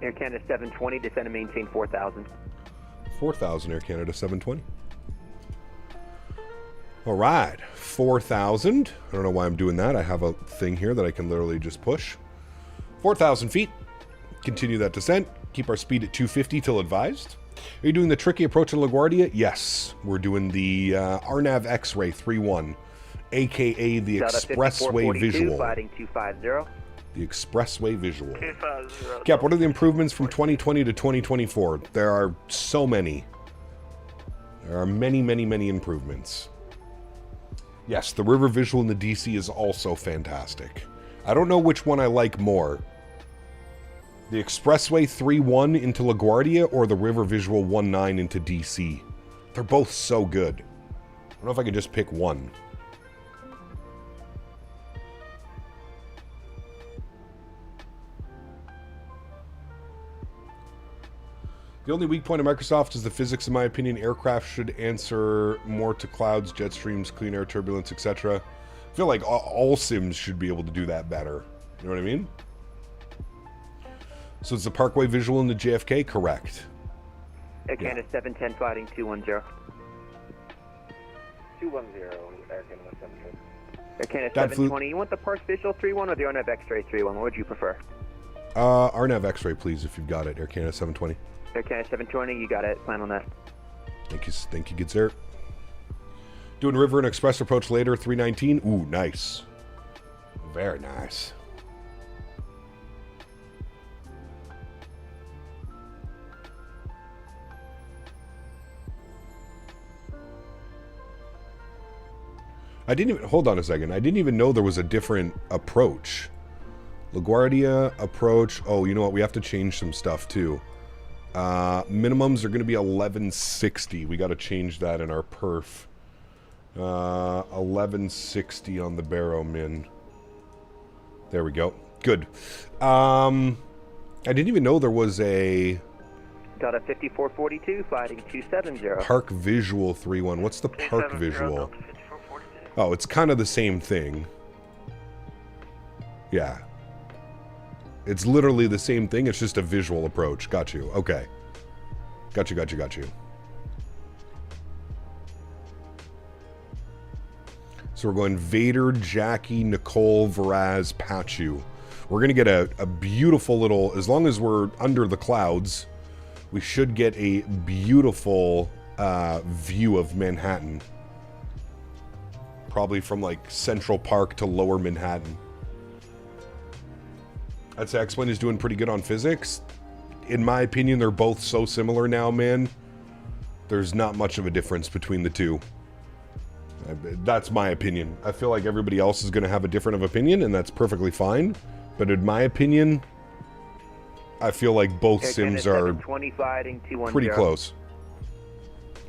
Air Canada 720, descend and maintain 4,000. 4,000 Air Canada 720. All right, 4,000. I don't know why I'm doing that. I have a thing here that I can literally just push. 4,000 feet. Continue that descent. Keep our speed at 250 till advised. Are you doing the tricky approach in LaGuardia? Yes. We're doing the RNAV X-Ray 3-1, a.k.a. the Expressway Visual. Fighting 250. The Expressway Visual. Cap, what are the improvements from 2020 to 2024? There are so many. There are many, many, many improvements. Yes, the river visual in the DC is also fantastic. I don't know which one I like more. The Expressway 3-1 into LaGuardia or the river visual 1-9 into DC. They're both so good. I don't know if I can just pick one. The only weak point of Microsoft is the physics, in my opinion. Aircraft should answer more to clouds, jet streams, clean air turbulence, etc. I feel like all sims should be able to do that better. You know what I mean? So it's the Parkway visual in the JFK? Correct. Air Canada 710 fighting 210. 210, Air Canada 710. Air Canada 720, you want the Park Visual 3-1 or the RNAV X-Ray 3-1? What would you prefer? RNAV X-Ray, please, if you've got it. Air Canada 720. Air Canada 720, you got it. Plan on that. Thank you, good sir. Doing river and express approach later, 319. Ooh, nice. Very nice. I didn't even, hold on a second. I didn't even know there was a different approach. LaGuardia approach. Oh, you know what? We have to change some stuff too. Minimums are going to be 1160. We got to change that in our perf. 1160 on the Barrow Min. There we go. Good. I didn't even know there was a... Got a 5442, fighting 270. Park Visual 3-1. What's the Park Visual? Oh, it's kind of the same thing. Yeah. It's literally the same thing. It's just a visual approach. Got you. Okay. Got you. So we're going Vader, Jackie, Nicole, Varaz, Pachu. We're going to get a beautiful little... As long as we're under the clouds, we should get a beautiful view of Manhattan. Probably from like Central Park to Lower Manhattan. I'd say X-Plane is doing pretty good on physics. in my opinion, they're both so similar now, man. There's not much of a difference between the two. That's my opinion. I feel like everybody else is going to have a different of opinion, and that's perfectly fine. But in my opinion, I feel like both sims are pretty close.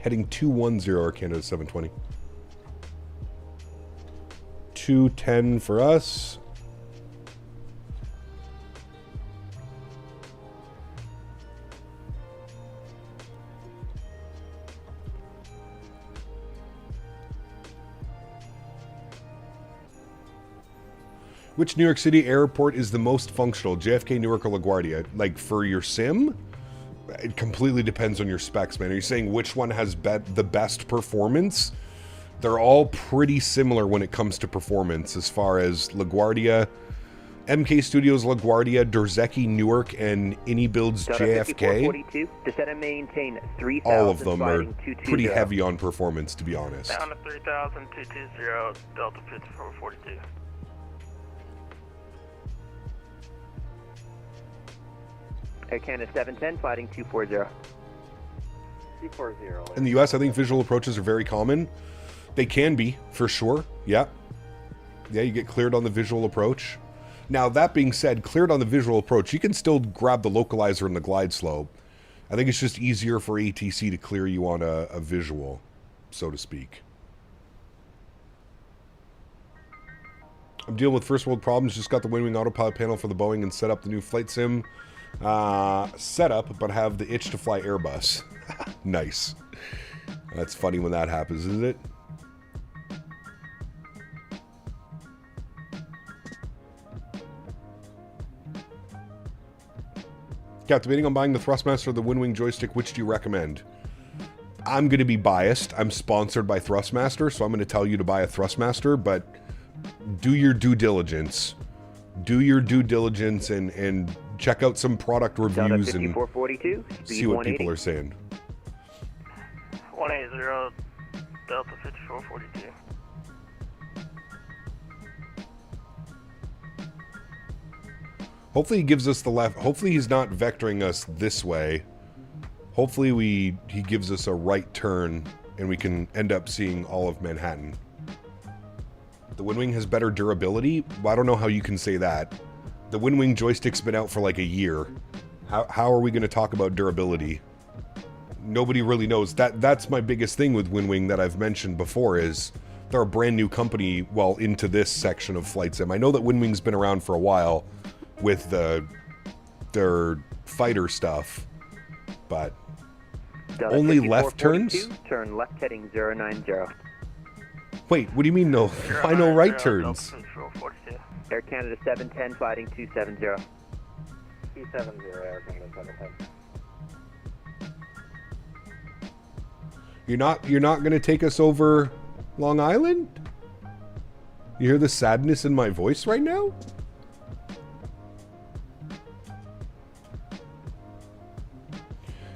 Heading 210 Air Canada 720. 210 for us. Which New York City airport is the most functional? JFK, Newark, or LaGuardia? Like, for your sim? It completely depends on your specs, man. Are you saying which one has the best performance? They're all pretty similar when it comes to performance, as far as LaGuardia, MK Studios, LaGuardia, Dorzecki, Newark, and Anybuilds, JFK. Descend and maintain 3,000. All of them are pretty heavy on performance, to be honest. Down to 3,000, 220, Delta 5442. Air Canada 710, fighting 240. 240. In the US, I think visual approaches are very common. They can be, for sure. Yeah. Yeah, you get cleared on the visual approach. Now, that being said, cleared on the visual approach, you can still grab the localizer and the glide slope. I think it's just easier for ATC to clear you on a visual, so to speak. I'm dealing with first world problems. Just got the Wing autopilot panel for the Boeing and set up the new flight sim setup, but have the itch to fly Airbus. Nice. That's funny when that happens, isn't it? Debating on buying the Thrustmaster or the Wing joystick. Which do you recommend? I'm going to be biased. I'm sponsored by Thrustmaster, so I'm going to tell you to buy a Thrustmaster, but do your due diligence. Do your due diligence and check out some product reviews and see what people are saying. 180, Delta 5442. Hopefully he gives us the left. Hopefully he's not vectoring us this way. Hopefully he gives us a right turn and we can end up seeing all of Manhattan. The Wing has better durability? Well, I don't know how you can say that. The Wing joystick's been out for like a year. How are we going to talk about durability? Nobody really knows. That's my biggest thing with Wing that I've mentioned before is they're a brand new company, well, into this section of flight sim. I know that Wing's been around for a while with their fighter stuff, but only left turns? Turn left heading 090. Wait, what do you mean no? Why no right turns? Air Canada 710, fighting 270. 270, Air Canada 710. You're not gonna take us over Long Island? You hear the sadness in my voice right now?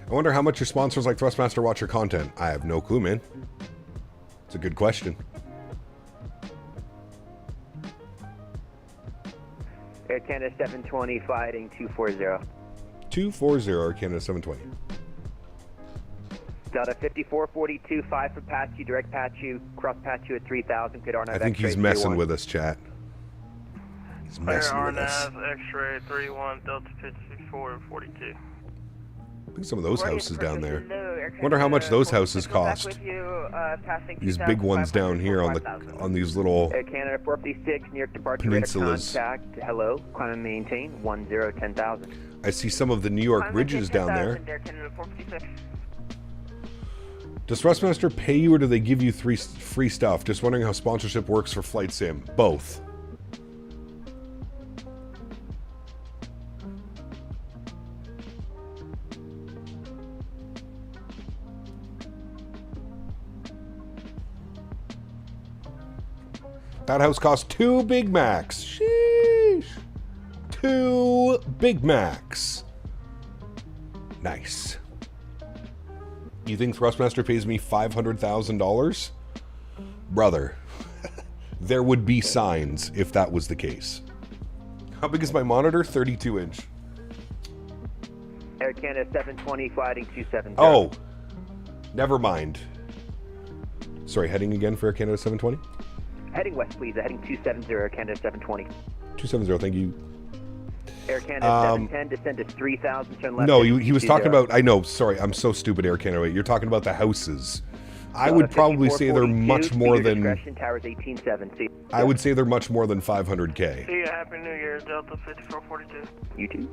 I wonder how much your sponsors like Thrustmaster watch your content. I have no clue, man. It's a good question. Air Canada 720, fighting 240. 240, Air Canada 720. Delta 5442, 5 for patch you, direct patch you, cross patch you at 3000. Good RNAV. I think he's messing with us, chat. He's messing with us. X-ray 31, Delta 5442. I think some of those houses down there. Wonder how much those houses cost. These big ones down here on these little Air Canada 456, New York departure peninsulas. Contact. Hello, climb and maintain 1010,000. I see some of the New York ridges down there. Does Thrustmaster pay you or do they give you free stuff? Just wondering how sponsorship works for Flight Sim. Both. That house cost 2 Big Macs. Sheesh. 2 Big Macs. Nice. You think Thrustmaster pays me $500,000? Brother, there would be signs if that was the case. How big is my monitor? 32 inch. Air Canada 720, flighting 270. Oh, never mind. Sorry, heading again for Air Canada 720? Heading west, please. Heading 270, Air Canada 720. 270, thank you. Air Canada 710, descend to 3,000, turn left. No, he was talking about, I know, sorry, I'm so stupid, Air Canada. You're talking about the houses. I would probably say they're much more than... Towers 18.7. I would say they're much more than 500K. See you. Happy New Year, Delta 5442. You too.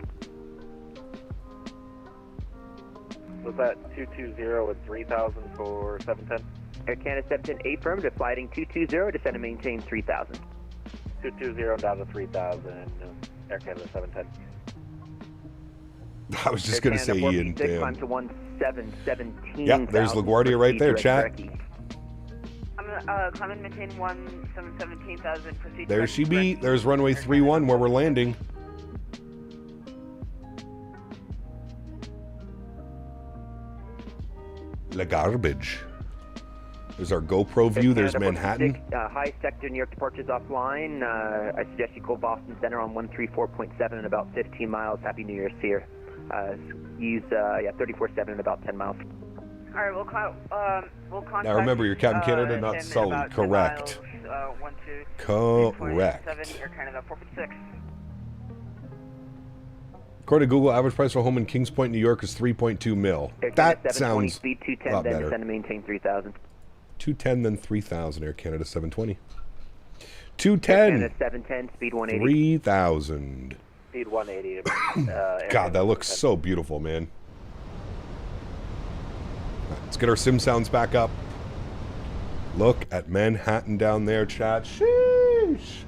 Was that 220 with 3,000 for 710? Air Canada 710, affirmative, flighting 220, descend and maintain 3,000. 220 down to 3,000, Air Canada 710. I was just going to say Ian, damn. Climb to 1717. Yeah, there's LaGuardia right there, chat. I'm climb and maintain 1717,000. Proceed. There she be. There's runway 31 where we're landing. La Garbage. There's our GoPro view. There's Manhattan. High sector New York departures offline. I suggest you call Boston Center on 134.7 in about 15 miles. Happy New Year's here. Use 34.7 in about 10 miles. All right, we'll contact. Now remember, you're Captain Canada, not Sully. Correct. Correct. Air Canada 456. According to Google, average price for a home in Kings Point, New York is 3.2 mil. That sounds speed 210, a lot then better. descend to maintain 3,000. 210, then 3,000. Air Canada 720. Air 210. Canada 710, speed 180. 3,000. Speed 180. God, that looks so beautiful, man. Let's get our sim sounds back up. Look at Manhattan down there, chat. Sheesh.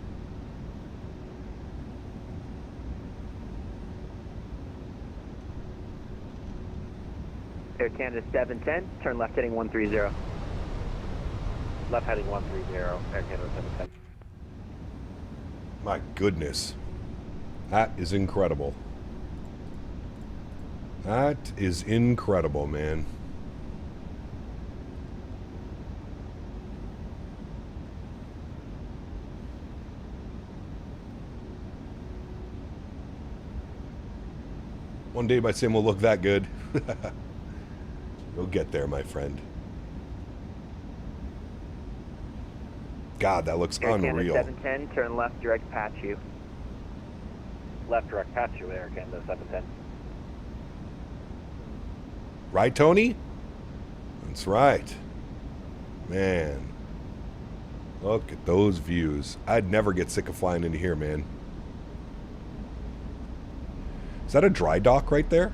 Air Canada 710, turn left heading 130. Left heading 130, Air Canada 710. My goodness. That is incredible. That is incredible, man. One day my sim will look that good. You'll get there, my friend. God, that looks unreal. Air Canada 710, turn left, direct patch you. Left direct patch you, Air Canada 710. Right, Tony? That's right. Man. Look at those views. I'd never get sick of flying into here, man. Is that a dry dock right there?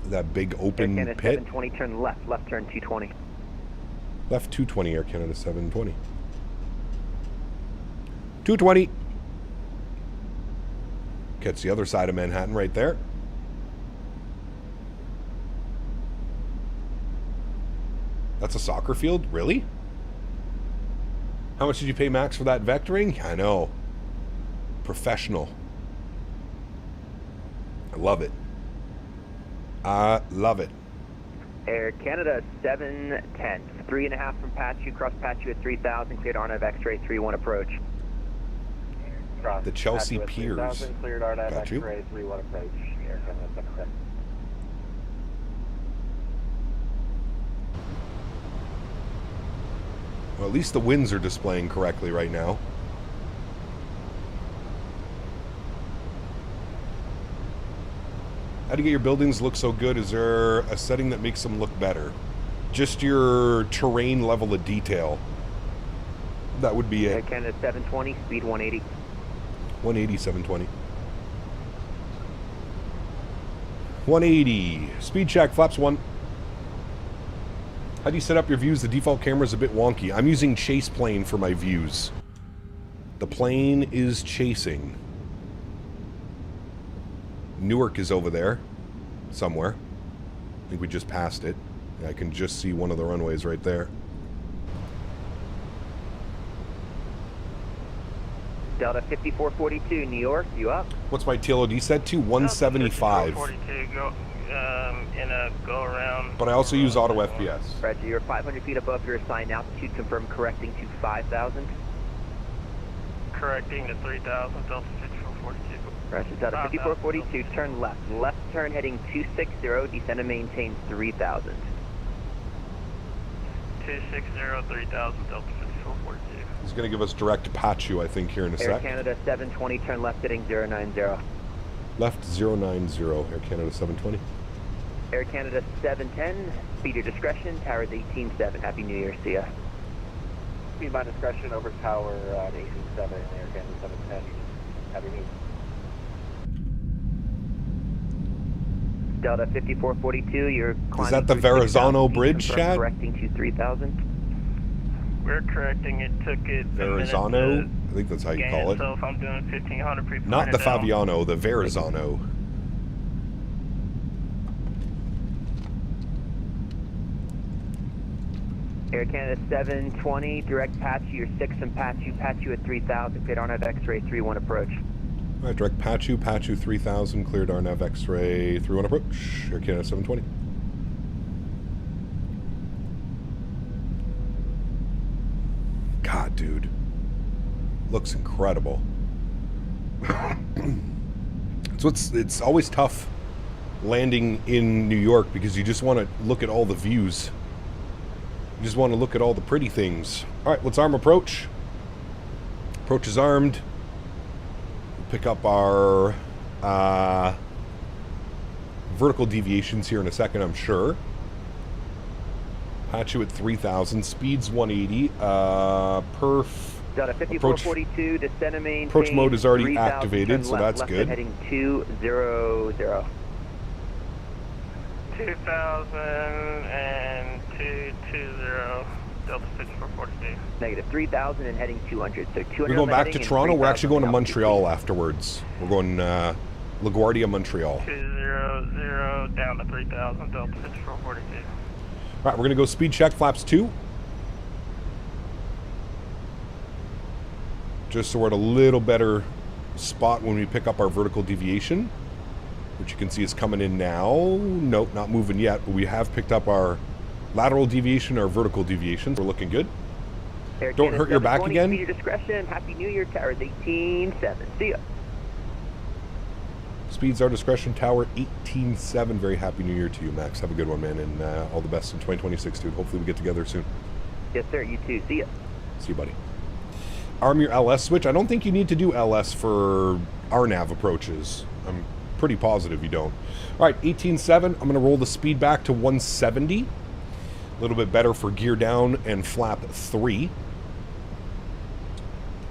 That big open Air Canada pit? 720, turn left, left turn 220. Left 220, Air Canada 720. 220. Catch the other side of Manhattan right there. That's a soccer field? Really? How much did you pay Max for that vectoring? I know. Professional. I love it. I love it. Air Canada 710, 3.5 from Patchu, cross Patchu at 3,000, cleared RNAV X-ray 31 approach. Cross The Chelsea Patchu at Piers. 3,000, cleared RNAV Got you. X-ray 31 approach, Air Canada 710. Well, at least the winds are displaying correctly right now. How do you get your buildings look so good? Is there a setting that makes them look better? Just your terrain level of detail. That would be Air it. Canada 720, speed 180. 180, 720. 180. Speed check, flaps 1. How do you set up your views? The default camera is a bit wonky. I'm using chase plane for my views. The plane is chasing. Newark is over there somewhere. I think we just passed it. I can just see one of the runways right there. Delta 5442, New York, you up? What's my TLOD set to? 175. 42, go in a go around. But I also use auto FPS. Roger, you're 500 feet above your assigned altitude, confirm correcting to 5,000. Correcting to 3,000, Delta 5442. Roger, Delta 5442, turn left. Left turn heading 260, descend and maintain 3000. 260, 3000, Delta 5442. He's going to give us direct Pachu, I think, here in a Air sec. Canada 720, turn left heading 090. Left 090, Air Canada 720. Air Canada 710, speed your discretion, towers 18.7. Happy New Year, see ya. Speed by discretion over tower 18.7, Air Canada 710. Happy New Year. Delta 5442, you're climbing. Is that the Verrazano Bridge, Chad? Correcting to 3000. We're correcting it, took it Verrazano? I think that's how you call it. So if I'm doing 1500 pre Not the Fabiano, the Verrazano. Air Canada 720, direct Pachu, you're 6 and Pachu at 3000, cleared RNAV X-ray 31 approach. All right, direct Pachu 3000, cleared RNAV X-ray 31 approach, Air Canada 720. God, dude. Looks incredible. It's always tough landing in New York because you just want to look at all the views. You just want to look at all the pretty things. All right, let's arm approach. Approach is armed. We'll pick up our vertical deviations here in a second, I'm sure. Pachu at 3000, speed's 180. Perf. Delta 5442, descend and maintain. Approach mode is already activated, so that's good. Heading 200. 200220, Delta 5442. Negative 3000 and heading 200. So 200. We're going back to Toronto. We're actually going to Montreal afterwards. We're going LaGuardia, Montreal. 200 down to 3000, Delta 5442. All right, we're going to go speed check, flaps 2. Just so we're at a little better spot when we pick up our vertical deviation, which you can see is coming in now. Nope, not moving yet, but we have picked up our lateral deviation, our vertical deviations. We're looking good. Don't hurt your back again. Speed your discretion. Happy New Year, towers 18.7. See ya. Speeds our discretion, tower 18.7. Very happy New Year to you, Max. Have a good one, man, and all the best in 2026, dude. Hopefully we get together soon. Yes, sir. You too. See ya. See you, buddy. Arm your LS switch. I don't think you need to do LS for RNAV approaches. I'm pretty positive you don't. All right, 18.7. I'm going to roll the speed back to 170. A little bit better for gear down and flap 3.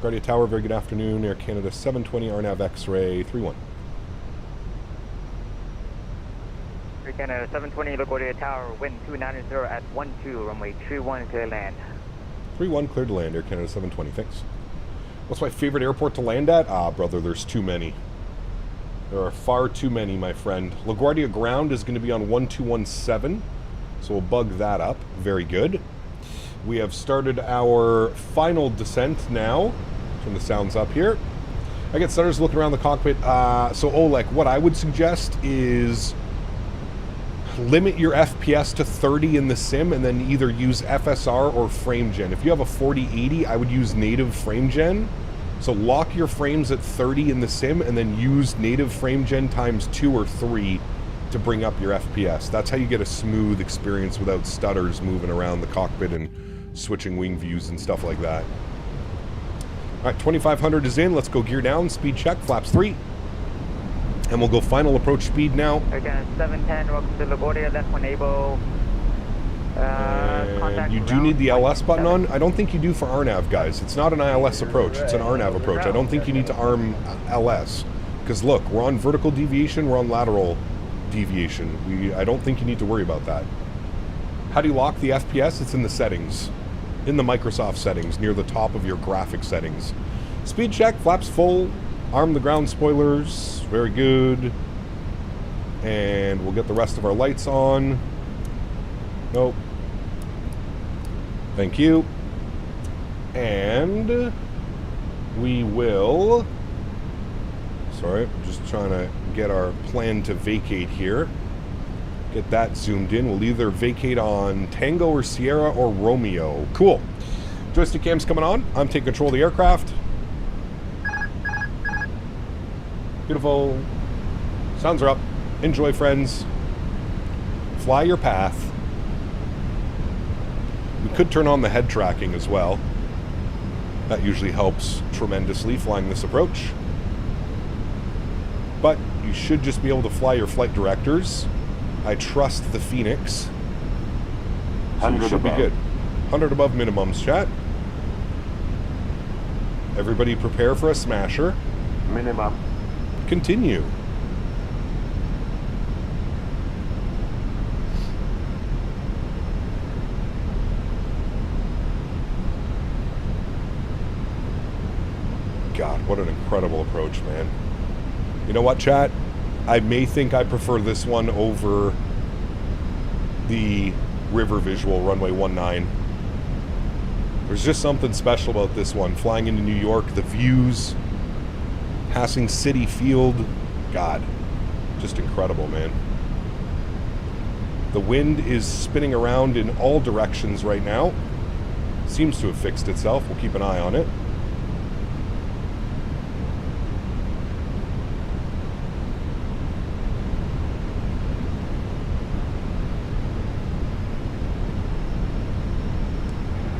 LaGuardia Tower, very good afternoon. Air Canada 720, RNAV X-ray 31. Air Canada 720, LaGuardia Tower, wind 290 at 12, runway 31, clear land. 31, clear to land, Air Canada 720, thanks. What's my favorite airport to land at? Ah, brother, there's too many. There are far too many, my friend. LaGuardia ground is going to be on 1217, so we'll bug that up. Very good. We have started our final descent now. Turn the sounds up here. I get stutters looking around the cockpit. So Oleg, what I would suggest is limit your FPS to 30 in the sim and then either use FSR or frame gen. If you have a 4080, I would use native frame gen. So lock your frames at 30 in the sim and then use native frame gen times 2 or 3 to bring up your FPS. That's how you get a smooth experience without stutters moving around the cockpit and switching wing views and stuff like that. All right, 2500 is in. Let's go gear down, speed check, flaps 3. And we'll go final approach speed now. Again, 710, welcome to LaGuardia, left one able. And you do need the LS button on. I don't think you do for RNAV, guys. It's not an ILS approach, it's an RNAV approach. I don't think you need to arm LS. Because look, we're on vertical deviation, we're on lateral deviation. I don't think you need to worry about that. How do you lock the FPS? It's in the settings. In the Microsoft settings, near the top of your graphic settings. Speed check, flaps full. Arm the ground spoilers, very good. And we'll get the rest of our lights on. Nope. Thank you. And we will... Sorry, I'm just trying to get our plan to vacate here. Get that zoomed in. We'll either vacate on Tango or Sierra or Romeo. Cool. Joystick cam's coming on. I'm taking control of the aircraft. Beautiful. Sounds are up. Enjoy, friends. Fly your path. We could turn on the head tracking as well. That usually helps tremendously flying this approach. But you should just be able to fly your flight directors. I trust the Fenix. So you should be good. 100 above minimums, chat. Everybody prepare for a smasher. Minimum. Continue. God, what an incredible approach, man. You know what, chat? I may think I prefer this one over the river visual, runway 19. There's just something special about this one. Flying into New York, the views, passing City Field. God, just incredible, man. The wind is spinning around in all directions right now. Seems to have fixed itself. We'll keep an eye on it.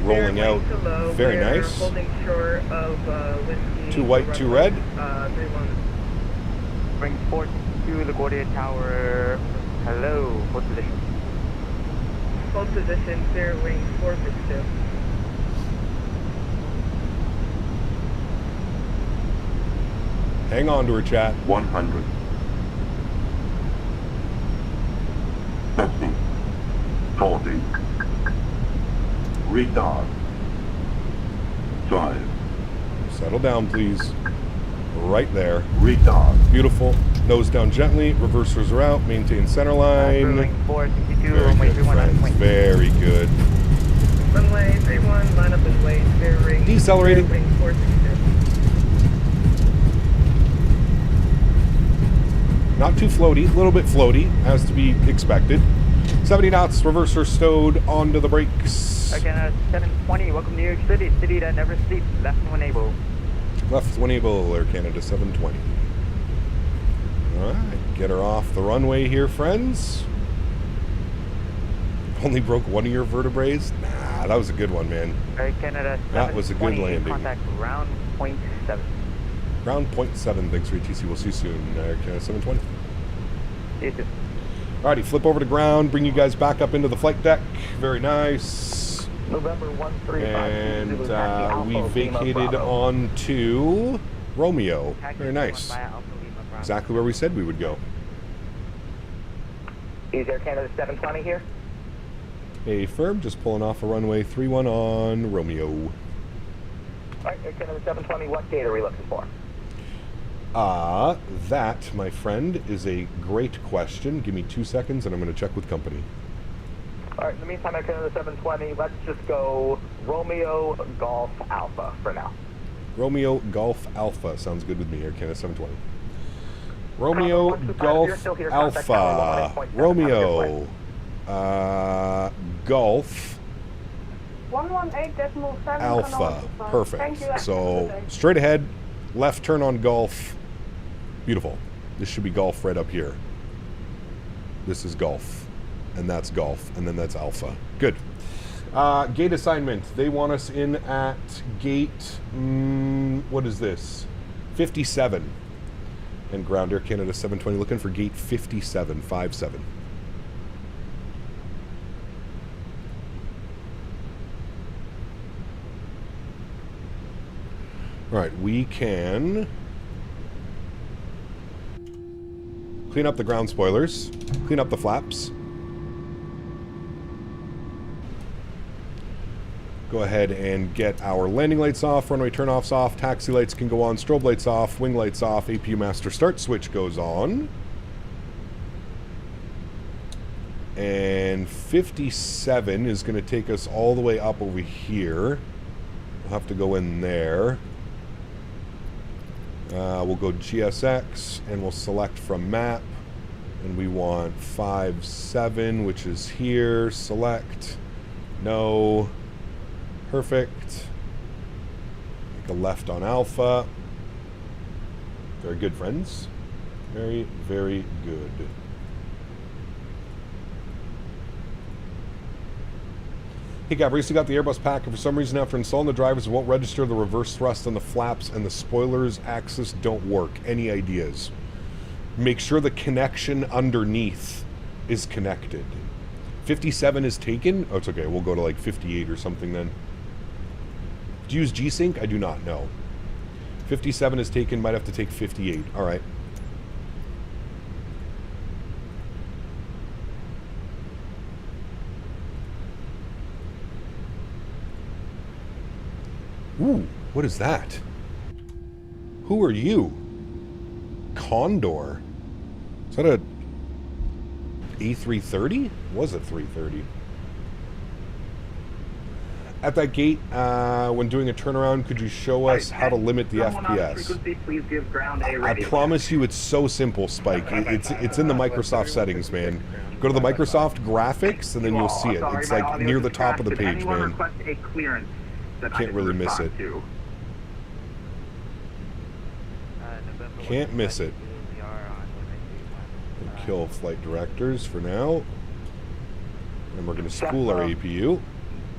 Rolling out. Very nice. Holding short of Whiskey. 2 white, 2 red. 3-1. Bring 4 to LaGuardia Tower. Hello, hold position. Hold position, clear wing 462. Hang on to her, chat. 100. 50. 40. Retard. 5. Settle down, please. Right there. Retard. Beautiful. Nose down gently. Reversers are out. Maintain center line. Very good, friends. Very good. Runway 31, line up and wait. Clear ring. Decelerating. Clear wing 462. Not too floaty. A little bit floaty, as to be expected. 70 knots. Reverser stowed onto the brakes. Again, 720. Welcome to New York City. City that never sleeps. Left when able. Left when able, Air Canada 720. Alright, get her off the runway here, friends. Only broke one of your vertebrae? Nah, that was a good one, man. Air Canada 720. That was a good landing. Contact round point 7. Round point 7. Thanks for ETC. We'll see you soon, Air Canada 720. See you soon. Alrighty, flip over to ground. Bring you guys back up into the flight deck. Very nice. November 135. And we vacated on to Romeo. Very nice. Exactly where we said we would go. Is Air Canada 720 here? A firm, just pulling off a runway 31 on Romeo. All right, Air Canada 720, what gate are we looking for? That, my friend, is a great question. Give me 2 seconds and I'm going to check with company. All right, in the meantime, Air Canada 720, let's just go Romeo Golf Alpha for now. Romeo Golf Alpha. Sounds good with me, Air Canada 720. Romeo Golf Alpha. Romeo Golf 118.7 Alpha. Perfect. So straight ahead, left turn on Golf. Beautiful. This should be Golf right up here. This is Golf. And that's Golf. And then that's Alpha. Good. Gate assignment. They want us in at gate, what is this? 57. And ground Air Canada 720 looking for gate 57, 57. All right, we can clean up the ground spoilers, clean up the flaps. Go ahead and get our landing lights off, runway turnoffs off, taxi lights can go on, strobe lights off, wing lights off, APU master start switch goes on. And 57 is going to take us all the way up over here. We'll have to go in there. We'll go GSX and we'll select from map. And we want 57, which is here. Select. No. Perfect. Make a left on Alpha. Very good, friends. Very, very good. Hey, Gab, recently got the Airbus pack, and for some reason after installing the drivers, it won't register the reverse thrust on the flaps, and the spoilers axis don't work. Any ideas? Make sure the connection underneath is connected. 57 is taken? Oh, it's okay. We'll go to like 58 or something then. Do you use G-Sync? I do not know. 57 is taken. Might have to take 58. All right. Ooh, what is that? Who are you? Condor. Is that a A330? Was it 330? At that gate, when doing a turnaround, could you show us how to limit the FPS? Please give ground A I promise you it's so simple, Spike. It's in the Microsoft settings, man. Go to the Microsoft graphics, and then you'll see it. It's like near the top of the page, man. Can't really miss it. Can't miss it. We'll kill flight directors for now. And we're going to spool our APU.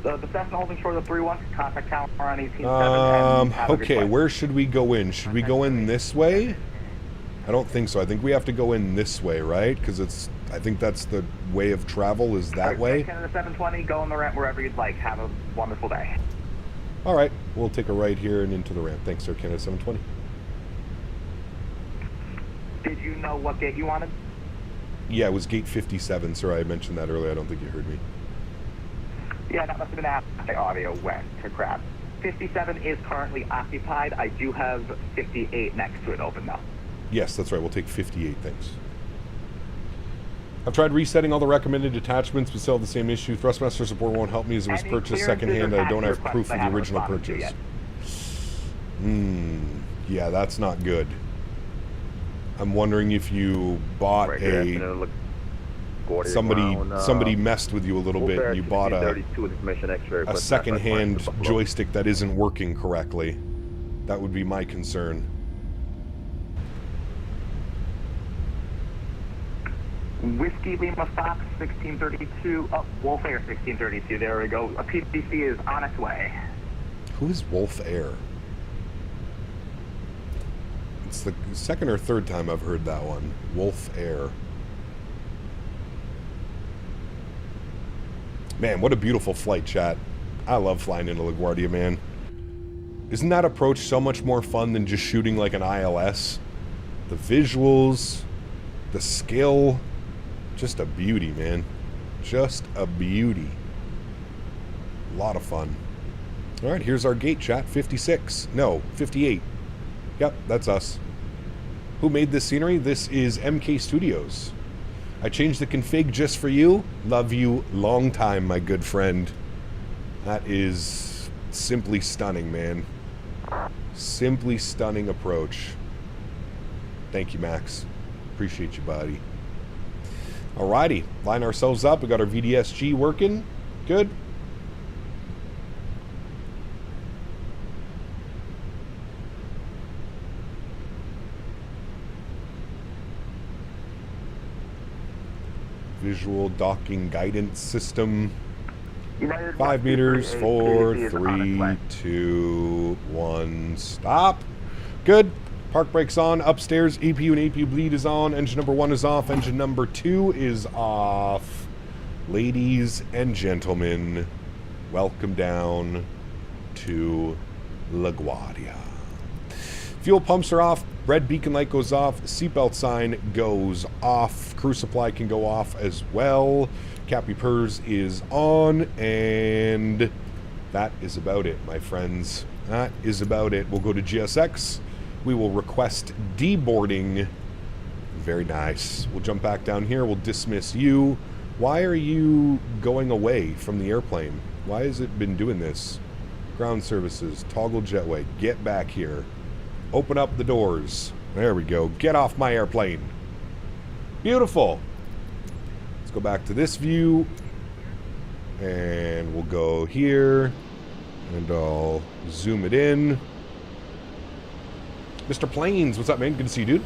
The Cessna holding short of 3-1. Contact tower on 18.7. Okay, where should we go in? Should we go in this way? I don't think so. I think we have to go in this way, right? Because it's, I think that's the way of travel, is that way. Canada 720, go on the ramp wherever you'd like. Have a wonderful day. All right, we'll take a right here and into the ramp. Thanks, sir. Canada 720. Did you know what gate you wanted? Yeah, it was gate 57, sir. I mentioned that earlier. I don't think you heard me. Yeah, that must have been after the audio went to crap. 57 is currently occupied. I do have 58 next to it open now. Yes, that's right. We'll take 58, thanks. I've tried resetting all the recommended attachments, but still have the same issue. Thrustmaster support won't help me as it was purchased secondhand. I don't have proof of the original purchase. Yeah, that's not good. I'm wondering if you bought somebody messed with you a little bit and you bought a second-hand joystick that isn't working correctly. That would be my concern. Whiskey Lima Fox 1632. Oh, Wolf Air 1632. There we go. A PTC is on its way. Who is Wolf Air? It's the second or third time I've heard that one. Wolf Air. Man, what a beautiful flight, chat. I love flying into LaGuardia, man. Isn't that approach so much more fun than just shooting like an ILS? The visuals, the skill, just a beauty, man. Just a beauty. A lot of fun. All right, here's our gate, chat. 56. No, 58. Yep, that's us. Who made this scenery? This is MK Studios. I changed the config just for you. Love you long time, my good friend. That is simply stunning, man. Simply stunning approach. Thank you, Max. Appreciate you, buddy. Alrighty, line ourselves up. We got our VDSG working. Good. Visual docking guidance system. 5 meters, 4, 3, 2, 1, stop. Good. Park brakes on. Upstairs, EPU and APU bleed is on. Engine number 1 is off. Engine number 2 is off. Ladies and gentlemen, welcome down to LaGuardia. Fuel pumps are off. Red beacon light goes off. Seatbelt sign goes off. Crew supply can go off as well. Cappy Pers is on. And that is about it, my friends. That is about it. We'll go to GSX. We will request deboarding. Very nice. We'll jump back down here. We'll dismiss you. Why are you going away from the airplane? Why has it been doing this? Ground services. Toggle jetway. Get back here. Open up the doors. There we go. Get off my airplane. Beautiful. Let's go back to this view. And we'll go here. And I'll zoom it in. Mr. Planes, what's up, man? Good to see you, dude.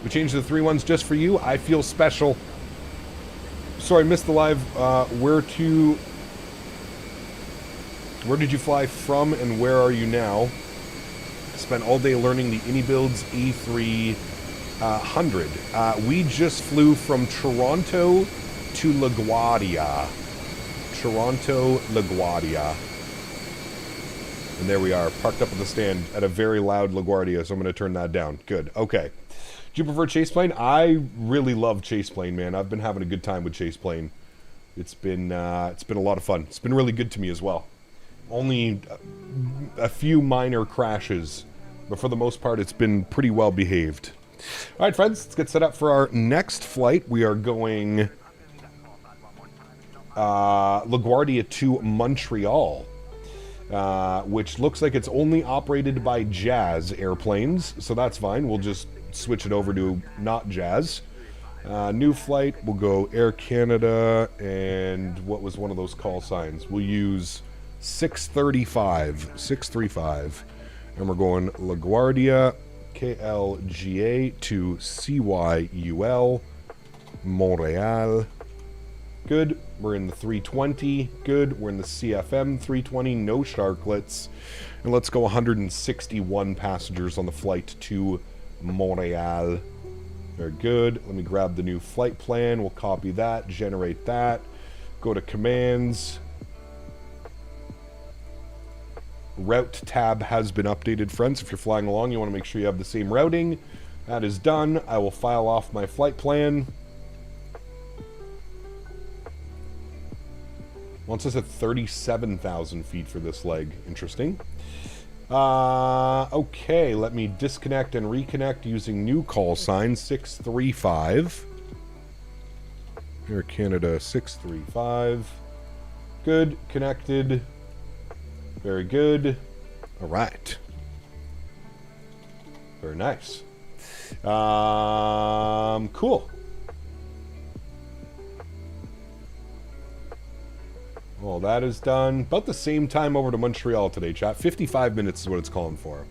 We changed the 3-1s just for you. I feel special. Sorry, I missed the live. Where did you fly from and where are you now? Spent all day learning the Builds E300. We just flew from Toronto to LaGuardia. Toronto, LaGuardia. And there we are, parked up at the stand at a very loud LaGuardia, so I'm going to turn that down. Good. Okay. Do you prefer chase plane? I really love chase plane, man. I've been having a good time with chase plane. It's been a lot of fun. It's been really good to me as well. Only a few minor crashes, but for the most part, it's been pretty well behaved. All right, friends, let's get set up for our next flight. We are going LaGuardia to Montreal, which looks like it's only operated by Jazz airplanes, so that's fine. We'll just switch it over to not Jazz. New flight, we'll go Air Canada, and what was one of those call signs? We'll use 635, and we're going LaGuardia, KLGA to CYUL, Montreal. Good. We're in the 320. Good. We're in the CFM 320. No sharklets. And let's go 161 passengers on the flight to Montreal. Very good. Let me grab the new flight plan. We'll copy that, generate that. Go to commands. Route tab has been updated, friends. If you're flying along, you want to make sure you have the same routing. That is done. I will file off my flight plan. Wants us at 37,000 feet for this leg. Interesting. Okay, let me disconnect and reconnect using new call sign 635. Air Canada 635. Good. Connected. Very good. All right. Very nice. Cool. Well, that is done. About the same time over to Montreal today, chat. 55 minutes is what it's calling for.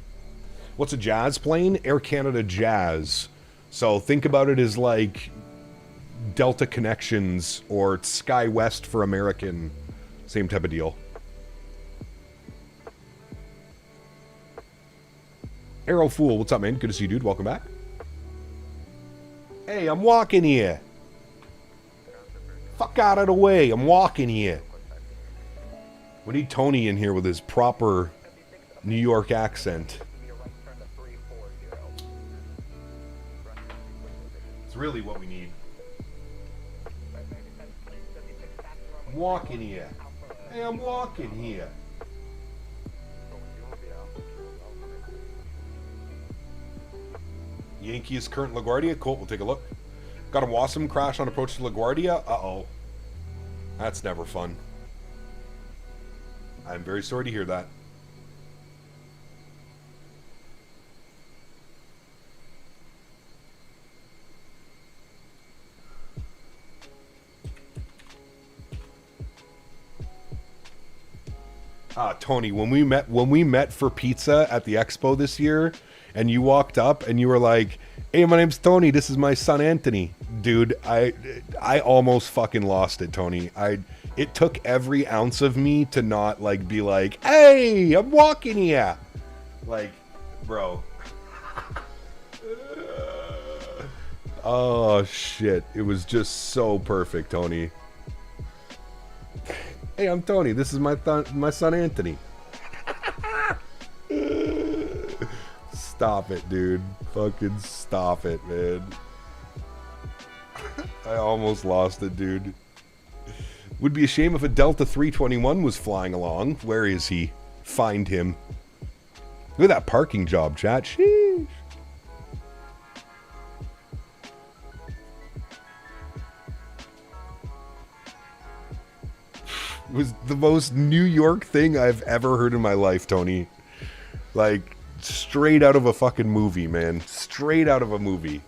What's a Jazz plane? Air Canada Jazz. So think about it as like Delta Connections or SkyWest for American. Same type of deal. Arrow Fool, what's up, man? Good to see you, dude. Welcome back. Hey, I'm walking here. Fuck out of the way. I'm walking here. We need Tony in here with his proper New York accent. It's really what we need. I'm walking here. Hey, I'm walking here. Yankee is current LaGuardia. Cool, we'll take a look. Got a WASM crash on approach to LaGuardia. Uh-oh. That's never fun. I'm very sorry to hear that. Tony, when we met for pizza at the expo this year, and you walked up and you were like, "Hey, my name's Tony. This is my son Anthony." Dude, I almost fucking lost it, Tony. It took every ounce of me to not like be like, "Hey, I'm walking here." Like, bro. Oh shit. It was just so perfect, Tony. Hey, I'm Tony. This is my son Anthony. Stop it, dude. Fucking stop it, man. I almost lost it, dude. Would be a shame if a Delta 321 was flying along. Where is he? Find him. Look at that parking job, chat. Sheesh. It was the most New York thing I've ever heard in my life, Tony. Like, straight out of a fucking movie, man. Straight out of a movie.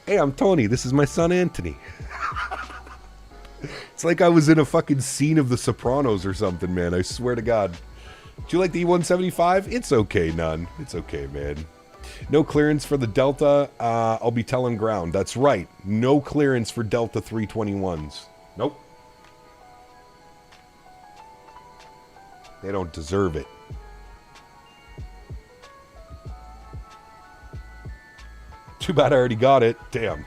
Hey, I'm Tony. This is my son, Anthony. It's like I was in a fucking scene of The Sopranos or something, man. I swear to God. Do you like the E175? It's okay, none. It's okay, man. No clearance for the Delta. I'll be telling ground. That's right. No clearance for Delta 321s. Nope. They don't deserve it. Too bad I already got it. Damn.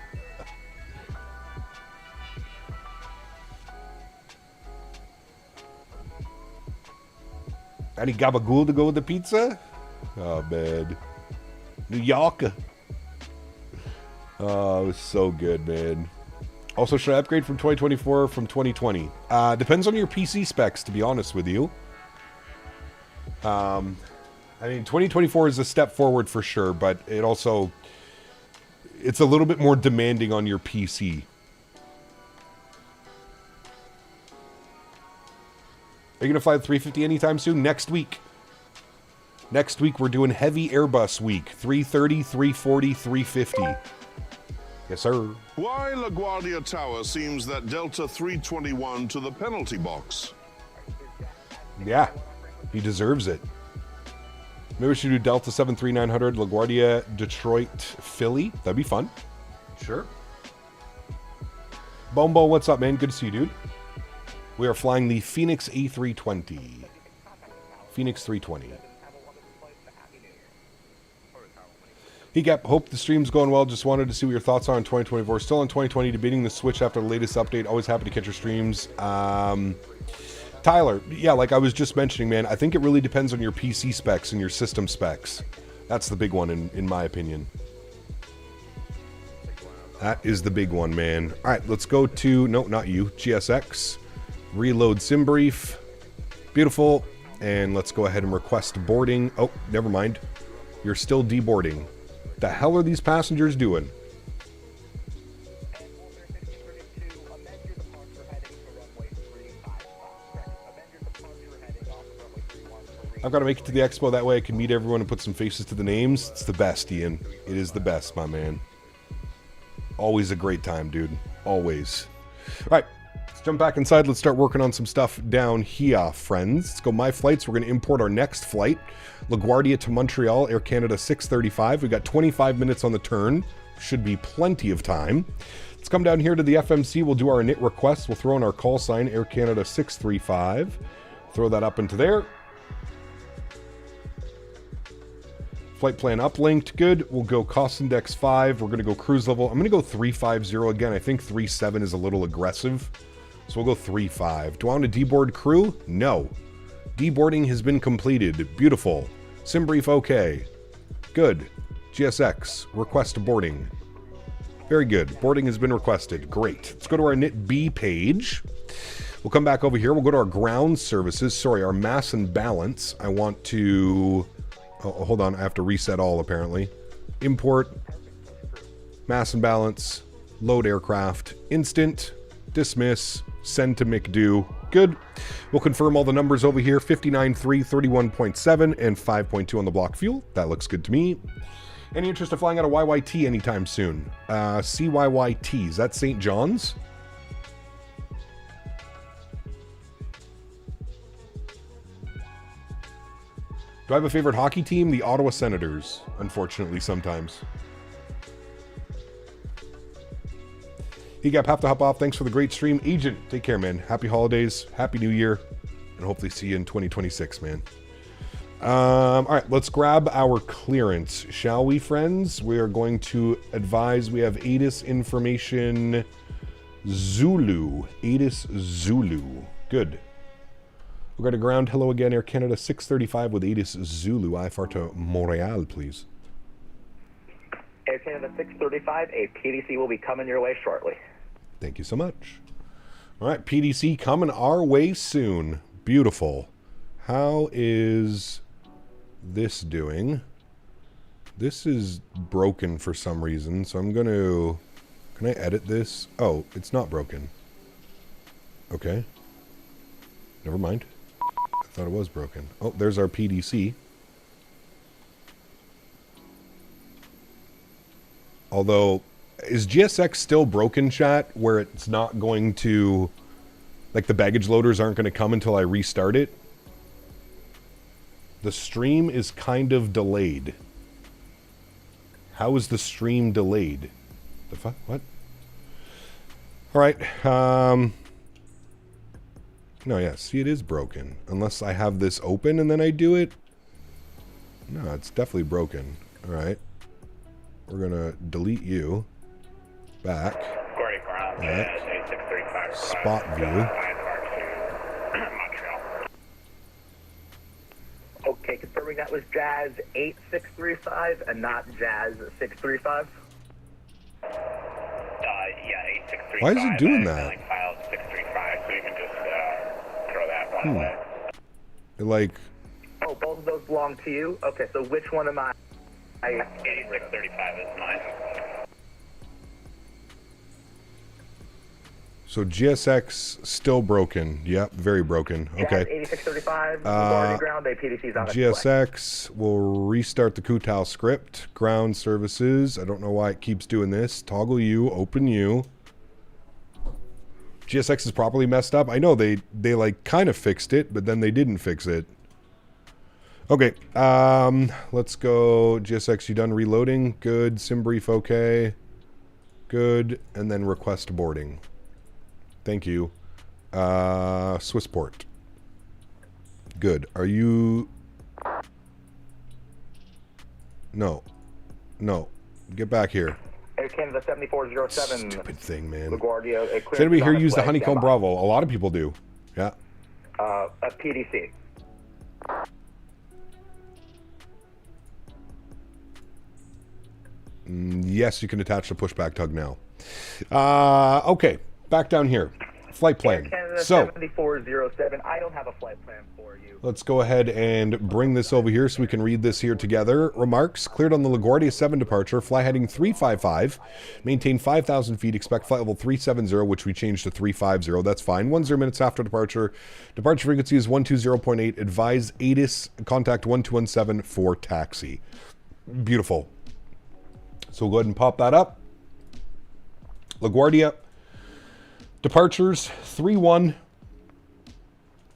Any gabagool to go with the pizza? Oh, man. New York. Oh, it was so good, man. Also, should I upgrade from 2024 or from 2020? Depends on your PC specs, to be honest with you. I mean, 2024 is a step forward for sure, but it also... it's a little bit more demanding on your PC. Are you going to fly the 350 anytime soon? Next week. Next week, we're doing heavy Airbus week. 330, 340, 350. Yes, sir. Why LaGuardia Tower seems that Delta 321 to the penalty box? Yeah, he deserves it. Maybe we should do Delta 73900, LaGuardia, Detroit, Philly. That'd be fun. Sure. Bombo, what's up, man? Good to see you, dude. We are flying the Fenix A320. Fenix 320. Hey, Gap, hope the stream's going well. Just wanted to see what your thoughts are on 2024. Still on 2020, debating the switch after the latest update. Always happy to catch your streams. Tyler, yeah, like I was just mentioning, man, I think it really depends on your PC specs and your system specs. That's the big one, in my opinion. That is the big one, man. All right, let's go to... no, not you. GSX. Reload sim brief. Beautiful. And let's go ahead and request boarding. Oh, never mind. You're still deboarding. The hell are these passengers doing? I've got to make it to the expo. That way I can meet everyone and put some faces to the names. It's the best, Ian. It is the best, my man. Always a great time, dude. Always. All right. Let's jump back inside. Let's start working on some stuff down here, friends. Let's go my flights. We're going to import our next flight. LaGuardia to Montreal, Air Canada 635. We got 25 minutes on the turn. Should be plenty of time. Let's come down here to the FMC. We'll do our init request. We'll throw in our call sign, Air Canada 635. Throw that up into there. Flight plan uplinked. Good. We'll go cost index 5. We're going to go cruise level. I'm going to go 350 again. I think 37 is a little aggressive. So we'll go 35. Do I want to deboard crew? No. Deboarding has been completed. Beautiful. Sim brief okay. Good. GSX. Request boarding. Very good. Boarding has been requested. Great. Let's go to our init B page. We'll come back over here. We'll go to our ground services. Sorry, our mass and balance. I want to... oh, hold on. I have to reset all, apparently. Import. Mass and balance. Load aircraft. Instant. Dismiss. Send to McDo. Good. We'll confirm all the numbers over here. 59.3, 31.7, and 5.2 on the block fuel. That looks good to me. Any interest in flying out of YYT anytime soon? CYYT. Is that St. John's? Do I have a favorite hockey team? The Ottawa Senators, unfortunately, sometimes. He got have to hop off. Thanks for the great stream. Agent, take care, man. Happy holidays. Happy New Year. And hopefully see you in 2026, man. All right, let's grab our clearance, shall we, friends? We are going to advise we have ATIS information Zulu. ATIS Zulu. Good. We're going to ground. Hello again, Air Canada 635 with ATIS Zulu. IFR to Montreal, please. Air Canada 635, a PDC will be coming your way shortly. Thank you so much. All right, PDC coming our way soon. Beautiful. How is this doing? This is broken for some reason, so I'm going to... can I edit this? Oh, it's not broken. Okay. Never mind. I thought it was broken. Oh, there's our PDC. Although, is GSX still broken, chat, where it's not going to... like, the baggage loaders aren't going to come until I restart it? The stream is kind of delayed. How is the stream delayed? The fuck? What? Alright, no, yeah, see, it is broken. Unless I have this open and then I do it. No, it's definitely broken. Alright. We're gonna delete you. Back. Right. Spot view. Okay, confirming that was Jazz 8635 and not Jazz 635. Yeah, 8635. Why is it doing that? File 635, so you can just throw that one away. Like. Oh, both of those belong to you? Okay, so which one am I? 8635 is mine. So GSX still broken. Yep, very broken. Okay. 8635, ground, APDC's on GSX will restart the Kutal script. Ground services. I don't know why it keeps doing this. Toggle you, open you. GSX is properly messed up. I know they like kind of fixed it, but then they didn't fix it. Okay, let's go. GSX, you done reloading? Good. Sim brief, okay. Good. And then request boarding. Thank you. Swissport. Good. Are you... No. No. Get back here. Air Canada 7407. Stupid thing, man. LaGuardia. Does anybody here use the Honeycomb Bravo? A lot of people do. Yeah. A PDC. Yes, you can attach the pushback tug now. Okay. Back down here. Flight plan. Canada So 7407. I don't have a flight plan for you. let's go ahead and bring this over here so we can read this here together. Remarks: cleared on the LaGuardia 7 departure. Fly heading 355. Maintain 5,000 feet. Expect flight level 370, which we changed to 350. That's fine. 10 minutes after departure. Departure frequency is 120.8. Advise ATIS. Contact 1217 for taxi. Beautiful. So we'll go ahead and pop that up. LaGuardia. Departures, 3-1.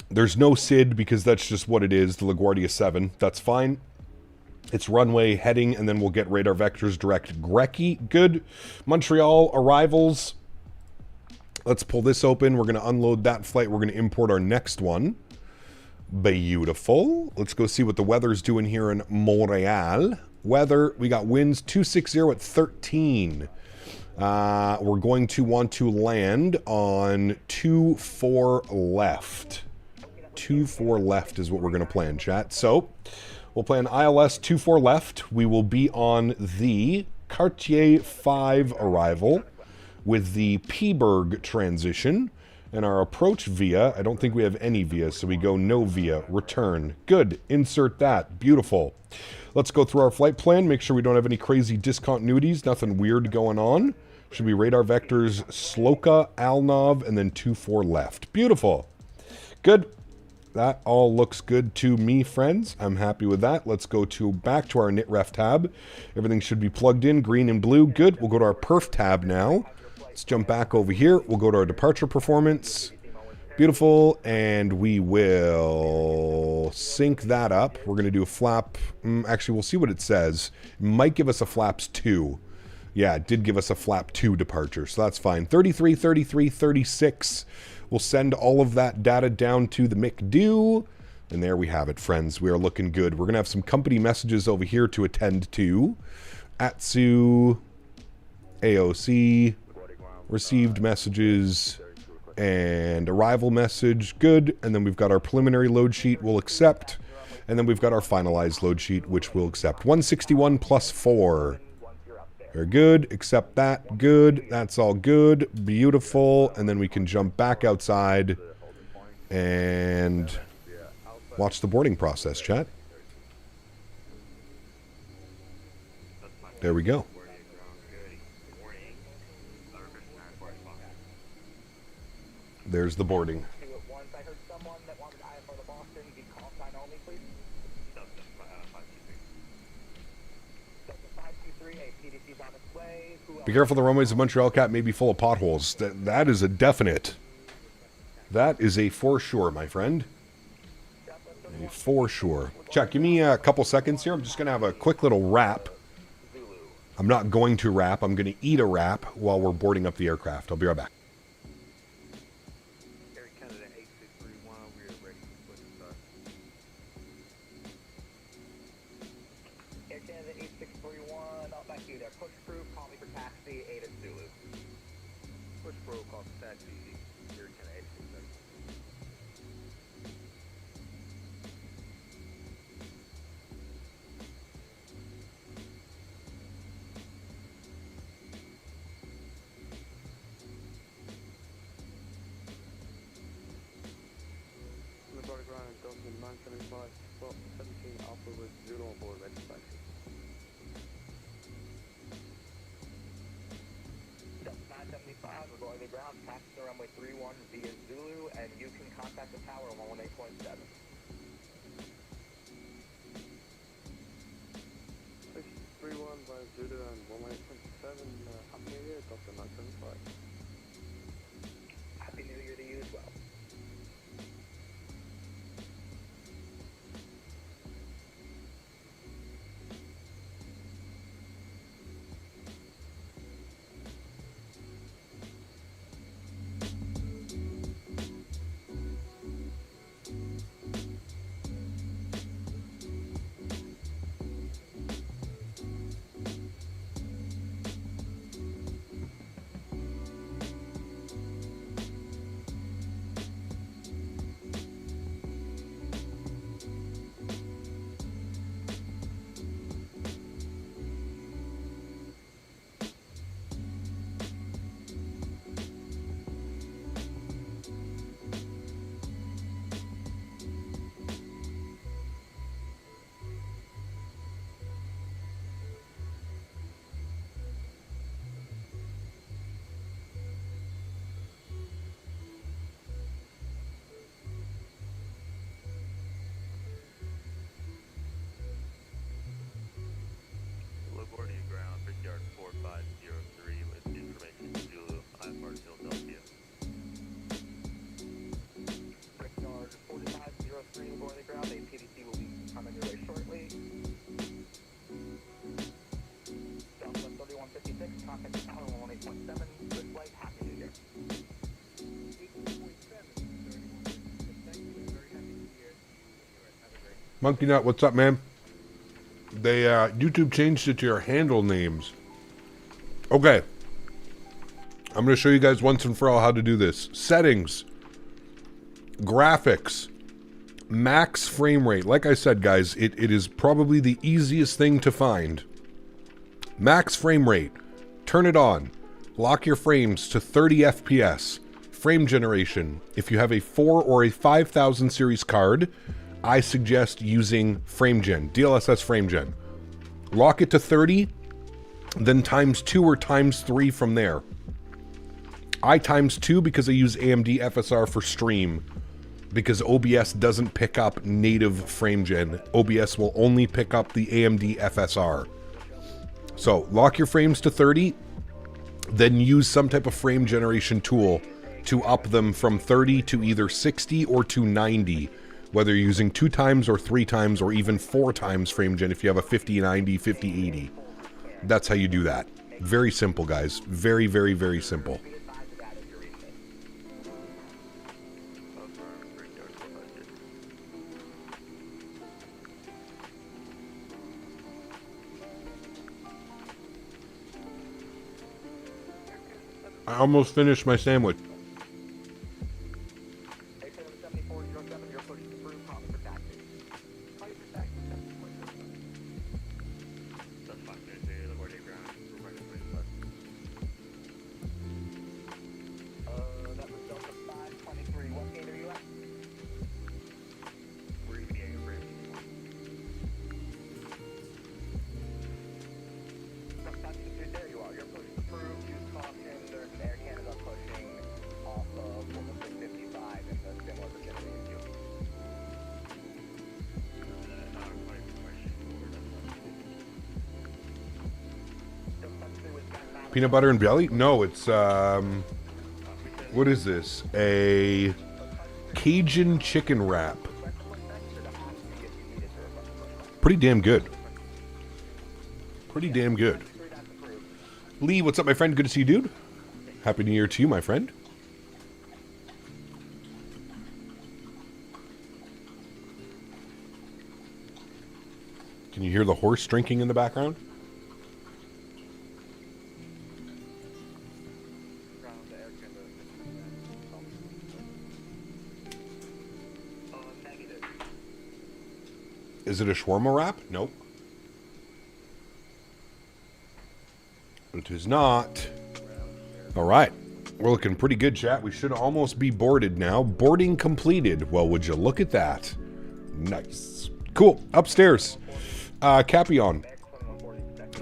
There's no SID because that's just what it is, the LaGuardia 7. That's fine. It's runway heading, and then we'll get radar vectors direct. Grecki, good. Montreal, arrivals. Let's pull this open. We're going to unload that flight. We're going to import our next one. Beautiful. Let's go see what the weather's doing here in Montreal. Weather, we got winds 260 at 13. We're going to want to land on 2-4 left. 2-4 left is what we're going to plan, chat. So, we'll plan ILS 2-4 left. We will be on the Cartier 5 arrival with the Peaburg transition. And our approach via, I don't think we have any via, so we go no via, return. Good, insert that, beautiful. Let's go through our flight plan, make sure we don't have any crazy discontinuities, nothing weird going on. Should be radar vectors, Sloka, Alnov, and then 2-4 left. Beautiful. Good. That all looks good to me, friends. I'm happy with that. Let's go back to our NitRef tab. Everything should be plugged in, green and blue. Good. We'll go to our perf tab now. Let's jump back over here. We'll go to our departure performance. Beautiful. And we will sync that up. We're going to do a flap. Actually, we'll see what it says. It might give us a flaps 2. Yeah, it did give us a flap 2 departure, so that's fine. 33, 33, 36. We'll send all of that data down to the McDo. And there we have it, friends. We are looking good. We're going to have some company messages over here to attend to. AlexSiu, AOC, received messages, and arrival message. Good. And then we've got our preliminary load sheet we'll accept. And then we've got our finalized load sheet, which we'll accept. 161 plus 4. Very good. Accept that. Good. That's all good. Beautiful. And then we can jump back outside and watch the boarding process, chat. There we go. There's the boarding. Be careful, the runways of Montreal Cap may be full of potholes. That is a definite. That is a for sure, my friend. A for sure. Check, give me a couple seconds here. I'm just going to have a quick little wrap I'm not going to wrap. I'm going to eat a wrap while we're boarding up the aircraft. I'll be right back. Air Canada 8631, we are ready for push start. Air Canada 8631, not back to you there. Push crew, call me for taxi, 8 at Zulu. Push crew, call for taxi, Air Canada 8631. Ground and Delta 975, spot 17 Alpha with Zulu on board, ready for taxi. Delta 975, we're going to the ground, taxi to runway 31 via Zulu, and you can contact the tower on 118.7. 631 by Zulu and 118.7, Happy New Year, Delta 975. Happy New Year to you as well. Monkey Nut, what's up, man? They, YouTube changed it to your handle names. Okay. I'm going to show you guys once and for all how to do this. Settings. Graphics. Max frame rate. Like I said, guys, it is probably the easiest thing to find. Max frame rate. Turn it on. Lock your frames to 30 FPS. Frame generation. If you have a 4 or a 5000 series card, I suggest using FrameGen, DLSS FrameGen. Lock it to 30, then times 2 or times 3 from there. I times 2 because I use AMD FSR for stream, because OBS doesn't pick up native FrameGen. OBS will only pick up the AMD FSR. So lock your frames to 30, then use some type of frame generation tool to up them from 30 to either 60 or to 90. Whether you're using 2 times or 3 times or even 4 times FrameGen if you have a 5090, 5080. That's how you do that. Very simple, guys. Very, very, very simple. I almost finished my sandwich. Peanut butter and jelly? No, it's, what is this? A Cajun chicken wrap. Pretty damn good. Pretty damn good. Lee, what's up, my friend? Good to see you, dude. Happy New Year to you, my friend. Can you hear the horse drinking in the background? Is it a shawarma wrap? Nope. It is not. All right. We're looking pretty good, chat. We should almost be boarded now. Boarding completed. Well, would you look at that? Nice. Cool. Upstairs. Cappy on.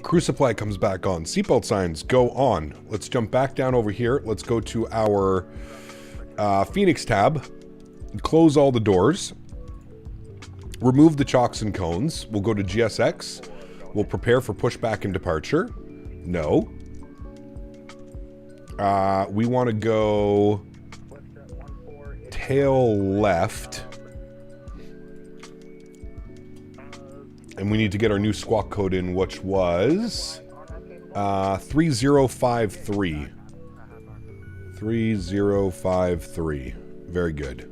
Crew supply comes back on. Seatbelt signs go on. Let's jump back down over here. Let's go to our Fenix tab. Close all the doors. Remove the chocks and cones. We'll go to GSX. We'll prepare for pushback and departure. No. We want to go tail left. And we need to get our new squawk code in, which was 3053. 3053. Very good.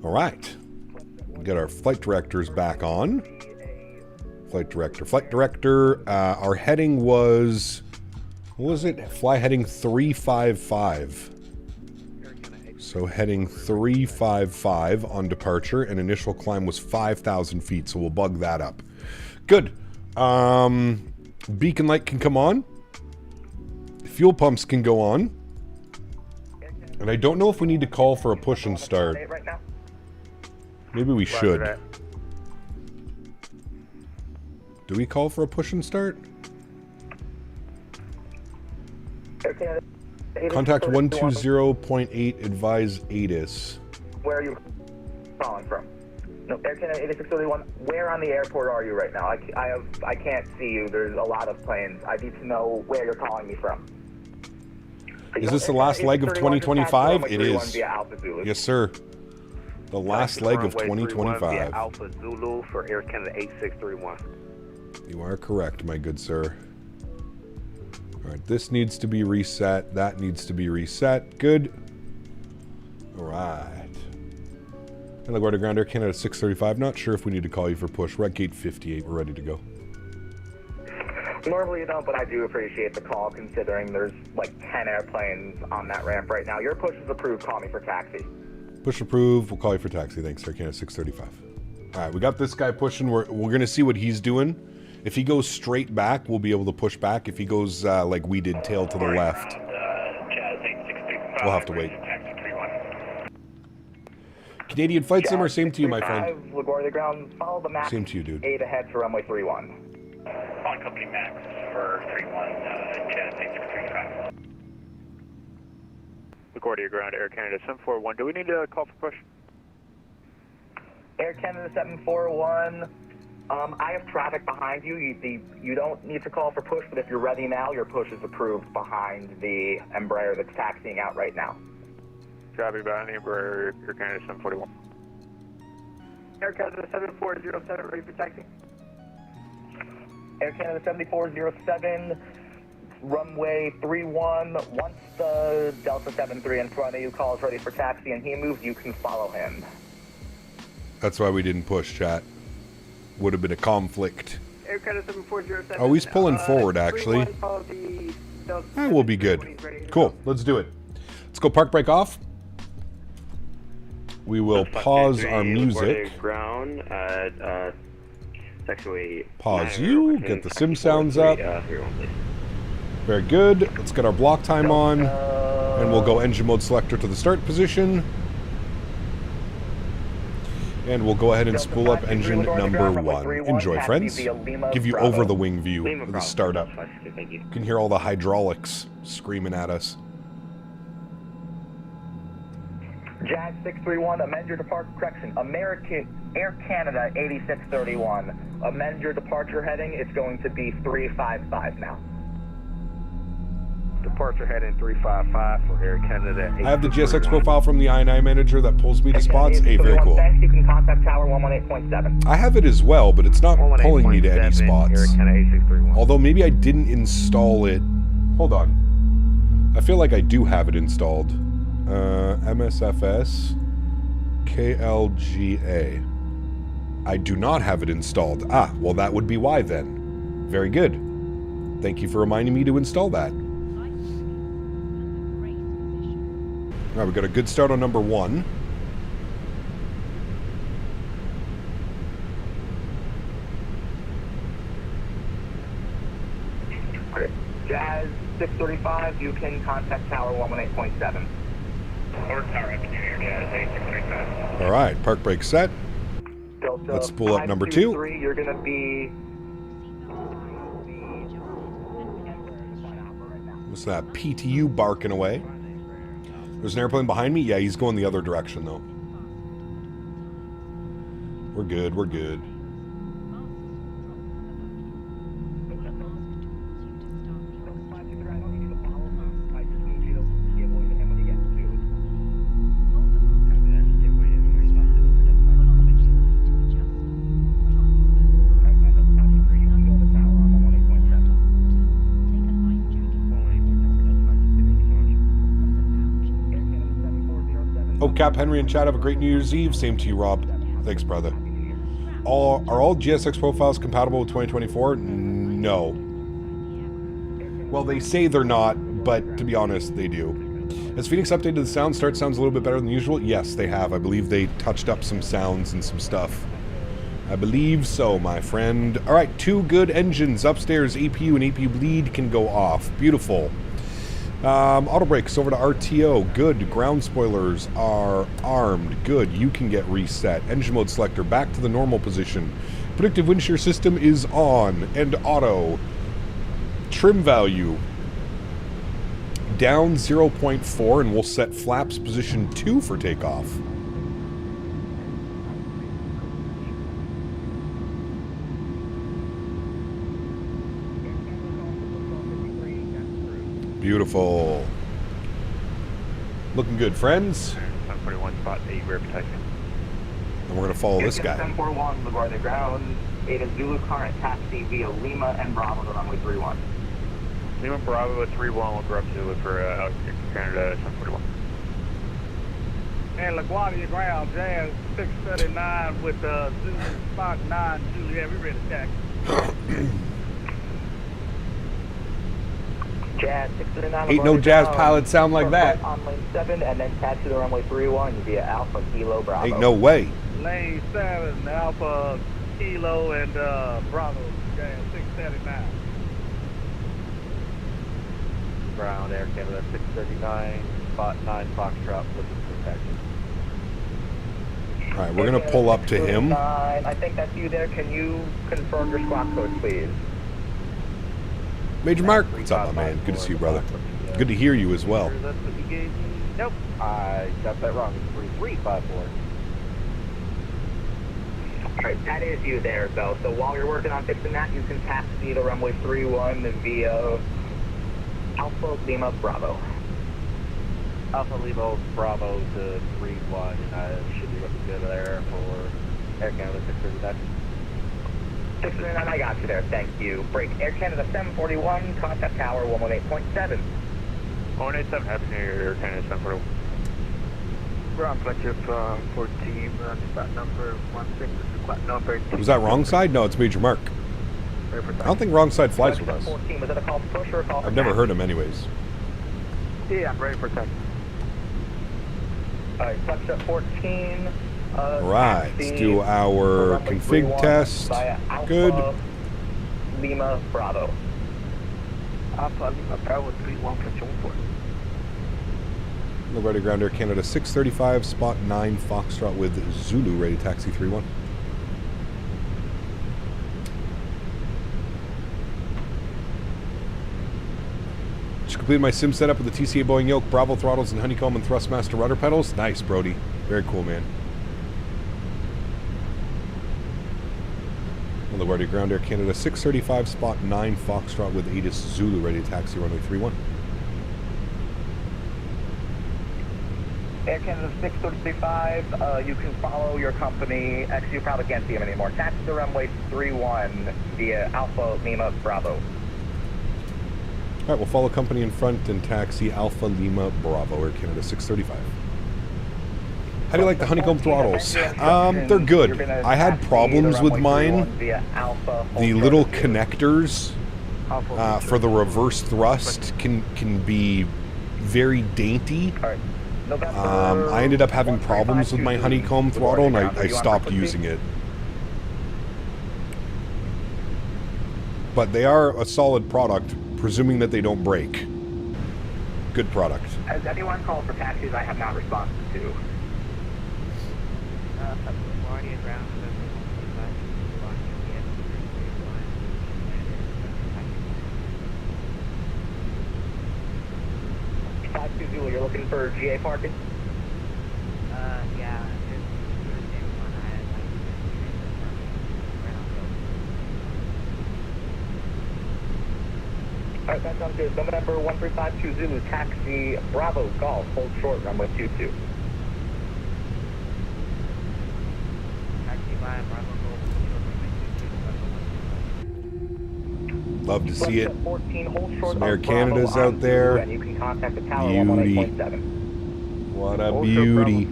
All right. Get our flight directors back on. Flight director. Our heading was, what was it? Fly heading 355. So heading 355 on departure, and initial climb was 5,000 feet, so we'll bug that up. Good. Beacon light can come on. Fuel pumps can go on. And I don't know if we need to call for a push and start. Maybe we should. Do we call for a push and start? Contact 120.8, advise ATIS. Where are you calling from? No, Air Canada 8631, where on the airport are you right now? I can't see you. There's a lot of planes. I need to know where you're calling me from. Is this the last leg of 2025? It is. Yes, sir. The last leg of 2025. Alpha Zulu for Air Canada 8631. You are correct, my good sir. All right, this needs to be reset. That needs to be reset. Good. All right. And LaGuardia Ground Air Canada 635. Not sure if we need to call you for push. We're at gate 58. We're ready to go. Normally you don't, but I do appreciate the call considering there's like 10 airplanes on that ramp right now. Your push is approved. Call me for taxi. Push approved. We'll call you for taxi. Thanks, Air Canada 635. All right, we got this guy pushing. We're going to see what he's doing. If he goes straight back, we'll be able to push back. If he goes like we did, tail to the left, we'll have to wait. Canadian Flight Sim, or same to you, my friend? LaGuardia Ground, follow the map. Same to you, dude. 8 ahead to runway 31. On company max for 31, Chad 8635. LaGuardia Ground, Air Canada 741. Do we need to call for push? Air Canada 741. I have traffic behind you. You don't need to call for push, but if you're ready now, your push is approved behind the Embraer that's taxiing out right now. Copy behind the Embraer, Air Canada 741. Air Canada 7407, ready for taxi. Air Canada 7407, runway 31. Once the Delta 73 in front of you calls ready for taxi and he moves, you can follow him. That's why we didn't push, chat. Would have been a conflict. Air Canada 7407. Oh, he's pulling forward, actually. We'll be good. Cool. Let's do it. Let's go park brake off. We will pause our music. Ground at taxiway. Pause you. Get the sim sounds up. Very good. Let's get our block time on. And we'll go engine mode selector to the start position. And we'll go ahead and spool up engine number 1. Enjoy, friends. Give you over the wing view of the startup. You can hear all the hydraulics screaming at us. JAG 631, amend your departure, correction, American Air Canada 8631. Amend your departure heading, it's going to be 355 now. Departure heading 355 for Air Canada. I have the GSX profile from the I9 manager that pulls me to spots. Hey, very cool. Thanks, you can contact tower 118.7. I have it as well, but it's not pulling me to any spots. Although maybe I didn't install it Hold on. I feel like I do have it installed. MSFS KLGA. I do not have it installed. Ah, well that would be why then. Very good. Thank you for reminding me to install that. Alright, we got a good start on number 1. Jazz 635, you can contact Tower 118.7. Or Tower, Happy New Year, Jazz 8635. Alright, park brake set. Delta Let's spool up number 2. 523, you're going to be... What's that? PTU barking away. There's an airplane behind me? Yeah, he's going the other direction, though. We're good, we're good. Oh, Cap, Henry, and Chad, have a great New Year's Eve. Same to you, Rob. Thanks, brother. Are all GSX profiles compatible with 2024? No. Well, they say they're not, but to be honest, they do. Has Fenix updated the sound? Sounds a little bit better than usual? Yes, they have. I believe they touched up some sounds and some stuff. I believe so, my friend. All right, 2 good engines upstairs. APU and APU bleed can go off. Beautiful. Auto brakes over to RTO. Good. Ground spoilers are armed. Good. You can get reset. Engine mode selector back to the normal position. Predictive wind shear system is on and auto. Trim value down 0.4, and we'll set flaps position 2 for takeoff. Beautiful. Looking good, friends. 141 spot 8 rear protection. And we're going to follow this guy. 1041, LaGuardia the ground. Ada Zulu current taxi via Lima and Bravo to runway 31. Lima Bravo at 31 will go up to for Canada 1041. And LaGuardia ground, Jazz 639 with Zulu spot 9 Juliet, we ready to attack. Jazz 639. Ain't no jazz pilot sound like that. On lane 7 and then taxi to runway 31 via Alpha Kilo Bravo. Ain't no way. Lane 7, Alpha Kilo and Bravo, Jazz 639. Ground Air Canada 639, spot 9 Foxtrot with the protection. Alright, we're going to pull up to him. I think that's you there. Can you confirm your squawk code, please? Major Mark, what's up, my man? Good to see you, brother. Good to hear you as well. That's what you gave me. Nope, I got that wrong. It's 3354. Alright, that is you there, though. So while you're working on fixing that, you can taxi to runway 31 via Alpha Lima Bravo. Alpha Lima Bravo to 31, and should be looking good there for Air Canada 639. 639, I got you there, thank you. Break Air Canada 741, contact tower 118.7. 187, Happy New Year, Air Canada 741. Ground collective 14, spot number 16, spot number 2. Was that wrong side? No, it's Major Mark. I don't think wrong side flies with us. 14, was that a call for push or a call for I've never heard him anyways. Yeah, I'm ready for attack. Alright, flex up 14. Alright, let's do our config test. Good. Lima Bravo. Alpha Lima Bravo 31 platoon 4. LaGuardia ground Air Canada 635, spot 9 Foxtrot with Zulu, ready taxi 31. Just completed my sim setup with the TCA Boeing yoke, Bravo throttles, and honeycomb and thrustmaster rudder pedals. Nice, Brody. Very cool, man. LaGuardia ground Air Canada 635, spot 9 Foxtrot with Aegis Zulu, ready to taxi runway 31. Air Canada 635, you can follow your company. Actually, you probably can't see him anymore. Taxi to runway 31 via Alpha Lima Bravo. Alright, we'll follow company in front and taxi Alpha Lima Bravo, Air Canada 635. How do you like the honeycomb throttles? They're good. I had problems with mine. The little connectors for the reverse thrust can be very dainty. I ended up having problems with my honeycomb throttle and I stopped using it. But they are a solid product, presuming that they don't break. Good product. Has anyone called for taxis I have not responded to? You're looking for GA parking? Yeah. Alright, that sounds good. November 1352 Zulu, taxi Bravo, Golf, hold short, runway 22. Taxi by Bravo, Golf, Love to see it. 14, hold short Some Air Canadas out there. And you can contact the tower Beauty. 118.7. What a beauty.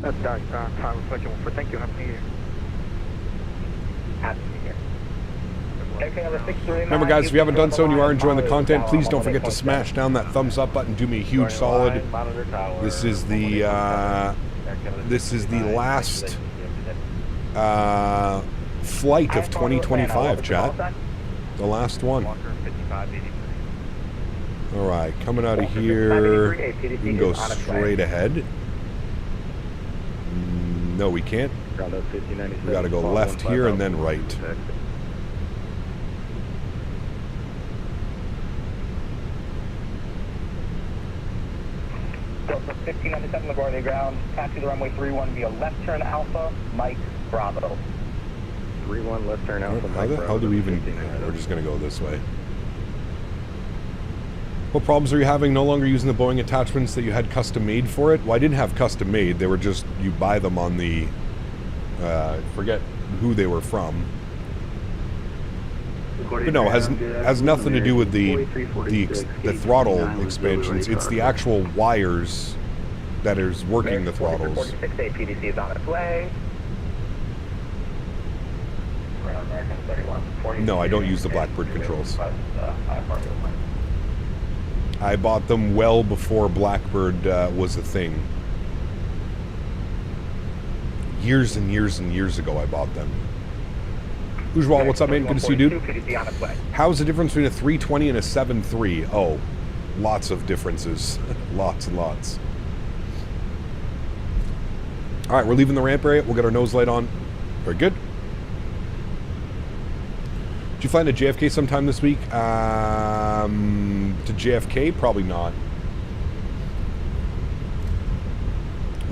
That's time reflection for thank you. Happy New Year. Happy New Year. Remember guys, if you haven't done so and you are enjoying the content, please don't forget to smash down that thumbs up button. Do me a huge solid. This is the last flight of 2025, chat. The last one. Alright, coming out of here, we can go straight ahead. No, we can't. We gotta go left here and then right. Delta 1597 LaGuardia ground, taxi to runway 31 via left turn Alpha, Mike Bravo. 31 left turn Alpha, Mike Bravo. How do we even... we're just gonna go this way. What problems are you having no longer using the Boeing attachments that you had custom made for it? Well, I didn't have custom made. They were just, you buy them on the, forget who they were from. But no, has nothing to do with the throttle expansions. It's the actual wires that is working the throttles. 46A PDC is on its way. No, I don't use the Blackbird controls. I bought them well before Blackbird was a thing. Years and years and years ago I bought them. Ujwal, what's up, man? Good to see you, dude. How's the difference between a 320 and a 7.3? Oh, lots of differences. Lots and lots. All right, we're leaving the ramp area. We'll get our nose light on. Very good. Did you fly to JFK sometime this week? To JFK? Probably not.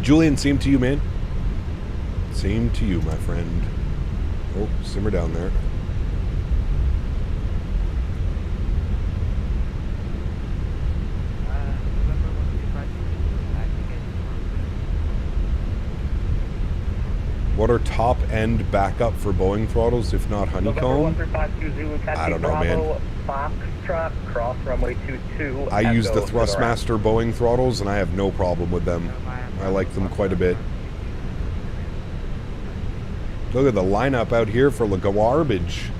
Julian, same to you, man. Same to you, my friend. Oh, simmer down there. What are top-end backup for Boeing throttles, if not honeycomb? I don't know, man. Cross runway 22. I use the Thrustmaster Boeing throttles, and I have no problem with them. I like them quite a bit. Look at the lineup out here for the garbage.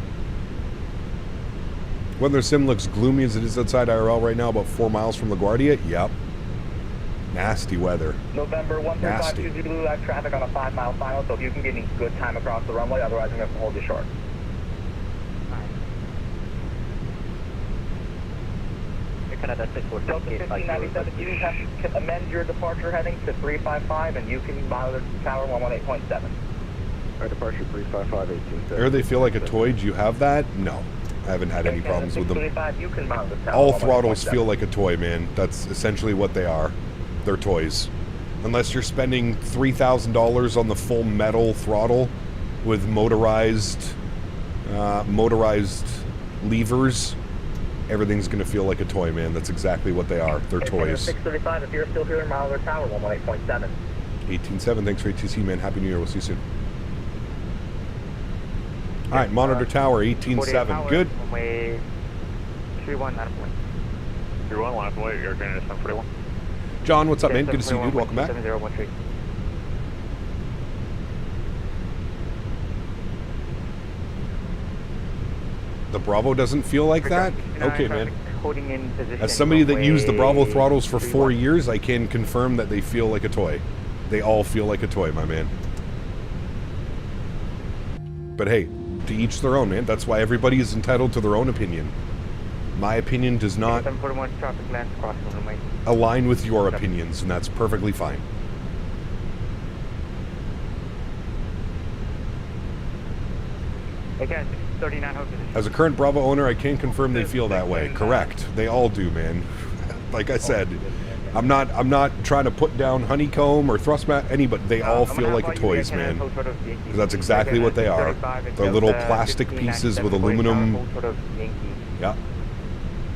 Weather sim looks gloomy as it is outside IRL right now, about 4 miles from LaGuardia. Yep. Nasty weather. November 1352 Zulu, I have traffic on a 5-mile final, so if you can give me good time across the runway, otherwise I'm going to have to hold you short. Canada 1597, you can amend your departure heading to 355, and you can monitor tower 118.7. Our departure 355, 18. Or they feel like a toy. Do you have that? No. I haven't had any problems with them. You can monitor tower All throttles feel like a toy, man. That's essentially what they are. They're toys. Unless you're spending $3,000 on the full metal throttle with motorized levers, everything's going to feel like a toy, man. That's exactly what they are. They're toys. 635, if you're still here, monitor tower 118.7. 18.7, thanks for ATC, man. Happy New Year. We'll see you soon. All right, monitor tower 18.7. Good. 31, line up and wait. 31, line up and wait, Air Canada 741. John, what's up, man? Good to see you, dude. Welcome back. 7013. The Bravo doesn't feel like that? Okay, man. Holding in position. As somebody that used the Bravo throttles for 4 years, I can confirm that they feel like a toy. They all feel like a toy, my man. But hey, to each their own, man. That's why everybody is entitled to their own opinion. My opinion does not align with your opinions, and that's perfectly fine. Okay, 39 As a current Bravo owner, I can confirm they feel that way. Correct. They all do, man. Like I said, I'm not trying to put down Honeycomb or Thrustmat, but they all feel like toys, man. Because that's exactly what they are. They're little plastic pieces with aluminum. Yeah.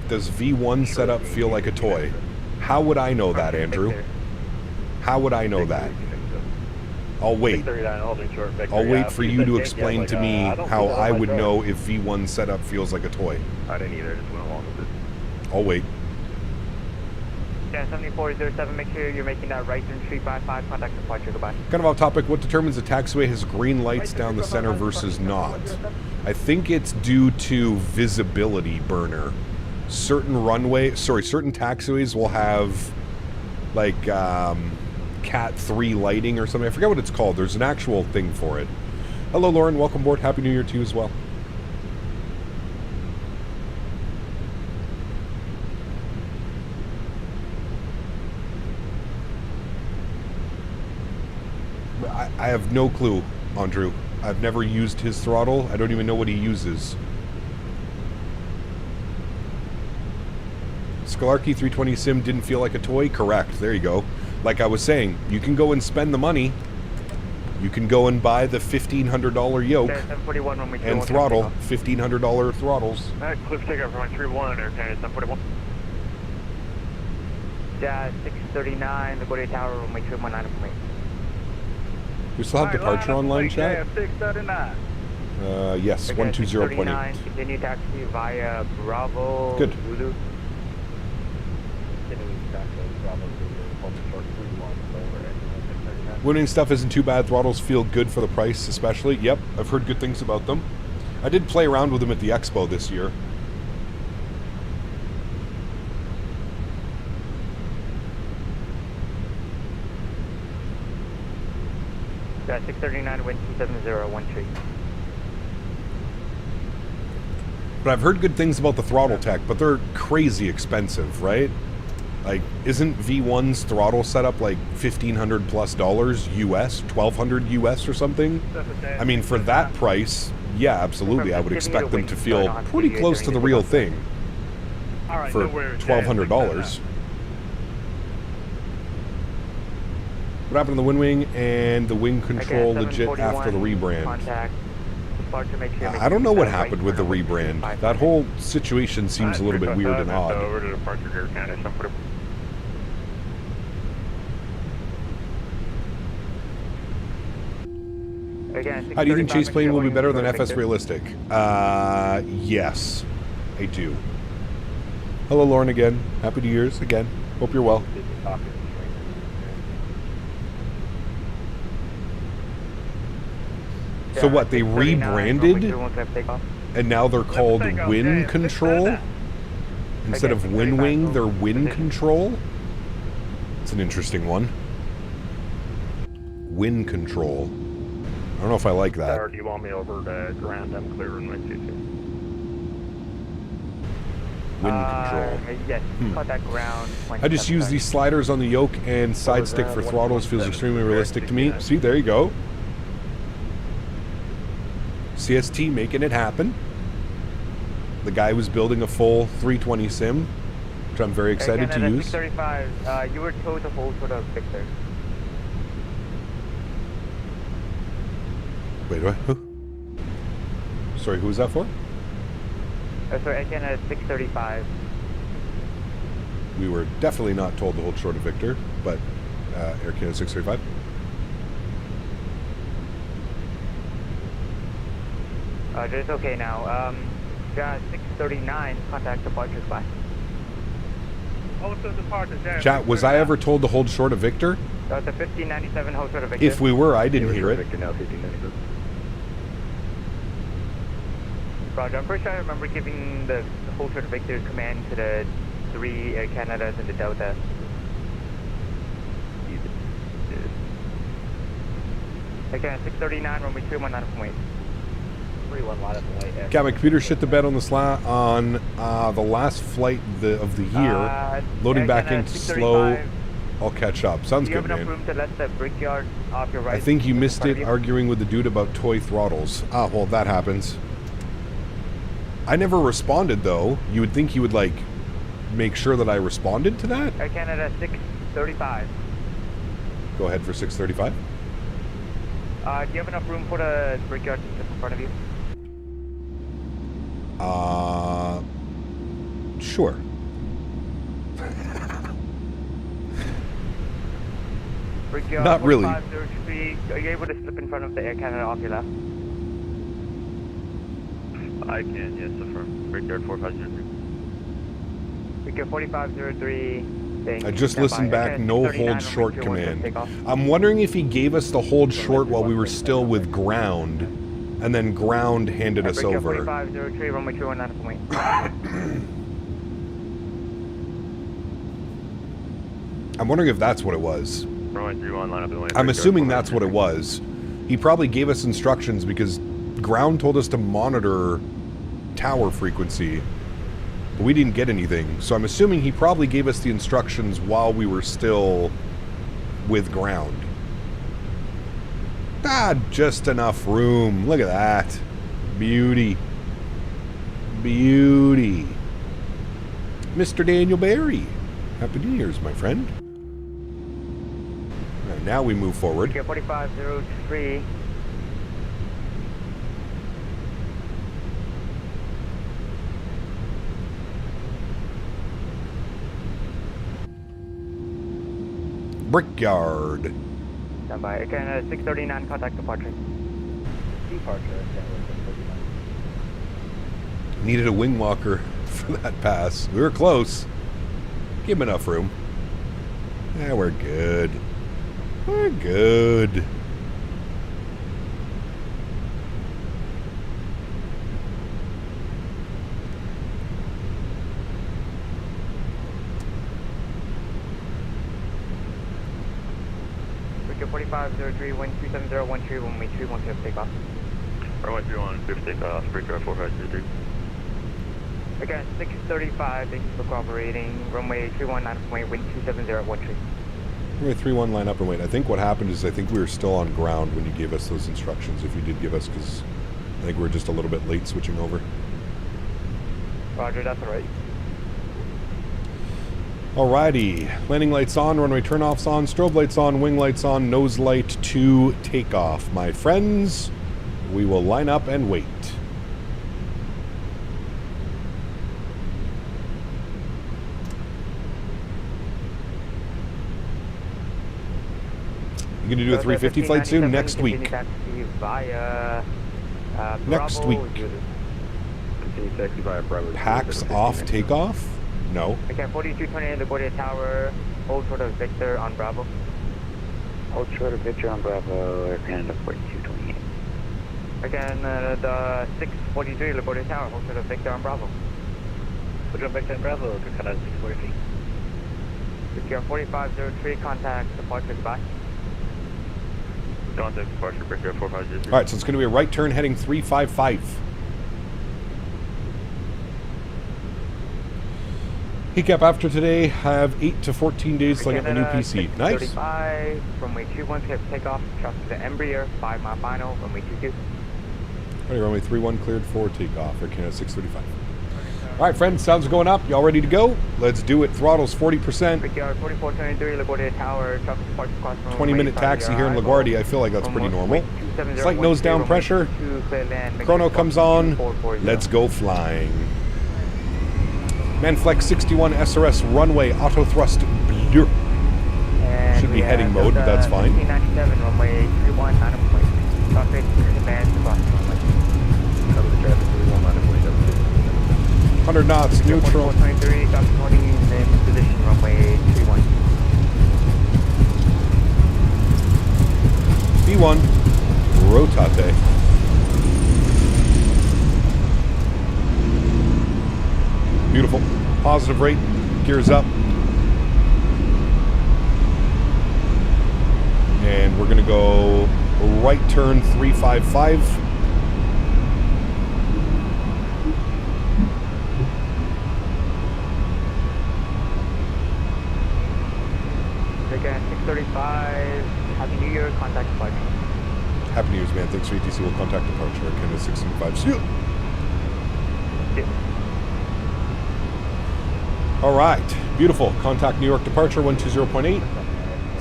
Does V1 setup feel like a toy? How would I know that, Andrew? How would I know that? I'll wait. I'll wait for you to explain to me how I would know if V1 setup feels like a toy. I didn't either, just went along with it. I'll wait. Yeah, 7407, make sure you're making that right turn 355, contact departure, goodbye. Kind of off topic, what determines a taxiway has green lights down the center versus not? I think it's due to visibility burner. Certain taxiways will have like Cat 3 lighting or something. I forget what it's called. There's an actual thing for it. Hello, Lauren. Welcome aboard. Happy New Year to you as well. I have no clue, Andrew. I've never used his throttle. I don't even know what he uses. Sólríkt 320 sim didn't feel like a toy? Correct. There you go. Like I was saying, you can go and spend the money. You can go and buy the $1,500 yoke and throttle. $1,500 throttles. Alright, Cliff takeoff from 31, Air Canada 741. Yeah, 639, the Gordy Tower, runway 219 from me. We still have departure online, chat? 639. Yes, okay, 120.8. Continue taxi via Bravo. Good. Zulu. Winning stuff isn't too bad. Throttles feel good for the price, especially. Yep, I've heard good things about them. I did play around with them at the expo this year. Yeah, 639, wind 27013. But I've heard good things about the throttle tech, but they're crazy expensive, right? Like, isn't V1's throttle setup like $1,500 plus US, $1,200 US or something? I mean, for that price, yeah, absolutely. I would expect them to feel pretty close to the real thing for $1,200. What happened to the wind wing and the wing control legit after the rebrand? I don't know what happened with the rebrand. That whole situation seems a little bit weird and odd. Over to departure, Air Canada 741. How do you think Chase Plane will be better than FS Realistic? Yes, I do. Hello, Lauren again. Happy New Year's again. Hope you're well. So what, they rebranded and now they're called Wind Control? Instead of Wind Wing, they're Wind Control? It's an interesting one. Wind Control. I don't know if I like that. Or do you want me over to Grand M clear runway 22? Wind control. Yes, that ground. I just use these sliders on the yoke and side stick for throttles. Feels extremely realistic to me. See, there you go. CST making it happen. The guy was building a full 320 sim, which I'm very excited to use. 635, you were told to hold sort of Victor. Wait, what? Sorry, who was that for? Sorry, again at 635. We were definitely not told to hold short of Victor, but Air Canada 635. It's okay now. Yeah, 639, contact departure spot. Hold to departure, Jan. Chat, was I ever told to hold short of Victor? The 1597, hold short of Victor. If we were, I didn't hear it. Victor now, 1597. Roger, I'm pretty sure I remember giving the hold short of Victor command to the 3 Air Canadas and the Delta. Okay, 639, runway 31, line up and wait. 31, line up and wait. Got my computer shit the bed on the last flight of the year. Loading back in slow. I'll catch up. Sounds good, man. Do you have enough room to let the brickyard off your right? I think you missed it arguing with the dude about toy throttles. Ah, well, that happens. I never responded, though. You would think he would, like, make sure that I responded to that? Air Canada 635. Go ahead for 635. Do you have enough room for the brickyard just in front of you? Sure. Brickyard Not really. 4503, are you able to slip in front of the Air Canada off your left? I can, yes, affirm. Brickyard 4503. Brickyard 4503. I just listened back, no hold short command. I'm wondering if he gave us the hold short while we were still with ground, and then ground handed us over. 4503, runway 21, line up and wait. I'm wondering if that's what it was. Runway 31, line up and wait. I'm assuming that's what it was. He probably gave us instructions because ground told us to monitor tower frequency. But we didn't get anything, so I'm assuming he probably gave us the instructions while we were still with ground. Ah, just enough room. Look at that. Beauty. Beauty. Mr. Daniel Barry. Happy New Year's, my friend. Right, now we move forward. 4503. Brickyard. Stand by. Again, 639, contact departure. Departure, Needed a wing walker for that pass. We were close. Give him enough room. Yeah, we're good. We're good. Brickyard 4503, 127013, runway 31, clear for takeoff. Runway 31, clear for takeoff. Brickyard 4503. Again, 635, thank you for cooperating. Runway 31, line up and wait, wind 27013. Runway 31, line up and wait. I think what happened is I think we were still on ground when you gave us those instructions, if you did give us, because I think we were just a little bit late switching over. Roger, that's alright. Alrighty. Landing lights on, runway turnoffs on, strobe lights on, wing lights on, nose light to takeoff. My friends, we will line up and wait. You gonna do a 350 flight soon? Next week. Next week. Packs off takeoff? No. Okay, 4220 LaGuardia Tower, hold short of Victor on Bravo. Hold short of Victor on Bravo, Air Canada 4228. Again, the 643 LaGuardia Tower, hold short of Victor on Bravo. Hold short of Victor on Bravo, Air Canada 643. Victor 4503, contact departure, goodbye. Contact departure, Brickyard 4503. Alright, so it's going to be a right turn heading 355. Heat after today, have 8 to 14 days till I get my new PC. Nice. 35, runway 21, clear for takeoff, trust to the Embraer, 5 mile final, runway 22. Alright, runway 31 cleared for takeoff, Air Canada 635. Alright, friends, sounds going up. Y'all ready to go? Let's do it. Throttles 40%. Brickyard 4423, LaGuardia Tower, trust departure cross runway 20-minute taxi here in LaGuardia. I feel like that's pretty normal. Slight nose down pressure. Chrono comes on. Let's go flying. Manflex 61 SRS runway auto thrust blue. Should be heading mode, but that's fine. 1997 runway 31, line up point. Traffic advance across runway. Cover the traffic 31, line up point. 100 knots, neutral. 23, stop 40, in position, runway 31. B1, rotate. Beautiful. Positive rate, gears up. And we're going to go right turn 355. Again, 635, Happy New Year, contact departure. Happy New Year's, man. Thanks for ATC. We'll contact departure. Canada 675. See you. All right. Beautiful. Contact New York departure 120.8.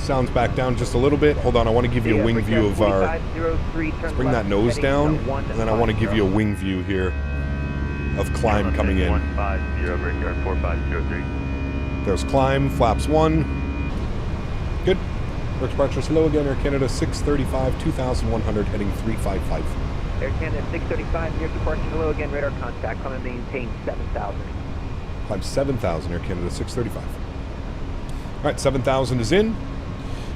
Sounds back down just a little bit. Hold on. I want to give you a wing view of our... Let's bring that nose down. And then I want to give you a wing view here of climb coming in. 150, Brickyard 4503. There's climb. Flaps 1. Good. Work departure slow again. Air Canada 635, 2100, heading 355. Air Canada 635, New York departure slow again. Radar contact. Climb and maintain 7,000. Climb 7,000, Air Canada 635. All right, 7,000 is in.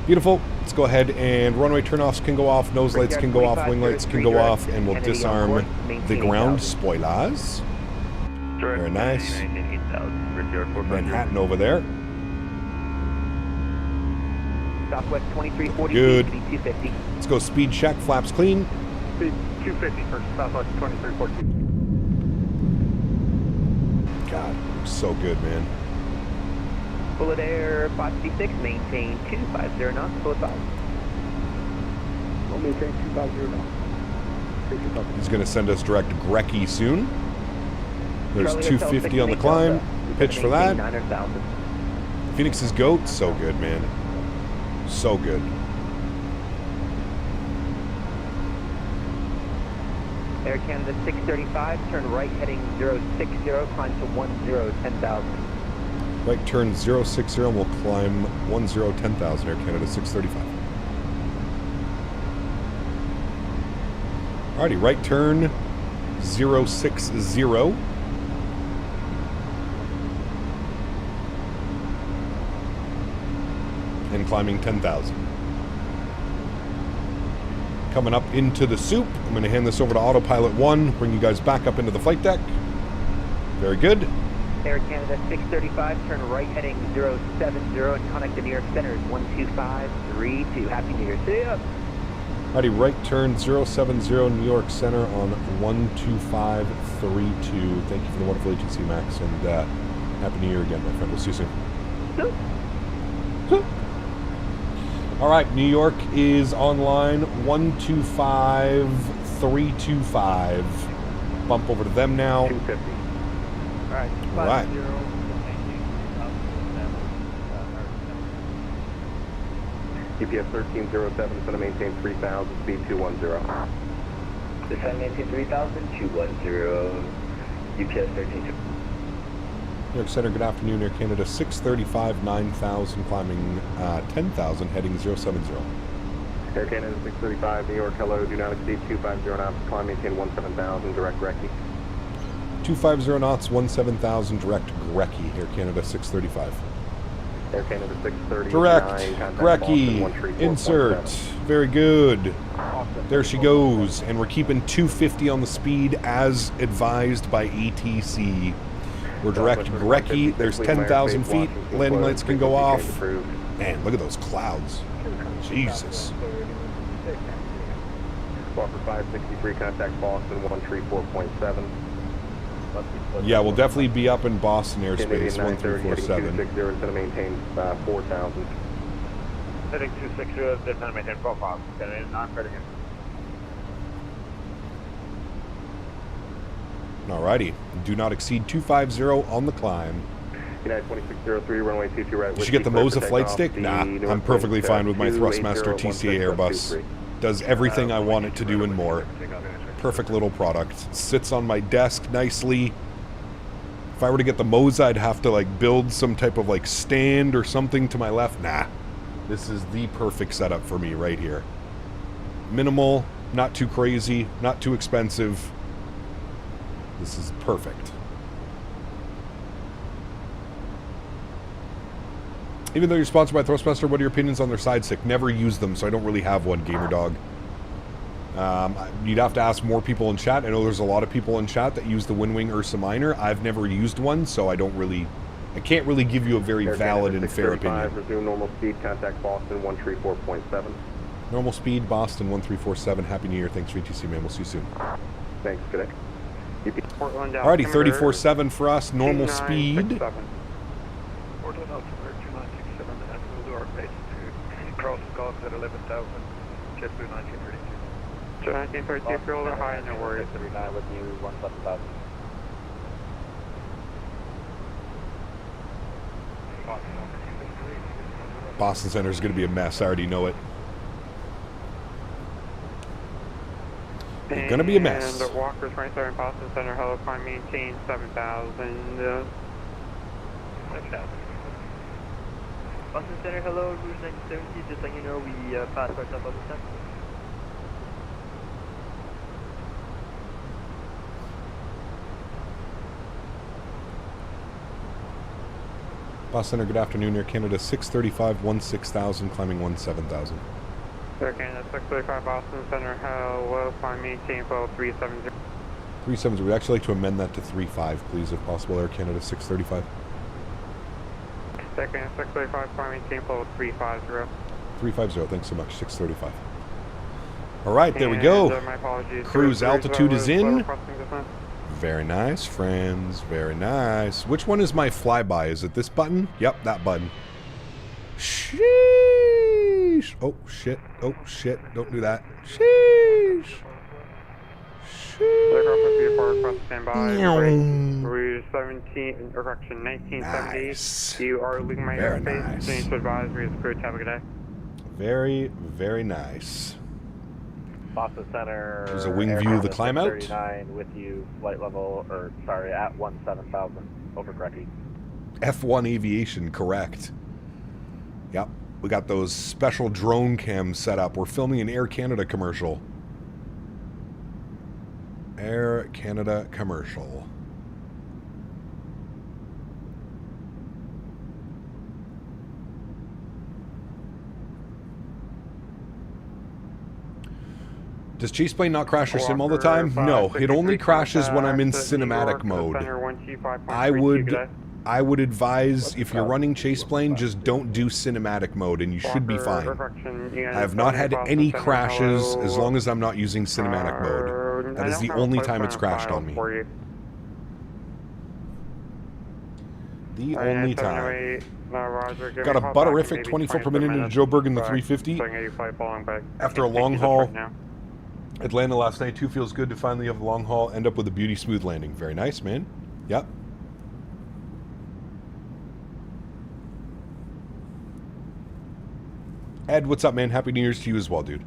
Beautiful. Let's go ahead and runway turnoffs can go off, nose lights can go off, wing lights can go off, and we'll disarm the ground spoilers. Very nice. Manhattan over there. Southwest 2340, good. 250. Let's go speed check, flaps clean. Speed 250 for Southwest 2340. God, so good, man. Bullet Air 556, maintain 250 knots, bullet 5. We'll maintain 250 knots. He's going to send us direct Grecky soon. There's 250 on the climb. Pitch for that. Phoenix's goat, so good, man. So good. Air Canada 635, turn right heading 060, climb to 10, 10,000. Right turn 060 and we'll climb 10, 10,000, Air Canada 635. Alrighty, right turn 060. And climbing 10,000. Coming up into the soup. I'm going to hand this over to Autopilot 1, bring you guys back up into the flight deck. Very good. Air Canada 635, turn right heading 070 and connect to New York Center is 12532. Happy New Year. See ya. Alrighty, right turn 070 New York Center on 12532. Thank you for the wonderful ATC, Max, and Happy New Year again, my friend. We'll see you soon. All right, New York is online, 125.325. Bump over to them now. 250. All right. GPS 1307 is going to maintain 3,000, speed 210. Descend maintain 3,000, 210, UPS 13. New York Center, good afternoon. Air Canada 635, 9,000, climbing 10,000, heading 070. Air Canada 635, New York, hello, do not exceed 250 knots, climb, maintain 17,000, direct Grecky. 250 knots, 17,000, direct Grecky, Air Canada 635. Air Canada 630. Direct Grecky, insert, very good. There she goes, and we're keeping 250 on the speed as advised by ATC. We're direct Grecky, there's 10,000 feet, landing lights can go off. Man, look at those clouds. Jesus. Squawk for 563, contact Boston 134.7. Yeah, we'll definitely be up in Boston airspace, 1347. 260 is going to maintain 4,000. Heading 260, they're going to maintain profile. Not credit in. Alrighty, do not exceed 250 on the climb. United 2603, runway 22 right. Did you get the Moza flight stick? Nah, I'm perfectly fine with my Thrustmaster TCA Airbus. Does everything I want it to do and more. Perfect little product. Sits on my desk nicely. If I were to get the Moza, I'd have to like build some type of like stand or something to my left. Nah, this is the perfect setup for me right here. Minimal, not too crazy, not too expensive. This is perfect. Even though you're sponsored by Thrustmaster, what are your opinions on their side stick? Never use them, so I don't really have one, Gamer Dog. You'd have to ask more people in chat. I know there's a lot of people in chat that use the Windwing Ursa Minor. I've never used one, so I can't really give you a very valid and fair opinion. Resume normal speed, contact Boston 134.7. Normal speed, Boston 1347. Happy New Year. Thanks for ETC, man. We'll see you soon. Thanks, good day. Alrighty, 34.7 for us. Normal speed. Portland altimeter 2967, and we'll do our base to cross Gulf at 11,000, JetBlue 1932. 1932, feel a little high, no worries. 39 with you, 17,000. Boston Center is going to be a mess. I already know it. It's going to be a mess. And Walker 27, Boston Center, hello, climb maintain 7,000. Boston Center, hello, Rouge 1970, just letting you know we passed our top of the set. Boston Center, good afternoon. Air Canada 635, 16,000, climbing 17,000. Air Canada 635, Boston Center, hello, climb maintain flow 370. 370, we'd actually like to amend that to 35, please, if possible. Air Canada 635. Air Canada 635, climb maintain flow 350. 350, thanks so much. 635. All right, there we go. My apologies. Cruise altitude is in. Very nice, friends. Very nice. Which one is my flyby? Is it this button? Yep, that button. Sheesh. Oh, shit. Oh, shit. Don't do that. Sheesh. Rouge 17, correction, 1970. Nice. You are leaving my Very airspace. nice. Change to advisory as crew. Have a good day. Very, very nice. Boston Center. There's a wing view of the climb out. 39 with you, flight level, or sorry, at 17,000. Over correctly. F1 Aviation, correct. Yep, we got those special drone cams set up. We're filming an Air Canada commercial. Air Canada commercial. Does Chaseplane not crash or sim all the time? No, it only crashes when I'm in cinematic mode. I would advise, if you're running Chaseplane, just don't do cinematic mode and you should be fine. I have not had any crashes as long as I'm not using cinematic mode. That is the only time it's crashed on me. The only time. Got a butterific 24 per minute into Joe Bergen, the 350. After a long haul, Atlanta last night too. Feels good to finally have a long haul, end up with a beauty smooth landing. Very nice, man. Yep. Ed, what's up, man? Happy New Year's to you as well, dude.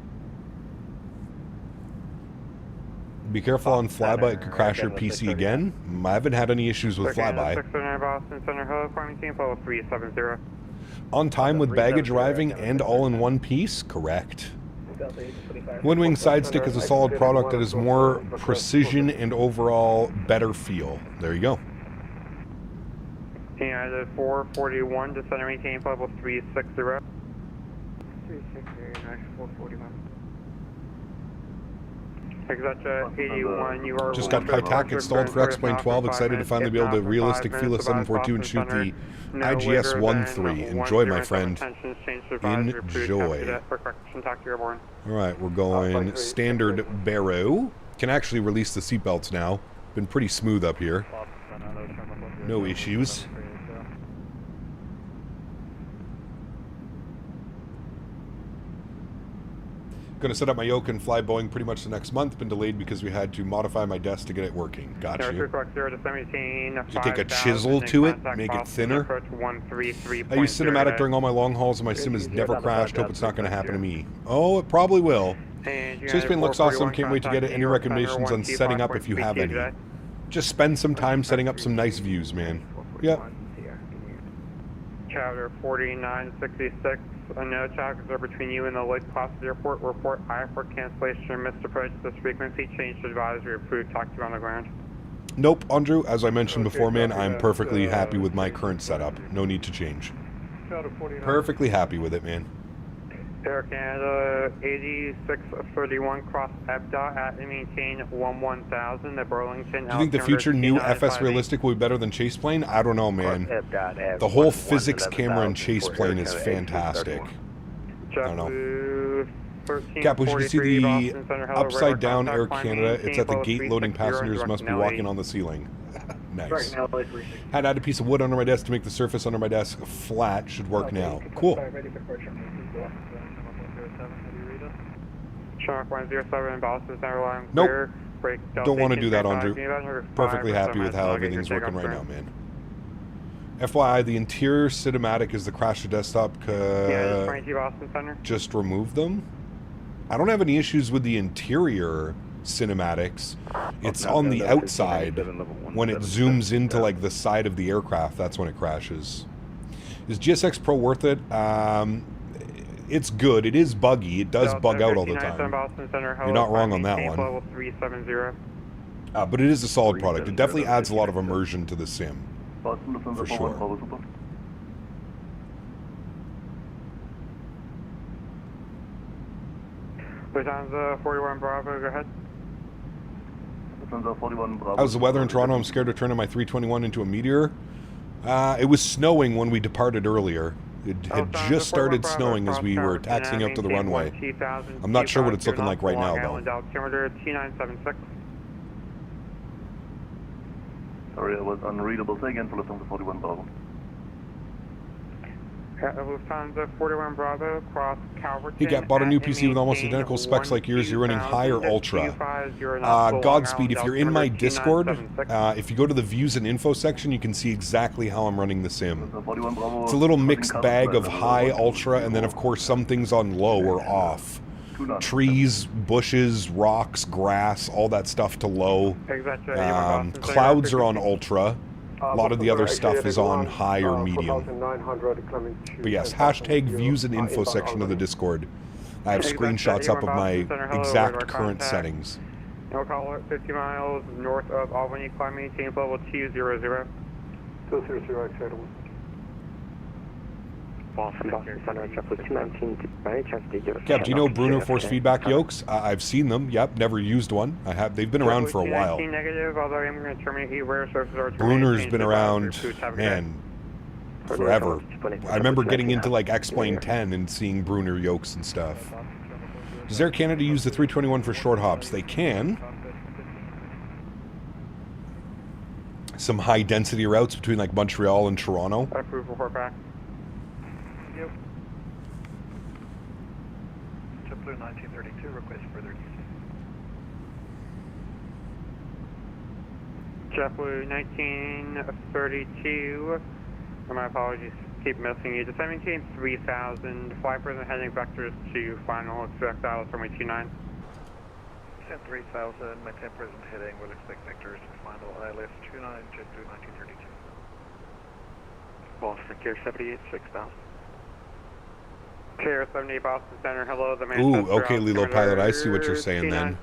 Be careful on flyby, it could crash your PC again. I haven't had any issues with flyby. On time with baggage arriving and all in one piece? Correct. Windwing side stick is a solid product that is more precision and overall better feel. There you go. Yeah, the 441 to center maintain level 360. 360, nice 441. Exetra 81, you are... Just got Kaitak installed for X-Plane 12. Excited to finally be able to realistic feel a 742 and shoot the IGS-13. Enjoy, my friend. Enjoy. Alright, we're going standard barrow. Can actually release the seatbelts now. Been pretty smooth up here. No issues. Gonna set up my yoke and fly Boeing pretty much the next month. Been delayed because we had to modify my desk to get it working. Gotcha. You take a chisel to it, make it thinner. I use cinematic during all my long hauls and my sim has never crashed. Hope it's not gonna happen to me. Oh, it probably will. Chaseplane looks awesome. Can't wait to get it. Any recommendations on setting up if you have any? Just spend some time setting up some nice views, man. Yep. Chowder 4966. No traffic are between you and the Lacasse Airport. Report I-Airport cancellation. Missed approach this frequency. Change to advisory. Approved. Talk to you on the ground. Nope, Andrew. As I mentioned before, man, I'm perfectly happy with my current setup. No need to change. Perfectly happy with it, man. Air Canada 8631 cross EBDA at and maintain 11000 at Burlington. Do you think the future new FS realistic will be better than chase plane? I don't know, man. The whole physics camera in chase plane is fantastic. I don't know. Cap, we should see the upside down Air Canada. It's at the gate loading. Passengers must be walking on the ceiling. Nice. Had to add a piece of wood under my desk to make the surface under my desk flat. Should work now. Cool. Shark 107, Boston Center line Nope. clear. Break Don't want to do that, Andrew. Perfectly happy with how everything's working right now, man. FYI, the interior cinematic is the crash to desktop. Yeah, just 22 Boston Center. Just remove them. I don't have any issues with the interior cinematics. It's on the outside. When it zooms into like the side of the aircraft, that's when it crashes. Is GSX Pro worth it? It's good. It is buggy. It does bug out all the time. You're not wrong on that one. But it is a solid product. It definitely adds a lot of immersion to the sim. For sure. Lufthansa 41 Bravo, go ahead. How's the weather in Toronto? I'm scared to turn my 321 into a meteor. It was snowing when we departed earlier. It had just started snowing as we were taxiing up to the runway. I'm not sure what it's looking like right now, though. Sorry, I was unreadable. Say again for Lufthansa 41 Bravo. Lufthansa 41 Bravo, cross Calverton. He bought a new PC with almost identical specs like yours. You're running high or ultra? Godspeed. If you're in my Discord, if you go to the views and info section, you can see exactly how I'm running the sim. It's a little mixed bag of high, ultra, and then of course some things on low or off. Trees, bushes, rocks, grass, all that stuff to low. Clouds are on ultra. A lot of the other stuff is on high or medium. But yes, hashtag views and info section of the Discord. I have screenshots up of my exact current settings. No call it 50 miles north of Albany, climb maintain level 200. 200, acceptable. Cap, do you know Bruno force feedback yokes? I've seen them. Yep, never used one. I have. They've been around for a while. Bruner's been around, man, forever. I remember getting into like X-Plane 10 and seeing Bruner yokes and stuff. Does Air Canada use the 321 for short hops? They can. Some high density routes between like Montreal and Toronto. Approved, report back. Yep. JetBlue 1932, request further use. JetBlue 1932, my apologies, keep missing you. Just maintain 3000, 5% heading vectors to final, expect Dallas runway 29. Send 3000, my 10% heading, will expect vectors to final, ILS 29, JetBlue 1932. Boston, Gear 78, 6000. Chair 78 Boston Center, hello, the Ooh, okay, Lilo Pilot, I see what you're saying then.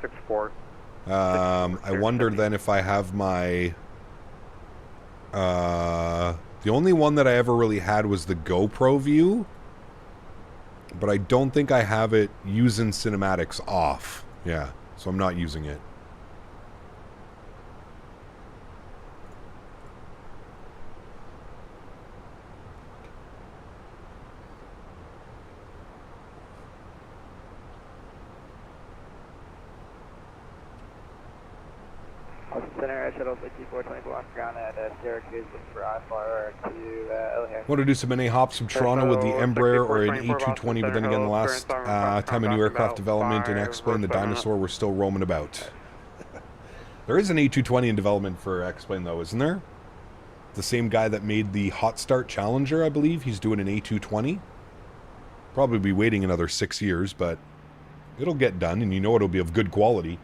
I wonder then if I have my... the only one that I ever really had was the GoPro view. But I don't think I have it using cinematics off. Yeah, so I'm not using it. Center, shuttle 5420 block ground at Syracuse for iFlyer to O'Hare. Want to do some NA hops from Toronto with the Embraer or an A320, but then again, the last time a new aircraft development and X-Plane, the Dinosaur were still roaming about. There is an A220 in development for X-Plane, though, isn't there? The same guy that made the Hot Start Challenger, I believe. He's doing an A220. Probably be waiting another 6 years, but it'll get done, and you know it'll be of good quality.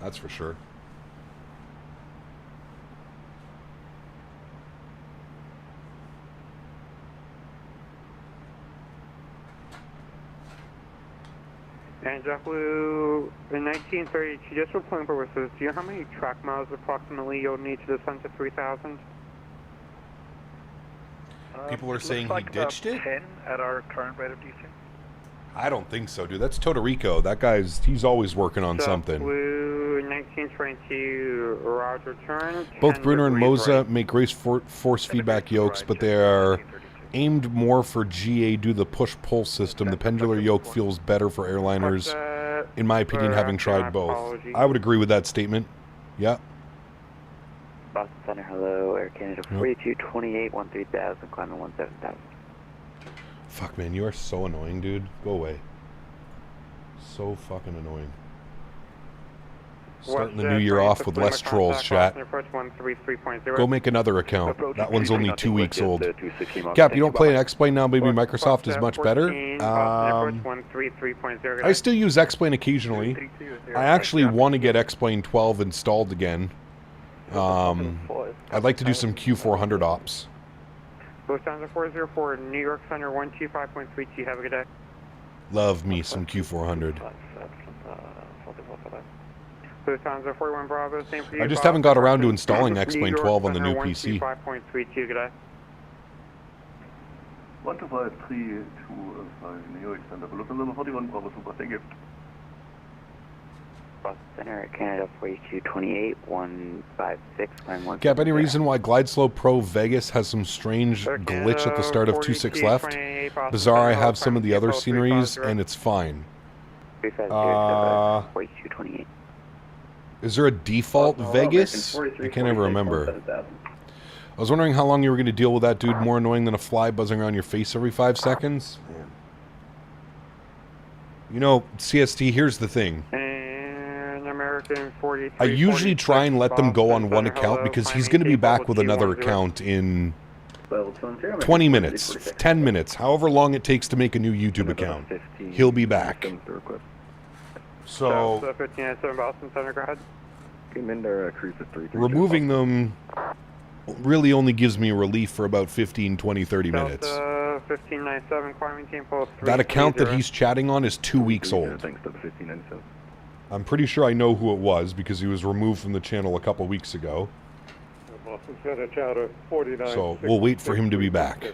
That's for sure. And JetBlue, in 1932, just for point purposes, do you know how many track miles approximately you'll need to descend to 3000? People are saying he ditched it? 10 at our current rate of descent. I don't think so, dude. That's Todorico. That guy's, he's always working on something. Blue 1922, Roger turn. Both Bruner and Moza make race force feedback yokes, but they are aimed more for GA due to the push-pull system. The pendular yoke feels better for airliners, in my opinion, having tried both. I would agree with that statement. Yeah. Boston Center, hello, Air Canada 4228, 13,000, climbing 17,000. Fuck, man, you are so annoying, dude. Go away. So fucking annoying. Starting the new year off with less trolls, chat. Go make another account. That one's only 2 weeks old. Cap, you don't play an X-Plane now, maybe Microsoft is much better? I still use X-Plane occasionally. I actually want to get X-Plane 12 installed again. I'd like to do some Q400 ops. Lufthansa 404, New York Center 125.32, have a good day. Love me some Q400. Lufthansa 41 Bravo, same for you. I just haven't got around to installing X-Plane 12 on the new PC. 125.32, good day. 125.32 New York Center, Lufthansa 41 Bravo, super, thank you. Boston Center, Canada 4228, 156, climb 1. Cap, any reason why GlideSlow Pro Vegas has some strange glitch at the start of 26 left? Bizarre, I have some of the other sceneries, and it's fine. Is there a default Vegas? I can't ever remember. I was wondering how long you were going to deal with that dude, more annoying than a fly buzzing around your face every 5 seconds. You know, CST, here's the thing. I usually try and let them go on one account because he's going to be back with another account in 20 minutes, 10 minutes, however long it takes to make a new YouTube account. He'll be back. So, removing them really only gives me a relief for about 15, 20, 30 minutes. That account that he's chatting on is 2 weeks old. I'm pretty sure I know who it was because he was removed from the channel a couple weeks ago. So we'll wait for him to be back.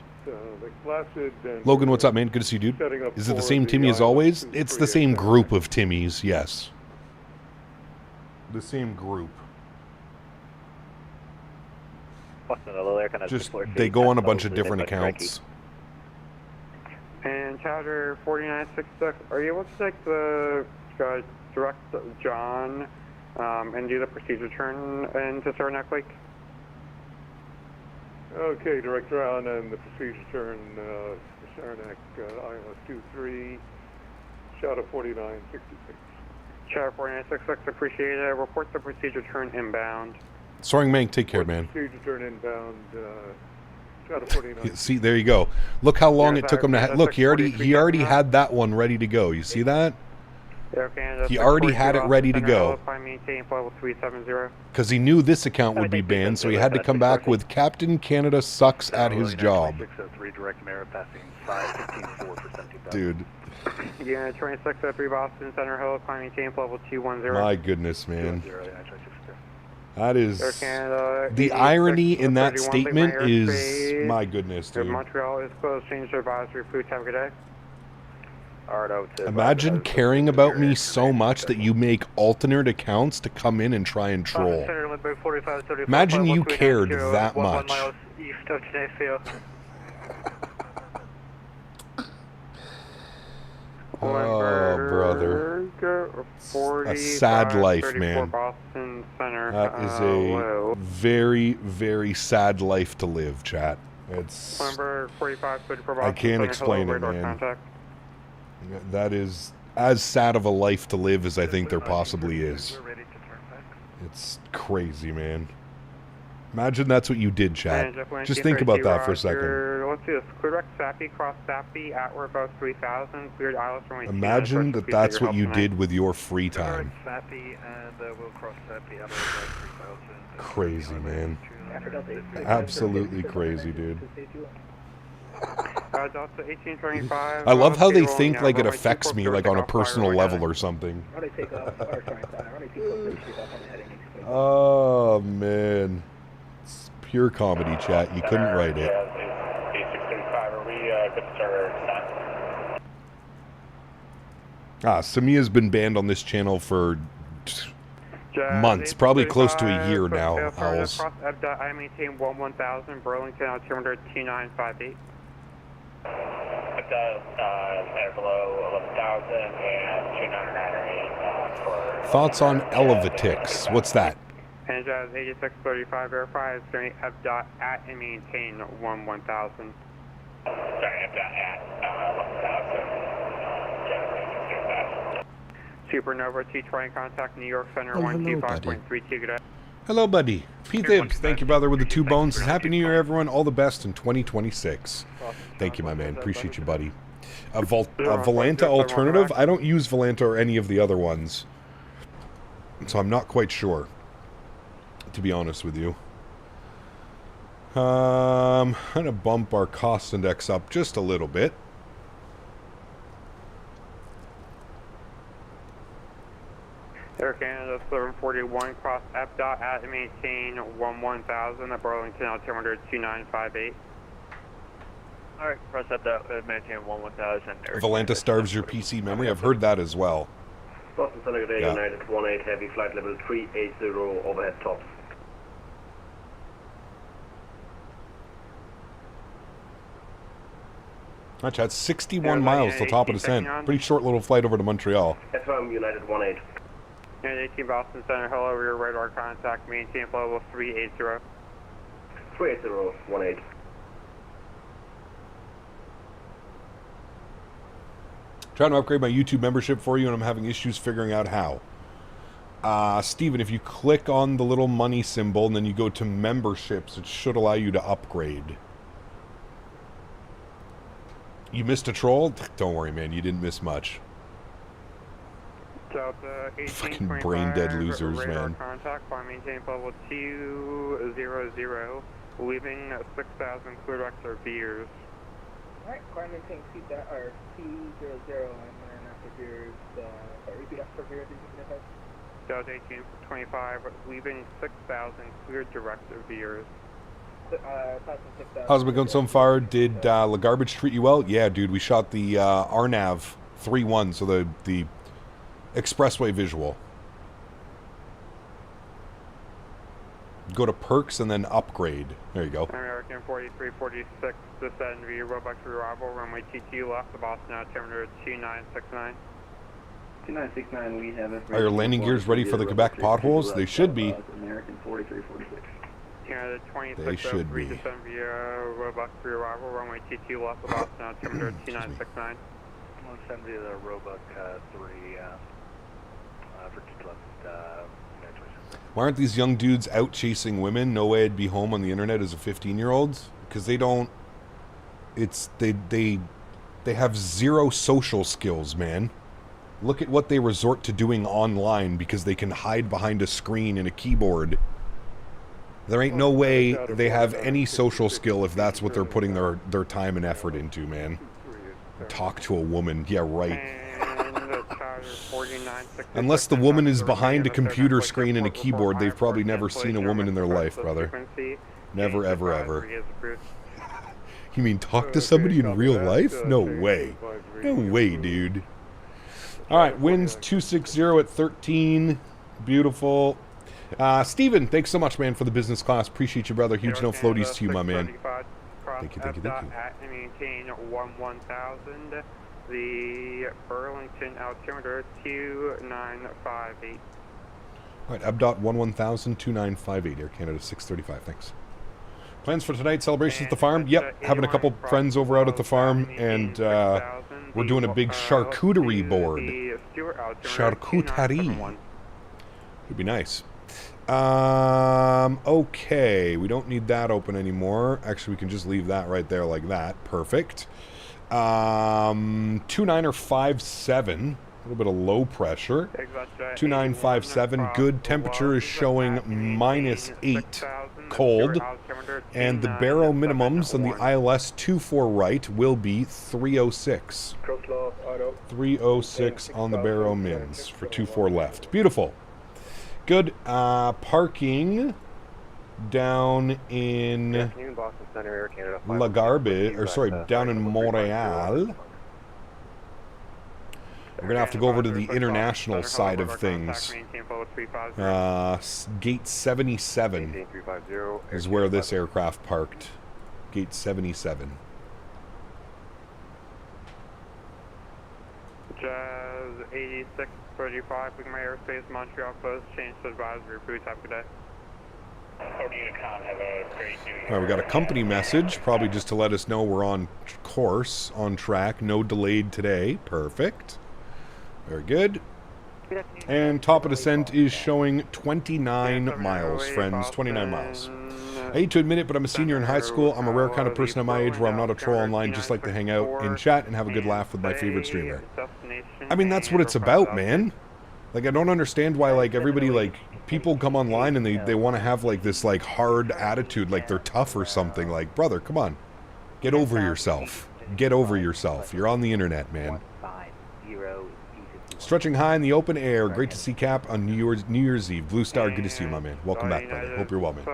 Logan, what's up, man? Good to see you, dude. Is it the same Timmy as always? It's the same group of Timmys, yes. The same group. Just, they go on a bunch of different accounts. And Chowder 4966, are you able to take the direct John and do the procedure turn into Saranac Lake? Okay, direct John and the procedure turn Saranac ILS 23, Chowder 4966. Chowder 4966, appreciate it. Report the procedure turn inbound. Soaring Mank, take care, man. Procedure turn inbound. Chowder 49. See, there you go. Look how long it took him to. Look, he already had that one ready to go. You see that? He already had it ready to go. Because he knew this account would be banned, so he had to come back with Captain Canada sucks at his job. Dude. Yeah, 2603 Boston Center Hill, climbing change level 210. My goodness, man. That is... The irony in that statement is... My goodness, dude. Montreal is closed, change to advisory, please have a good day. Imagine caring about me so much that you make alternate accounts to come in and try and troll. Imagine you cared that much. Oh, brother. A sad life, man. That is a very, very sad life to live, chat. It's... I can't explain it, man. That is as sad of a life to live as I think there possibly is. It's crazy, man. Imagine that's what you did, chat. Just think about that for a second. Let's see this. Clear direct Sappy, cross Sappy, at or above 3000. Cleared Isles from Imagine that that's what you did with your free time. Crazy, man. Absolutely crazy, dude. I love how they think like it affects me like on a personal level or something. Oh man, it's pure comedy, chat. You couldn't write it. Samia's been banned on this channel for months, probably close to a year now. Owls. I maintain 1000, Burlington, altimeter 2958. Air below 11,000 and 29 Thoughts on Elevitix? What's that? And 8635 verify is going FDOT at and maintain 1000. Sorry, FDOT at 11,000. Supernova T20 contact New York Center 125.32. Good day. Hello, buddy. Pete Thibs, thank you, brother, with the 2 bones. Happy New Year, everyone. All the best in 2026. Thank you, my man. Appreciate you, buddy. Volanta alternative? I don't use Volanta or any of the other ones. So I'm not quite sure, to be honest with you. I'm going to bump our cost index up just a little bit. Air Canada 741 cross FDOT at and maintain 1000 at Burlington, altimeter 2958. Alright, cross FDOT, maintain 1000. Volanta starves your PC memory. I've heard that as well. Boston Center, Yeah. United 18, heavy flight level 380, overhead tops. Actually, that's 61 miles to top of descent. Pretty short little flight over to Montreal. FM, United 18. United 18 Boston Center, hello, rear radar contact, maintain flight level 380. 380, 18. Trying to upgrade my YouTube membership for you, and I'm having issues figuring out how. Steven, if you click on the little money symbol and then you go to memberships, it should allow you to upgrade. You missed a troll? Don't worry, man. You didn't miss much. Fucking brain dead losers, man. Contact, maintain level 200, leaving 6,000 clear decks or Veers. Alright, car maintain 200, and then after Veers, repeat after Veers, Delta 1825, leaving 6,000 clear direct or Veers. How's it been going so far? Did LaGarbage treat you well? Yeah, dude, we shot the RNAV 3-1, so the expressway visual. Go to perks and then upgrade. There you go. American 4346, descend via Roebuck arrival, runway TT left, the Boston altimeter 2969. 2969, we have it. Are your landing gears ready for the Quebec potholes? They should be. American 4346. Canada They should be. descend via Roebuck arrival, runway TT left, the Boston altimeter 2969. I'll send via the Roebuck 3 for left. Why aren't these young dudes out chasing women? No way I'd be home on the internet as a 15-year-old. Because they don't... They have zero social skills, man. Look at what they resort to doing online because they can hide behind a screen and a keyboard. There ain't no way they have any social skill if that's what they're putting their time and effort into, man. Talk to a woman. Yeah, right. Unless the woman is behind a computer screen and a keyboard, they've probably never seen a woman in their life, brother. Never, ever, ever. You mean talk to somebody in real life? No way. No way, dude. Alright, winds 260 at 13. Beautiful. Steven, thanks so much, man, for the business class. Appreciate you, brother. Huge no floaties to you, my man. Thank you, thank you, thank you. Maintain 1000. The Burlington altimeter 2958. Alright, ABDOT 11000 2958, Air Canada 635, thanks. Plans for tonight, celebrations at the farm? Yep, having a couple friends over out at the farm, and we're doing a big charcuterie board. Charcuterie. Would be nice. Okay, we don't need that open anymore. Actually, we can just leave that right there like that. Perfect. 2957, a little bit of low pressure. 2957, good. Temperature is showing -8, cold. And the baro minimums on the ILS 24 right will be 306. 306 on the baro mins for 24 left. Beautiful. Good. Parking. down in Boston Center, Air Canada. Lagarbe, or sorry, down in Montreal. We're going to have to go over to the international side of things. Gate 77 is where this aircraft parked. Gate 77. Jazz 8635, with my airspace, Montreal closed, change to advisory, approved, have a good day. Have a great New Year. All right, we got a company message, probably just to let us know we're on course, on track, no delayed today. Perfect. Very good. And top of descent is showing 29 miles, friends. 29 miles. I hate to admit it, but I'm a senior in high school. I'm a rare kind of person at my age where I'm not a troll online, just like to hang out in chat and have a good laugh with my favorite streamer. I mean, that's what it's about, man. Like, I don't understand why, like, everybody, like, people come online and they want to have, like, this, like, hard attitude, like they're tough or something. Like, brother, come on. Get over yourself. Get over yourself. You're on the internet, man. Stretching high in the open air. Great to see Cap on New Year's Eve. Blue Star, good to see you, my man. Welcome back, brother. Hope you're well, man.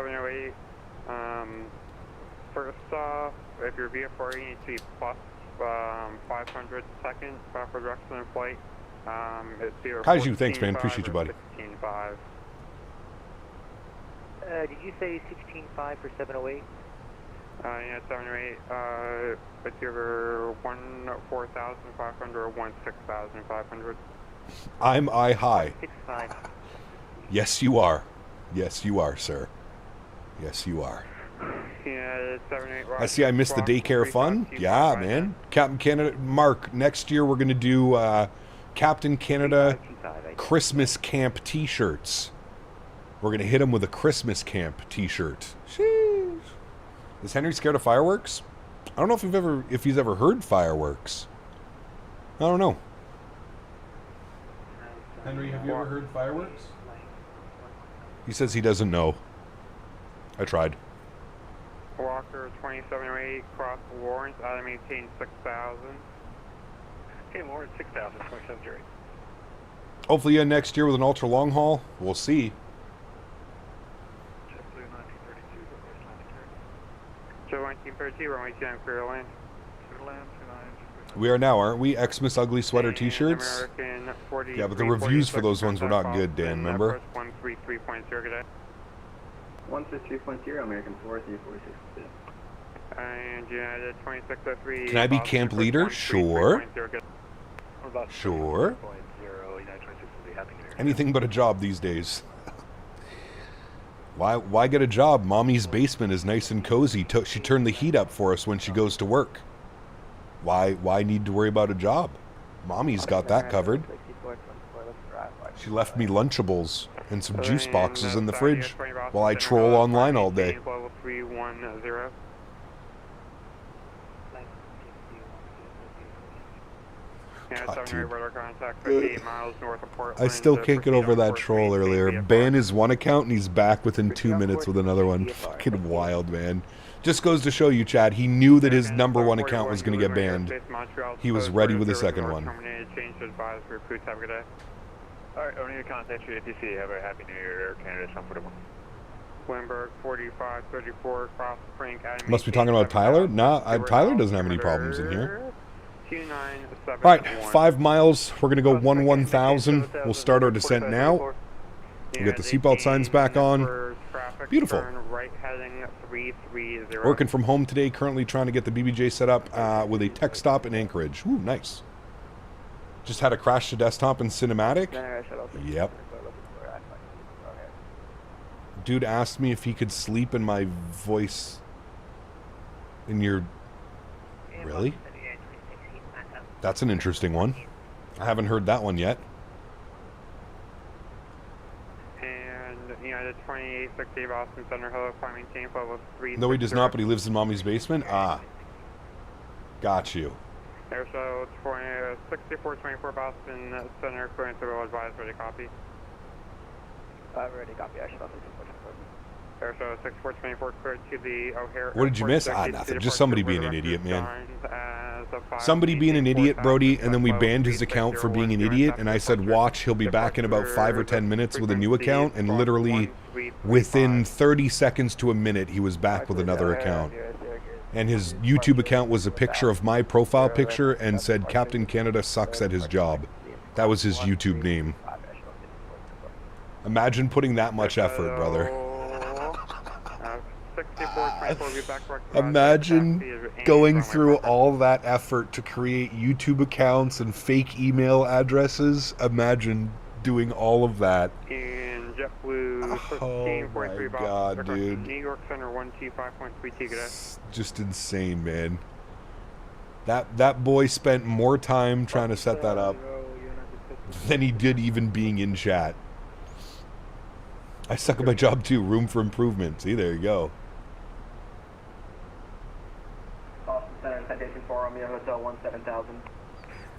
First off, if you're VFR, you need to be plus 500 seconds for direction and flight. Kaiju, thanks, man. Appreciate you, buddy. 16.5. Did you say 16.5 for 708? Yeah, 708. It's either 14,500 or 16,500. I'm eye high. 6.5. Yes, you are. Yes, you are, sir. Yes, you are. Yeah, 78. I see. I missed the daycare fun. Yeah, man. Captain Canada, Mark. Next year we're gonna do Captain Canada Christmas Camp T-shirts. We're gonna hit him with a Christmas Camp T-shirt. Sheesh. Is Henry scared of fireworks? I don't know if he's ever heard fireworks. I don't know. Henry, have you ever heard fireworks? He says he doesn't know. I tried. Walker 2708, cross Lawrence, out of maintain 6,000. Okay, Lawrence 6,000, 2708. Hopefully next year with an ultra long haul. We'll see. JetBlue 1932, Joe 1932, runway 29, clear land. Clear land, 29. We are now, aren't we? Xmas Ugly Sweater T-shirts? Yeah, but the reviews for those ones were not good, Dan, remember? 133.0, good day. 163.0, American 4346. And United 2603. Can I be camp leader? Sure. Sure. Anything but a job these days. Why get a job? Mommy's basement is nice and cozy. She turned the heat up for us when she goes to work. Why need to worry about a job? Mommy's got that covered. She left me Lunchables and some juice boxes in the fridge while I troll online all day. God, dude. I still can't get over that troll earlier. Ban his one account and he's back within 2 minutes with another one. Fucking wild, man. Just goes to show you, Chad, he knew that his #1 account was going to get banned. He was ready with the second one. Alright, I need to contact you, ATC. Have a happy New Year, Air Canada, comfortable. Wimberg 4534, cross Frank. Must be talking about Tyler? Nah, Tyler doesn't have any problems in here. Alright, 5 miles. We're going to go 1,000. We'll start our descent now. We'll get the seatbelt signs back on. Beautiful. Working from home today, currently trying to get the BBJ set up with a tech stop in Anchorage. Ooh, nice. Just had a crash to desktop in cinematic. Yep. Dude asked me if he could sleep in my voice in your... Really? That's an interesting one. I haven't heard that one yet. And United 2860 Boston Center, hello, climb maintain level 3. No, he does not, but he lives in Mommy's basement. Ah. Got you. Airshow 6424 Boston Center, clearance to advise, ready copy. Ready copy, actually. Airshow 6424 cleared to the O'Hare. What did you miss? Ah, nothing. Just somebody being an idiot, man. Somebody being an idiot, Brody, and then we banned his account for being an idiot, and I said, watch, he'll be back in about 5 or 10 minutes with a new account, and literally Within 30 seconds to a minute, he was back with another account. And his YouTube account was a picture of my profile picture and said, Captain Canada sucks at his job. That was his YouTube name. Imagine putting that much effort, brother. Imagine going through all that effort to create YouTube accounts and fake email addresses. Imagine doing all of that. Oh my god, dude. New York Center 125.3 Just insane, man. That boy spent more time trying to set that up than he did even being in chat. I suck at my job too. Room for improvement. See, there you go.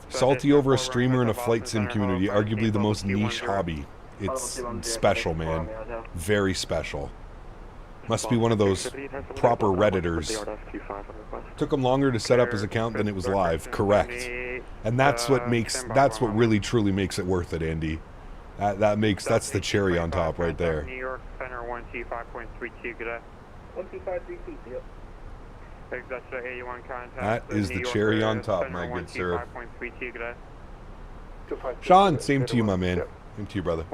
Salty over a streamer in a flight sim community, arguably the most niche hobby. It's special, man. Very special. Must be one of those proper Redditors. Took him longer to set up his account than it was live. Correct. And that's what really truly makes it worth it, Andy. That's the cherry on top right there. New York Center 125.32, good day. 125.32, yep. That is the cherry on top, my good sir. Sean, same to you, my man. Same to you, brother.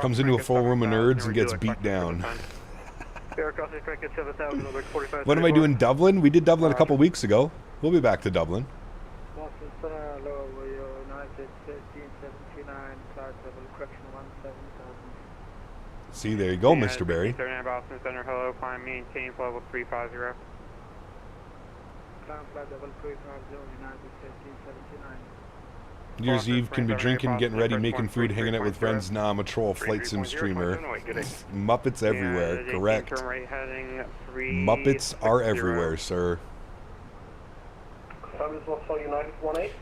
Comes into a full room of nerds and gets beat down. What am I doing, Dublin? We did Dublin a couple weeks ago. We'll be back to Dublin. See, there you go, Mr. Barry. Boston Center, hello, climb maintain level 350. New Year's Eve can be drinking, getting ready, making food, hanging out with friends. Nah, I'm a troll flight sim streamer. Muppets everywhere, correct. Muppets are everywhere, sir.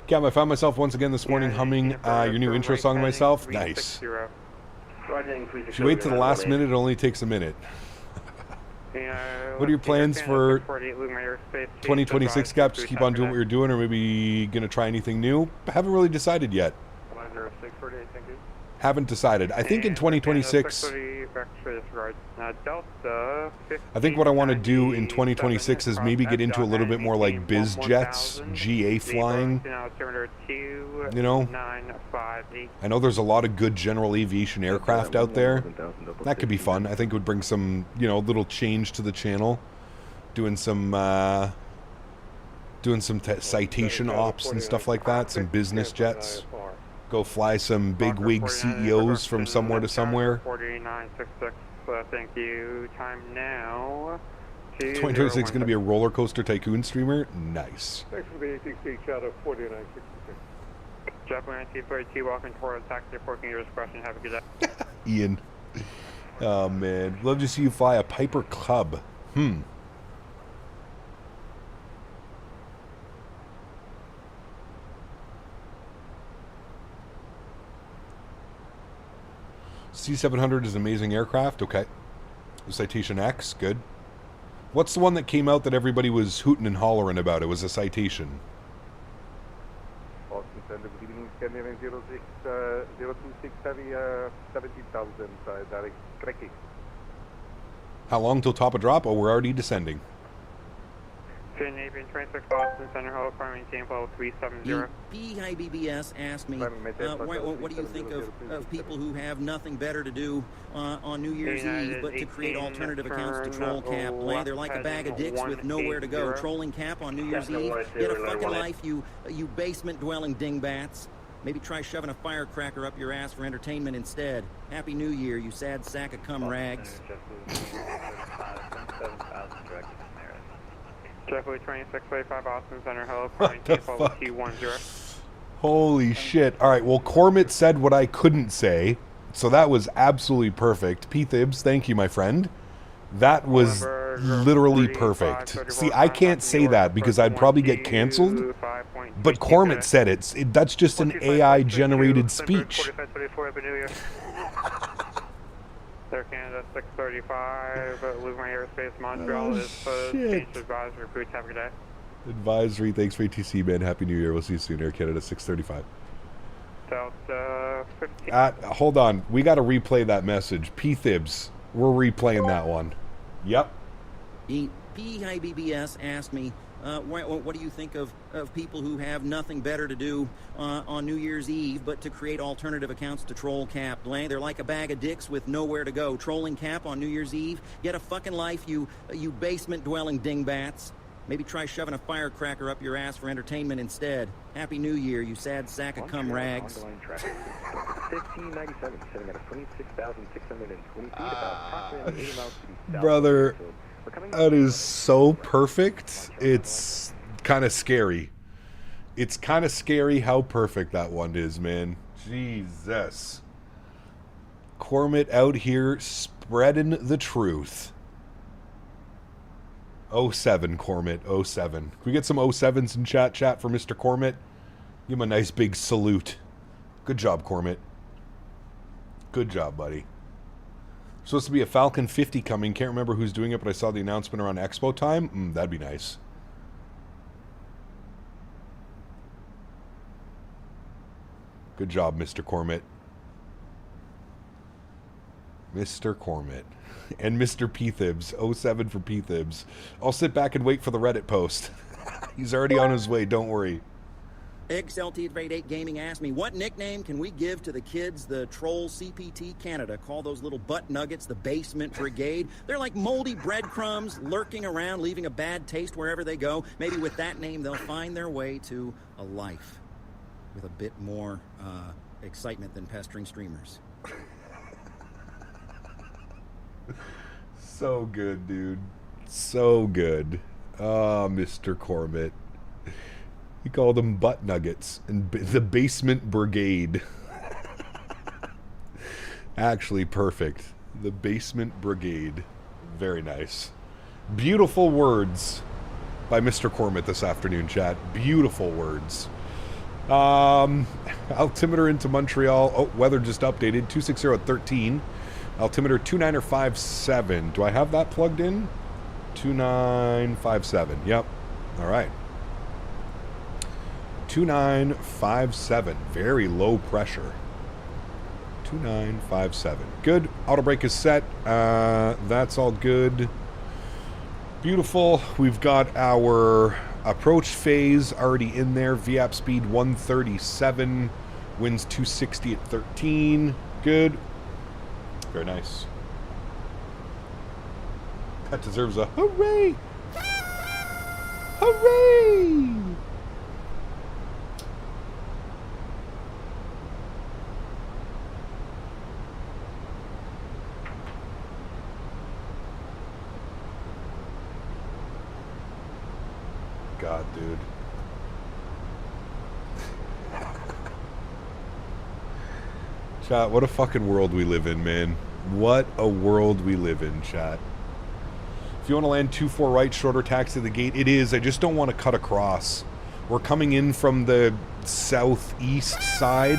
Cam, I found myself once again this morning humming your new intro song to myself. Nice. If you wait to the last minute, it only takes a minute. What are your plans for 2026, Cap? Just keep on doing what you're doing, or maybe gonna try anything new? Haven't really decided yet. Haven't decided. I think in 2026, I think what I want to do in 2026 is maybe get into a little bit more like biz jets, GA flying. You know, I know there's a lot of good general aviation aircraft out there. That could be fun. I think it would bring some, you know, little change to the channel. Doing some citation ops and stuff like that. Some business jets. Go fly some big wig CEOs from somewhere to somewhere. 4966. Thank you. Time now. 2026 is going to be a roller coaster tycoon streamer. Nice. Thanks for the ATC Shadow 4966. Japan 232, welcome toward taxi reporting your discretion. Have a good day. Ian. Oh man, love to see you fly a Piper Cub. C700 is an amazing aircraft. Okay. Citation X, good. What's the one that came out that everybody was hooting and hollering about? It was a Citation. Boston Center, good evening, Scandinavian 026 Heavy, 17,000, direct tracking. How long till top of drop? Oh, we're already descending. Canadian 26 Boston Center, hello, climb maintain level 370. PIBBS asked me, what do you think of people who have nothing better to do on New Year's Eve but to create alternative accounts to troll Cap? They're like a bag of dicks with nowhere to go. Trolling Cap on New Year's Eve? Get a fucking life, you basement-dwelling dingbats. Maybe try shoving a firecracker up your ass for entertainment instead. Happy New Year, you sad sack of cum rags. Jeffrey 2625 Boston Center, hello, quarantine level 210. Holy shit. Alright, well, Cormit said what I couldn't say, so that was absolutely perfect. P-Thibs, thank you, my friend. That was literally perfect. See, I can't say that because I'd probably get canceled, but Cormit said it. That's just an AI-generated speech. Air Canada 635, Louvain Aerospace, Montreal is changed advisory. Crew, have a good day. Advisory, thanks for ATC, man. Happy New Year. We'll see you soon. Air Canada 635. Delta 15. Hold on. We got to replay that message. P-Thibs. We're replaying that one. Yep. PIBBS asked me, what do you think of people who have nothing better to do on New Year's Eve but to create alternative accounts to troll Cap? They're like a bag of dicks with nowhere to go. Trolling Cap on New Year's Eve? Get a fucking life, you basement-dwelling dingbats. Maybe try shoving a firecracker up your ass for entertainment instead. Happy New Year, you sad sack of cum rags. 1597, sitting at 26,620 feet, about approximately 80 miles to the south. Brother, that is so perfect. It's kind of scary. It's kind of scary how perfect that one is, man. Jesus. Cormit out here spreading the truth. 07, Cormit, 07. Can we get some 07s in chat for Mr. Cormit? Give him a nice big salute. Good job, Cormit. Good job, buddy. Supposed to be a Falcon 50 coming. Can't remember who's doing it, but I saw the announcement around Expo time. That'd be nice. Good job, Mr. Cormit. Mr. Cormit. And Mr. P-Thibs. 07 for P-Thibs. I'll sit back and wait for the Reddit post. He's already on his way, don't worry. XLT8 Gaming asked me, what nickname can we give to the kids the troll CPT Canada call those little butt nuggets the basement brigade? They're like moldy breadcrumbs lurking around, leaving a bad taste wherever they go. Maybe with that name, they'll find their way to a life with a bit more excitement than pestering streamers. So good, dude. So good. Mr. Cormit. He called them butt nuggets and the basement brigade. Actually, perfect. The basement brigade. Very nice. Beautiful words by Mr. Cormit this afternoon, chat. Beautiful words. Altimeter into Montreal. Oh, weather just updated. 260 at 13. Altimeter 2957. Do I have that plugged in? 2957. Yep. All right. 2957. Very low pressure. 2957. Good. Auto brake is set. That's all good. Beautiful. We've got our approach phase already in there. VAP speed 137. Winds 260 at 13. Good. Very nice. That deserves a hooray! Hooray! God, dude. Chat, what a fucking world we live in, man. What a world we live in, chat. If you want to land 2-4 right, shorter taxi to the gate, it is. I just don't want to cut across. We're coming in from the southeast side,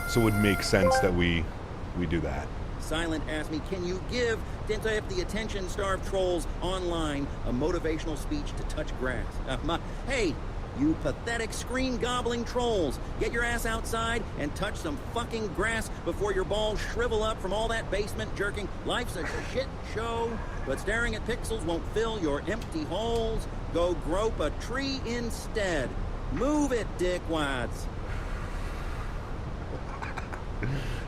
so it would make sense that we do that. Silent asked me, can you give the attention-starved trolls online a motivational speech to touch grass? Hey, you pathetic screen-gobbling trolls, get your ass outside and touch some fucking grass before your balls shrivel up from all that basement jerking. Life's a shit show, but staring at pixels won't fill your empty holes. Go grope a tree instead. Move it, dickwads.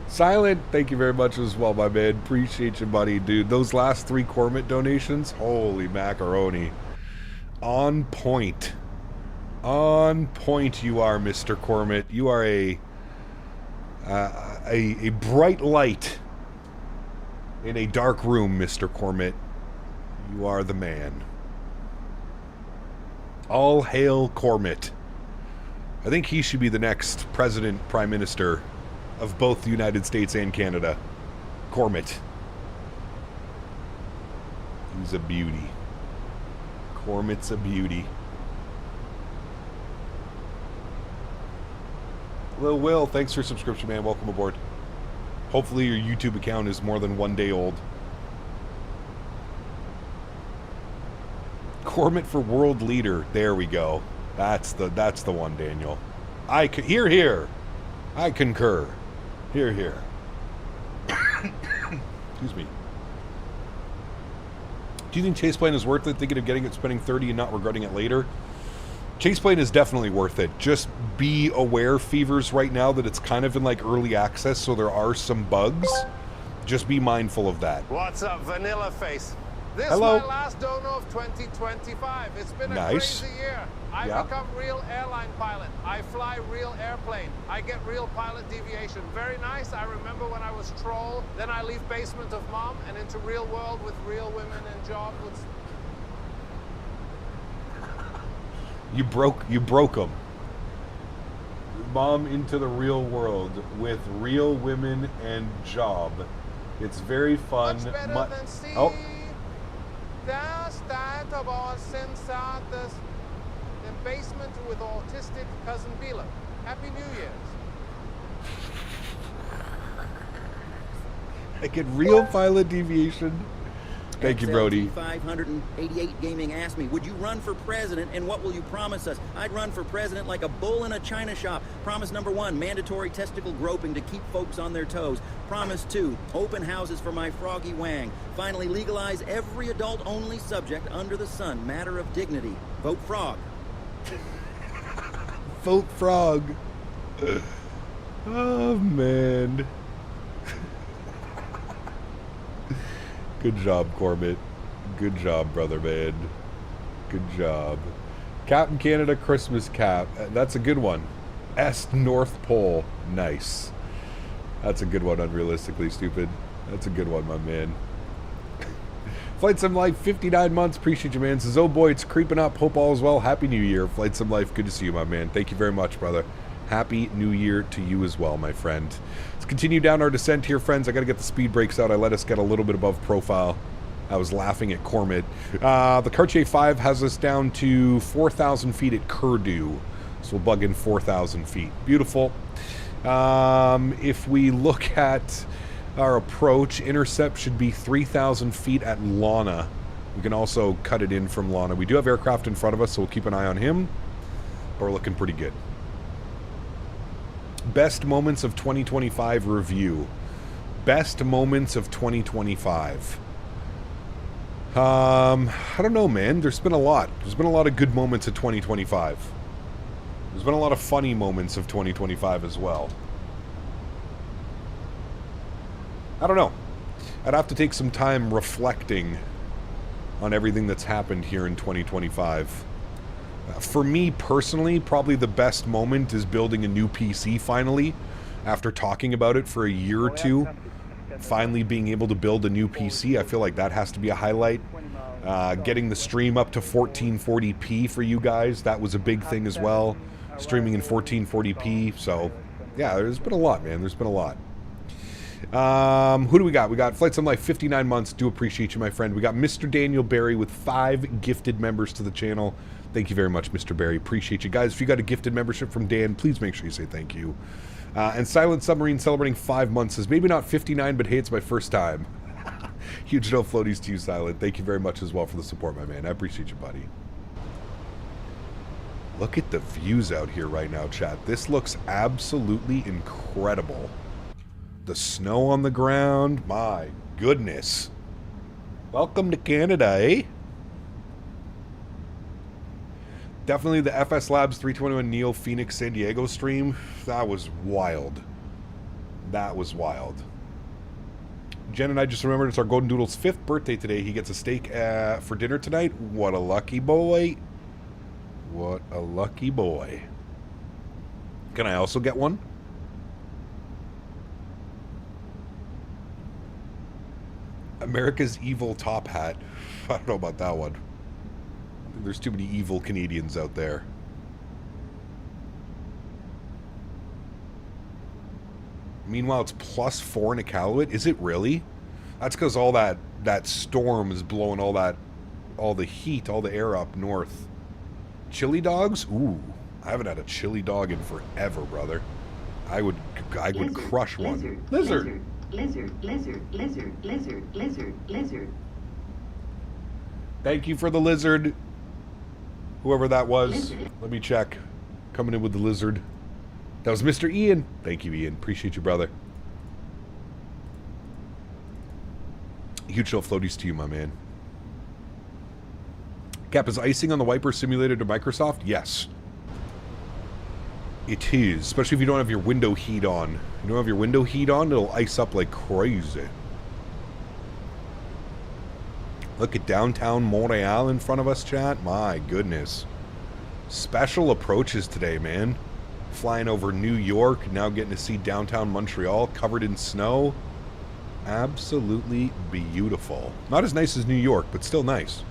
Silent, thank you very much as well, my man. Appreciate you, buddy. Dude, those last 3 Cormit donations, holy macaroni. On point. On point you are, Mr. Cormit. You are a bright light in a dark room, Mr. Cormit. You are the man. All hail Cormit. I think he should be the next president, prime minister of both the United States and Canada. Cormit. He's a beauty. Cormit's a beauty. Hello, Will. Thanks for your subscription, man. Welcome aboard. Hopefully your YouTube account is more than 1 day old. Cormit for world leader. There we go. That's the one, Daniel. Here. I concur. Here, here. Excuse me. Do you think Chaseplane is worth it? Thinking of getting it, spending 30 and not regretting it later? Chaseplane is definitely worth it. Just be aware, Fevers, right now that it's kind of in like early access, so there are some bugs. Just be mindful of that. What's up, Vanilla Face? This Hello. is my last dono of 2025. It's been a Nice. crazy year. I become real airline pilot. I fly real airplane. I get real pilot deviation. Very nice. I remember when I was troll. Then I leave basement of mom and into real world with real women and job with... You broke them. Mom into the real world with real women and job. It's very fun. Much better than see. Oh. The basement with autistic cousin Bila. Happy New Year's. I get real pilot deviation. Thank you, Brody. 588 Gaming asked me, would you run for president and what will you promise us? I'd run for president like a bull in a china shop. Promise number 1, mandatory testicle groping to keep folks on their toes. Promise 2, open houses for my froggy wang. Finally, legalize every adult-only subject under the sun. Matter of dignity. Vote frog. Vote frog. Oh, man. Good job, Corbett. Good job, brother, man. Good job. Captain Canada Christmas cap. That's a good one. Est North Pole. Nice. That's a good one, unrealistically stupid. That's a good one, my man. Flight Sim Life, 59 months. Appreciate you, man. Says, oh boy, it's creeping up. Hope all is well. Happy New Year. Flight Sim Life, good to see you, my man. Thank you very much, brother. Happy New Year to you as well, my friend. Let's continue down our descent here, friends. I got to get the speed brakes out. I let us get a little bit above profile. I was laughing at Cormid. The Cartier 5 has us down to 4,000 feet at Curdu. So we'll bug in 4,000 feet. Beautiful. If we look at our approach, intercept should be 3,000 feet at Lana. We can also cut it in from Lana. We do have aircraft in front of us, so we'll keep an eye on him. But we're looking pretty good. Best moments of 2025 review. Best moments of 2025. I don't know, man. There's been a lot. There's been a lot of good moments of 2025. There's been a lot of funny moments of 2025 as well. I don't know. I'd have to take some time reflecting on everything that's happened here in 2025. For me personally, probably the best moment is building a new PC finally. After talking about it for a year or two, finally being able to build a new PC, I feel like that has to be a highlight. Getting the stream up to 1440p for you guys, that was a big thing as well. Streaming in 1440p, so yeah, there's been a lot, man. There's been a lot. Who do we got? We got Flight Sim Life, 59 months. Do appreciate you, my friend. We got Mr. Daniel Barry with 5 gifted members to the channel. Thank you very much, Mr. Barry. Appreciate you guys. If you got a gifted membership from Dan, please make sure you say thank you. And Silent Submarine celebrating 5 months says, maybe not 59, but hey, it's my first time. Huge no floaties to you, Silent. Thank you very much as well for the support, my man. I appreciate you, buddy. Look at the views out here right now, chat. This looks absolutely incredible. The snow on the ground. My goodness. Welcome to Canada, eh? Definitely the FS Labs 321 Neo Phoenix San Diego stream. That was wild. That was wild. Jen and I just remembered it's our Golden Doodle's 5th birthday today. He gets a steak for dinner tonight. What a lucky boy. What a lucky boy. Can I also get one? America's Evil Top Hat. I don't know about that one. There's too many evil Canadians out there. Meanwhile, it's +4 in Iqaluit. Is it really? That's because all that storm is blowing all the heat, all the air up north. Chili dogs? Ooh, I haven't had a chili dog in forever, brother. I would crush one. Lizard. Lizard. Thank you for the lizard. Whoever that was. Let me check. Coming in with the lizard. That was Mr. Ian. Thank you, Ian. Appreciate you, brother. Huge show of floaties to you, my man. Cap, is icing on the wiper simulated to Microsoft? Yes. It is. Especially if you don't have your window heat on. You don't have your window heat on, it'll ice up like crazy. Look at downtown Montreal in front of us, chat. My goodness. Special approaches today, man. Flying over New York, now getting to see downtown Montreal covered in snow. Absolutely beautiful. Not as nice as New York, but still nice.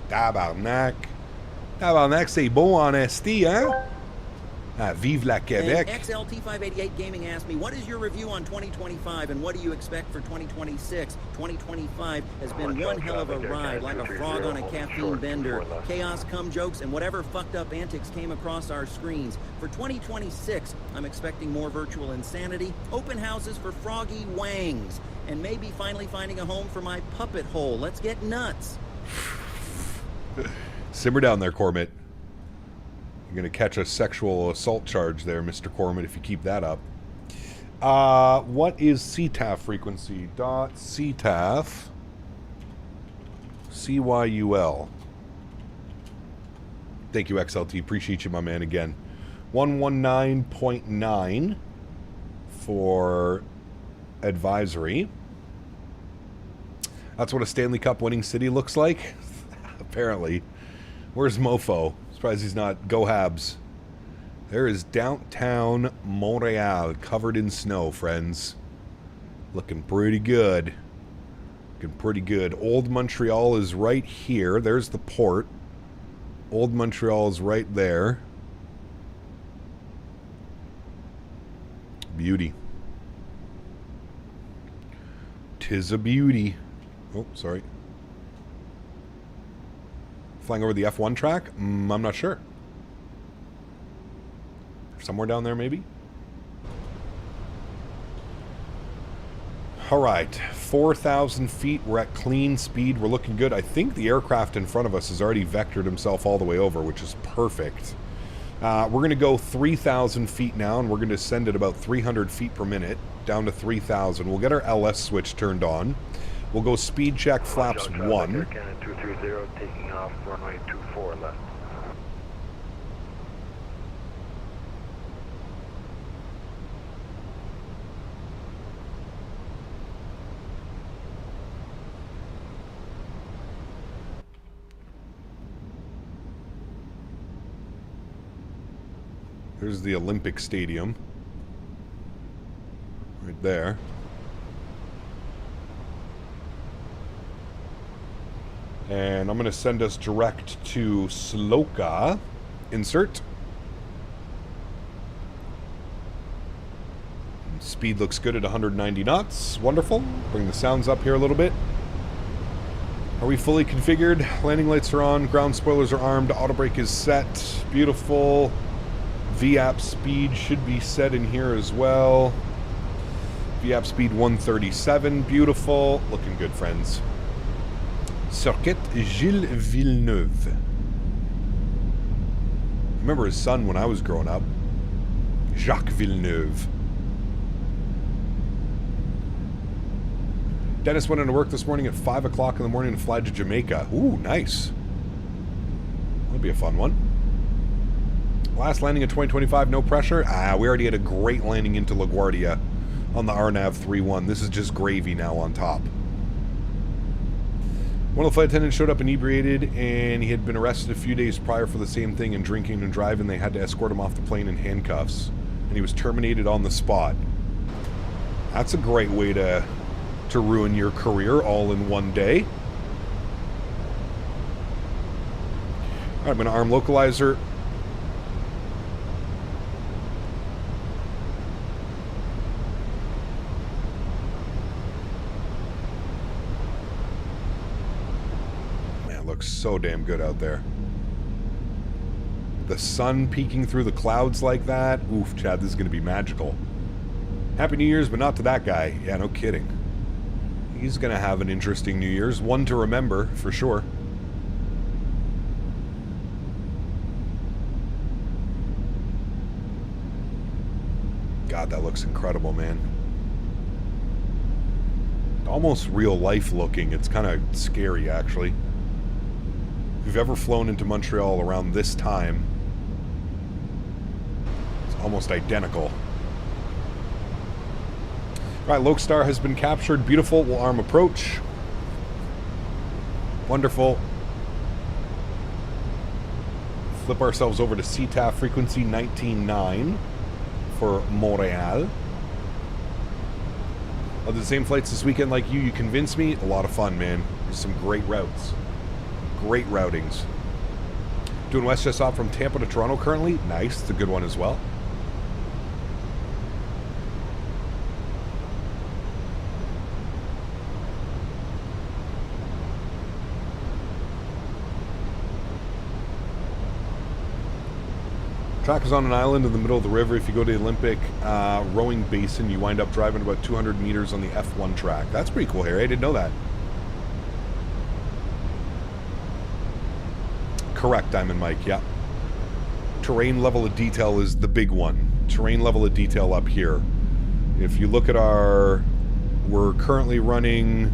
Tabarnak. Tabarnak, c'est beau en esti, hein? Ah, vive la Québec. And XLT588 Gaming asked me, what is your review on 2025 and what do you expect for 2026? 2025 has been one hell of a ride, like a frog on a caffeine bender. Chaos, cum jokes, and whatever fucked up antics came across our screens. For 2026, I'm expecting more virtual insanity, open houses for froggy wangs, and maybe finally finding a home for my puppet hole. Let's get nuts. Simmer down there, Cormit. You're going to catch a sexual assault charge there, Mr. Cormit, if you keep that up. What is CTAF frequency? .CTAF CYUL. Thank you, XLT. Appreciate you, my man, again. 119.9 for advisory. That's what a Stanley Cup winning city looks like. Apparently. Where's Mofo? Surprised he's not. Go Habs. There is downtown Montreal covered in snow, friends. Looking pretty good. Looking pretty good. Old Montreal is right here. There's the port. Old Montreal is right there. Beauty. 'Tis a beauty. Oh, sorry. Flying over the F1 track? I'm not sure. Somewhere down there, maybe? Alright, 4,000 feet. We're at clean speed. We're looking good. I think the aircraft in front of us has already vectored himself all the way over, which is perfect. We're going to go 3,000 feet now, and we're going to send it about 300 feet per minute, down to 3,000. We'll get our LS switch turned on. We'll go speed check flaps 1. Cannon 230, taking off runway 24 left. There's the Olympic Stadium. Right there. And I'm going to send us direct to Sloka. Insert. Speed looks good at 190 knots. Wonderful. Bring the sounds up here a little bit. Are we fully configured? Landing lights are on. Ground spoilers are armed. Auto brake is set. Beautiful. VAP speed should be set in here as well. VAP speed 137. Beautiful. Looking good, friends. Sólríkt Gilles Villeneuve. I remember his son when I was growing up. Jacques Villeneuve. Denis went into work this morning at 5 o'clock in the morning and fly to Jamaica. Ooh, nice. That'll be a fun one. Last landing in 2025, no pressure. We already had a great landing into LaGuardia on the RNAV 3-1. This is just gravy now on top. One of the flight attendants showed up inebriated, and he had been arrested a few days prior for the same thing in drinking and driving. They had to escort him off the plane in handcuffs, and he was terminated on the spot. That's a great way to ruin your career all in one day. All right, I'm going to arm localizer. Man, it looks so damn good out there. The sun peeking through the clouds like that. Oof, Chad, this is going to be magical. Happy New Year's, but not to that guy. Yeah, no kidding. He's going to have an interesting New Year's. One to remember, for sure. God, that looks incredible, man. Almost real life looking. It's kind of scary, actually. If you've ever flown into Montreal around this time, it's almost identical. All right, Lokestar has been captured. Beautiful. We'll arm approach. Wonderful. Flip ourselves over to CTAF frequency 19.9 for Montreal. Of the same flights this weekend like you convinced me. A lot of fun, man. There's some great routes. Great routings. Doing WestJet stop from Tampa to Toronto currently. Nice. It's a good one as well. Track is on an island in the middle of the river. If you go to the Olympic rowing basin, you wind up driving about 200 meters on the F1 track. That's pretty cool, Harry. I didn't know that. Correct, Diamond Mike. Yeah. Terrain level of detail is the big one. Terrain level of detail up here. If you look at our... We're currently running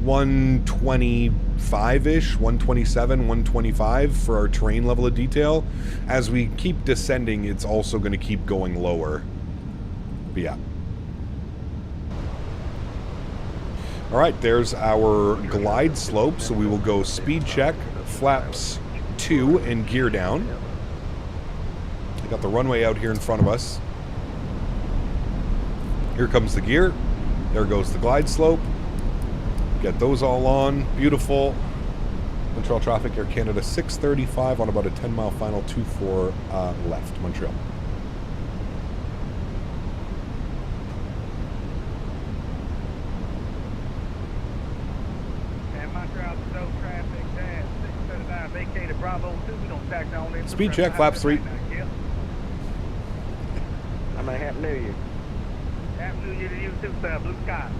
125-ish, 127, 125 for our terrain level of detail. As we keep descending, it's also going to keep going lower. But yeah. All right, there's our glide slope. So we will go speed check, flaps 2, and gear down. I got the runway out here in front of us. Here comes the gear. There goes the glide slope. Get those all on. Beautiful. Montreal traffic, Air Canada 635 on about a 10-mile final 24 left, Montreal. And Montreal, no traffic, 639, vacated Bravo 2. We don't tack on in. Speed check, flaps 3. I'm going to Happy New Year. Happy New Year to you too, sir. Blue sky.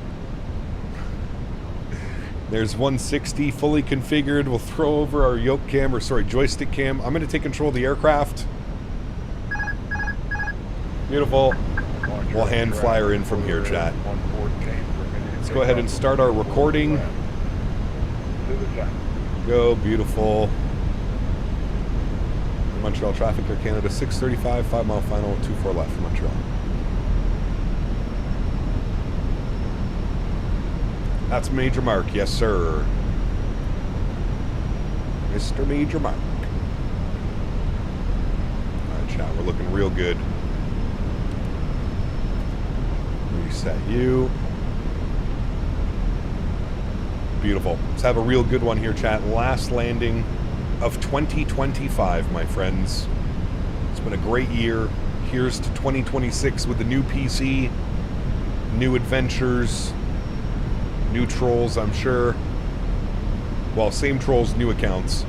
There's 160 fully configured. We'll throw over our yoke cam, or sorry, joystick cam. I'm going to take control of the aircraft. Beautiful. We'll hand flyer in from here, chat. Let's go ahead and start our recording. Go, beautiful. Montreal traffic, Air Canada 635, 5-mile final, 24 left from Montreal. That's Major Mark, yes sir. Mr. Major Mark. Alright, chat, we're looking real good. Reset you. Beautiful. Let's have a real good one here, chat. Last landing of 2025, my friends. It's been a great year. Here's to 2026 with the new PC, new adventures, new trolls, I'm sure. Well, same trolls, new accounts.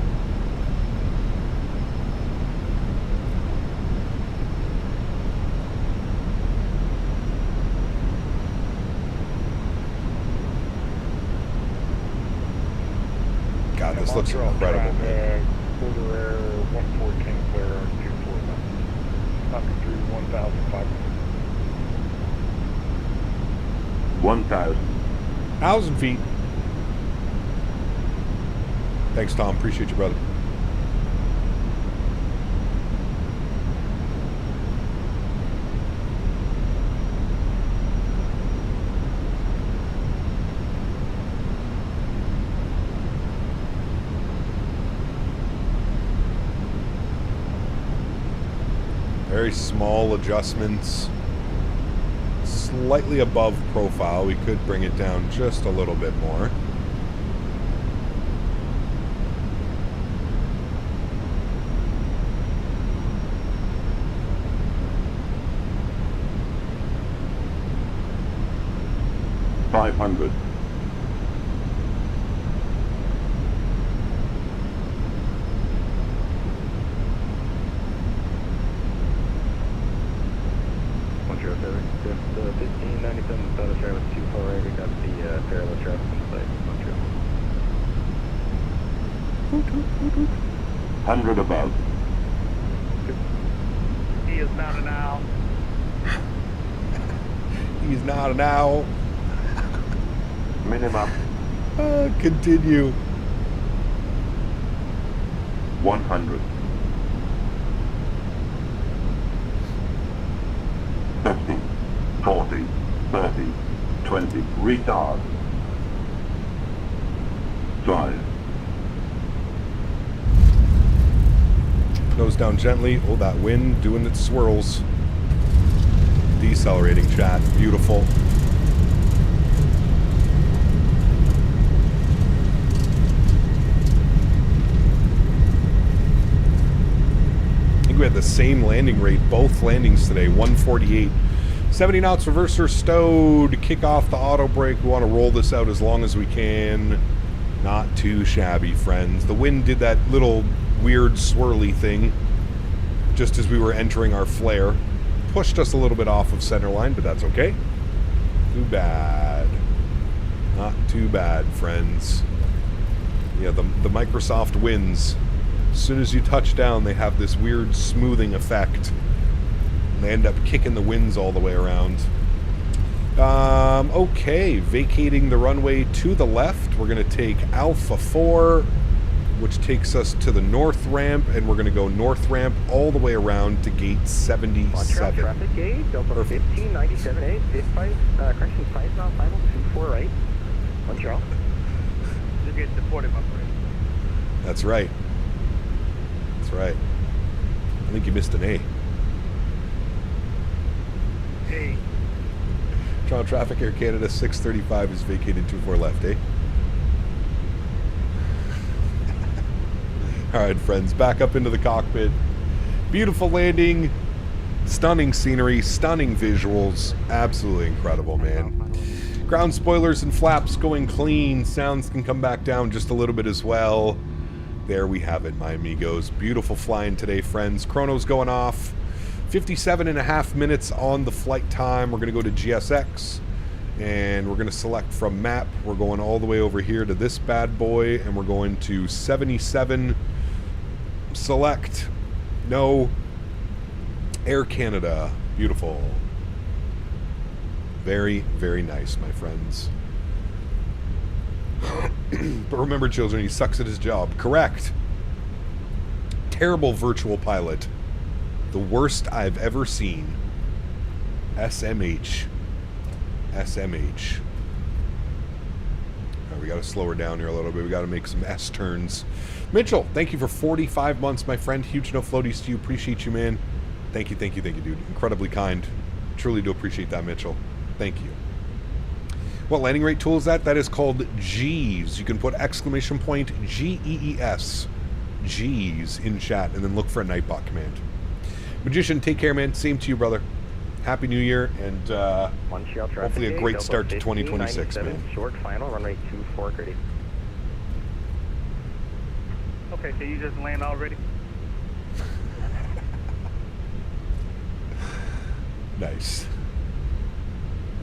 God, this looks incredible, man. Quarter air, 114 clear, 24 left. Knocking through 1,500. 1,000. 1,000 feet. Thanks, Tom. Appreciate you, brother. Very small adjustments. Slightly above profile. We could bring it down just a little bit more. $500. The 1597 status air with 24 right, we got the parallel traffic in sight, Montreal. 100 above. He is not an owl. He's not an owl. Minimum. Continue. 100. 50, 40, 30, 20. Retard. 5. Nose down gently. Oh, that wind doing its swirls. Decelerating, chat. Beautiful. I think we had the same landing rate, both landings today, 148. 70 knots, reverser stowed. Kick off the auto brake. We want to roll this out as long as we can. Not too shabby, friends. The wind did that little weird swirly thing just as we were entering our flare. Pushed us a little bit off of center line, but that's okay. Too bad. Not too bad, friends. Yeah, the Microsoft winds. As soon as you touch down, they have this weird smoothing effect. And they end up kicking the winds all the way around. Okay, vacating the runway to the left. We're going to take Alpha 4, which takes us to the north ramp, and we're going to go north ramp all the way around to gate 77. Montreal traffic gate, Delta 1597A, 5, correction, 5 now, 524 right. Montreal. Just get supported, my friend. That's right. That's right. I think you missed an A. Hey. Toronto traffic, Air Canada 635 is vacated 24 left, eh? Alright, friends, back up into the cockpit. Beautiful landing, stunning scenery, stunning visuals. Absolutely incredible, man. Ground spoilers and flaps going clean. Sounds can come back down just a little bit as well. There we have it, my amigos. Beautiful flying today, friends. Chrono's going off. 57.5 minutes on the flight time. We're going to go to GSX, and we're going to select from map. We're going all the way over here to this bad boy, and we're going to 77. Select. No. Air Canada. Beautiful. Very, very nice, my friends. But remember, children, he sucks at his job. Correct. Terrible virtual pilot. The worst I've ever seen. SMH. SMH. Right, we got to slow her down here a little bit. We got to make some S turns. Mitchell, thank you for 45 months, my friend. Huge no floaties to you. Appreciate you, man. Thank you, thank you, thank you, dude. Incredibly kind. Truly do appreciate that, Mitchell. Thank you. What landing rate tool is that? That is called G's. You can put exclamation point GEES. G's in chat, and then look for a Nightbot command. Magician, take care, man. Same to you, brother. Happy New Year, and hopefully a great start to 2026, man. Short final, runway 24 ready. Okay, so you just land already? Nice.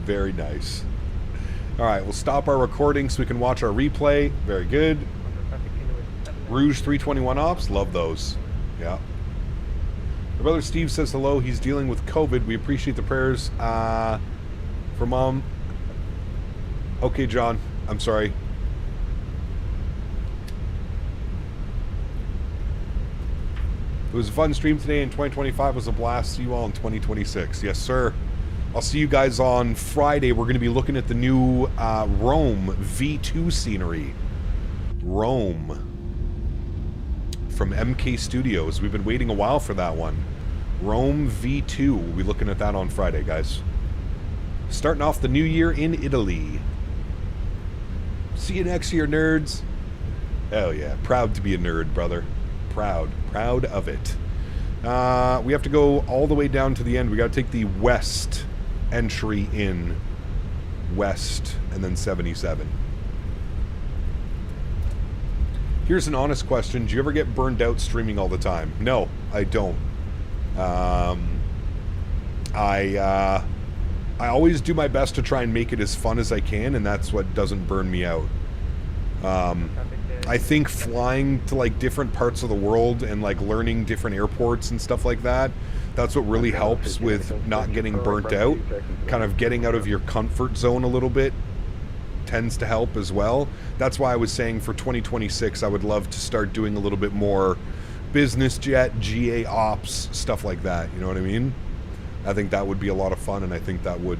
Very nice. All right, we'll stop our recording so we can watch our replay. Very good. Rouge 321 ops, love those. Yeah. My brother Steve says hello. He's dealing with COVID. We appreciate the prayers for Mom. Okay, John. I'm sorry. It was a fun stream today, and 2025 was a blast. See you all in 2026. Yes, sir. I'll see you guys on Friday. We're going to be looking at the new Rome V2 scenery. Rome. From MK Studios. We've been waiting a while for that one. Rome V2. We'll be looking at that on Friday, guys. Starting off the new year in Italy. See you next year, nerds. Hell yeah. Proud to be a nerd, brother. Proud. Proud of it. We have to go all the way down to the end. We got to take the west entry in. West and then 77. Here's an honest question. Do you ever get burned out streaming all the time? No, I don't. I always do my best to try and make it as fun as I can, and that's what doesn't burn me out. I think flying to like different parts of the world and like learning different airports and stuff like that, that's what really helps with not getting burnt out. Kind of getting out of your comfort zone a little bit tends to help as well. That's why I was saying for 2026 I would love to start doing a little bit more business jet, GA ops, stuff like that, you know what I mean? I think that would be a lot of fun, and I think that would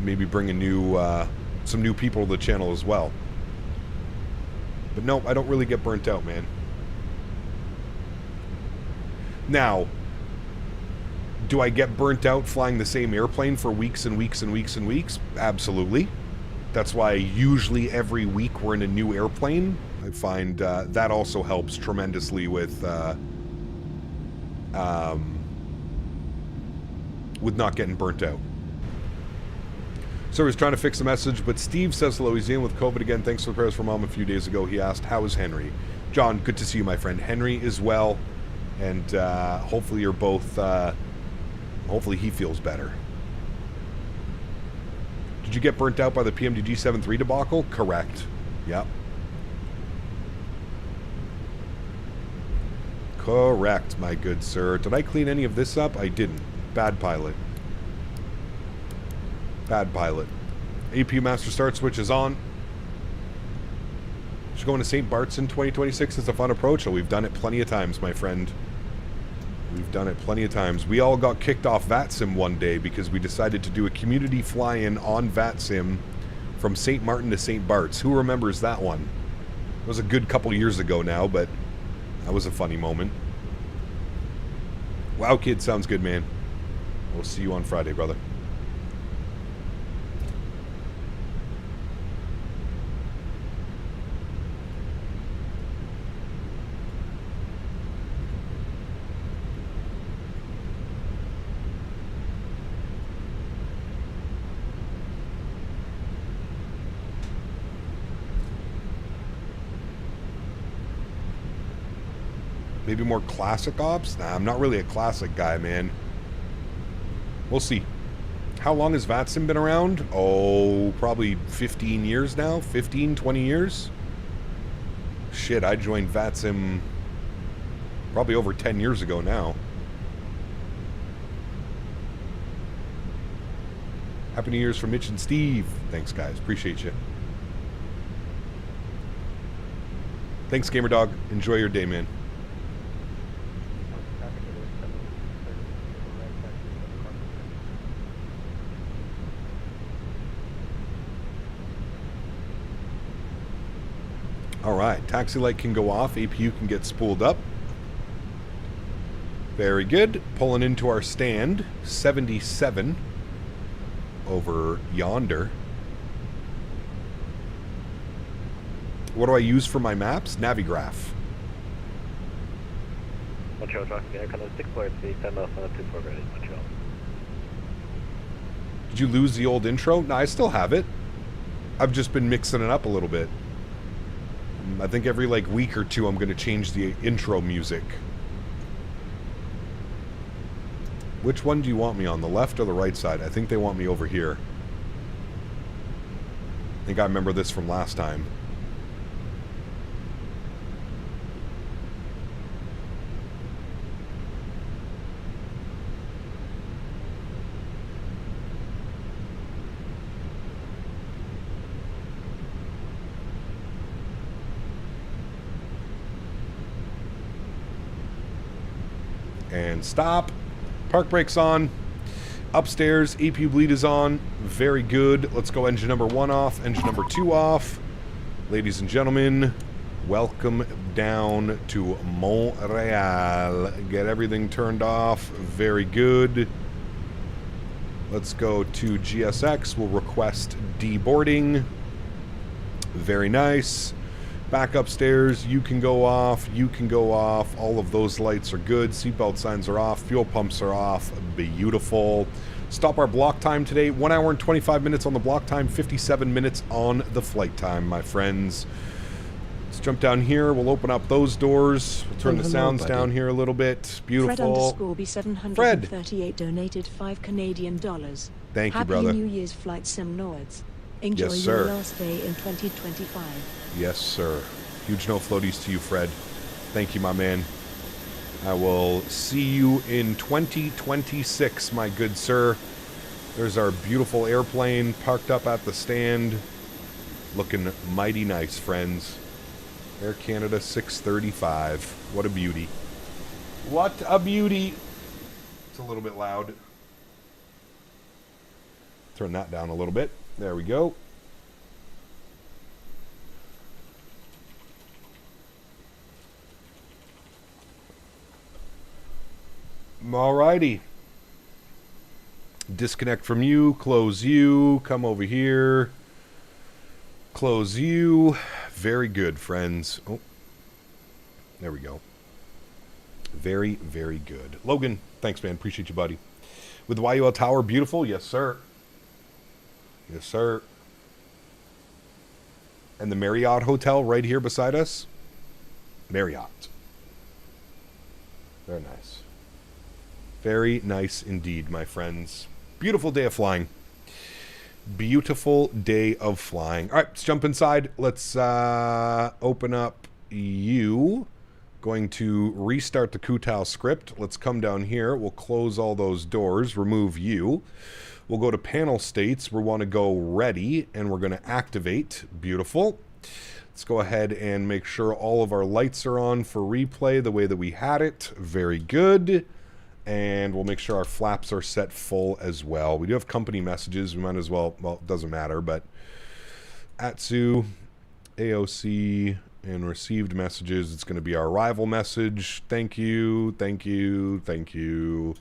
maybe bring a new some new people to the channel as well. But no, I don't really get burnt out, man. Now, do I get burnt out flying the same airplane for weeks and weeks and weeks and weeks? Absolutely. That's why usually every week we're in a new airplane. I find that also helps tremendously with not getting burnt out. So I was trying to fix the message, but Steve says hello. He's in with COVID again. Thanks for the prayers for Mom a few days ago. He asked, how is Henry? John, good to see you, my friend. Henry is well, and hopefully you're both, hopefully he feels better. Did you get burnt out by the PMDG 73 debacle? Correct. Yep. Correct, my good sir. Did I clean any of this up? I didn't. Bad pilot. Bad pilot. AP Master Start switch is on. Should go into St. Bart's in 2026. It's a fun approach. Oh, we've done it plenty of times, my friend. We've done it plenty of times. We all got kicked off VATSIM one day because we decided to do a community fly-in on VATSIM from St. Martin to St. Bart's. Who remembers that one? It was a good couple years ago now, but that was a funny moment. Wow, kid, sounds good, man. We'll see you on Friday, brother. Maybe more classic ops? Nah, I'm not really a classic guy, man. We'll see. How long has VATSIM been around? Oh, probably 15 years now? 15, 20 years? Shit, I joined VATSIM probably over 10 years ago now. Happy New Year's from Mitch and Steve. Thanks, guys. Appreciate you. Thanks, GamerDog. Enjoy your day, man. Alright, taxi light can go off, APU can get spooled up. Very good. Pulling into our stand, 77 over yonder. What do I use for my maps? Navigraph. Montreal traffic there, kind of 6 flight speed, 10 miles on 24 ready, Montreal. Did you lose the old intro? No, I still have it. I've just been mixing it up a little bit. I think every like week or two I'm going to change the intro music. Which one do you want me on, the left or the right side? I think they want me over here. I think I remember this from last time. And stop. Park brakes on. Upstairs, APU bleed is on. Very good. Let's go engine number 1 off, engine number 2 off. Ladies and gentlemen, welcome down to Montreal. Get everything turned off. Very good. Let's go to GSX. We'll request deboarding. Very nice. Back upstairs, you can go off, you can go off. All of those lights are good. Seatbelt signs are off, fuel pumps are off. Beautiful. Stop our block time today. 1 hour and 25 minutes on the block time, 57 minutes on the flight time, my friends. Let's jump down here. We'll open up those doors. We'll turn the sounds down here a little bit. Beautiful. Fred _B738 donated $5 Canadian. Thank you, brother. Happy New Year's, Flight Sim Nords. Enjoy Yes, your sir. last day in 2025. Yes, sir. Huge no floaties to you, Fred. Thank you, my man. I will see you in 2026, my good sir. There's our beautiful airplane parked up at the stand. Looking mighty nice, friends. Air Canada 635. What a beauty. What a beauty. It's a little bit loud. Turn that down a little bit. There we go. Alrighty. Disconnect from you, close you, come over here, close you. Very good, friends. Oh, there we go. Very, very good. Logan, thanks, man. Appreciate you, buddy. With the YUL Tower, beautiful? Yes, sir. Yes, sir. And the Marriott Hotel right here beside us? Marriott. Very nice. Very nice indeed, my friends. Beautiful day of flying. Beautiful day of flying. All right, let's jump inside. Let's open up you. Going to restart the Kutao script. Let's come down here. We'll close all those doors. Remove you. We'll go to panel states. We want to go ready, and we're going to activate. Beautiful. Let's go ahead and make sure all of our lights are on for replay the way that we had it. Very good. And we'll make sure our flaps are set full as well. We do have company messages. We might as well, it doesn't matter, but AlexSiu, AOC, and received messages. It's going to be our arrival message. Thank you, thank you, thank you.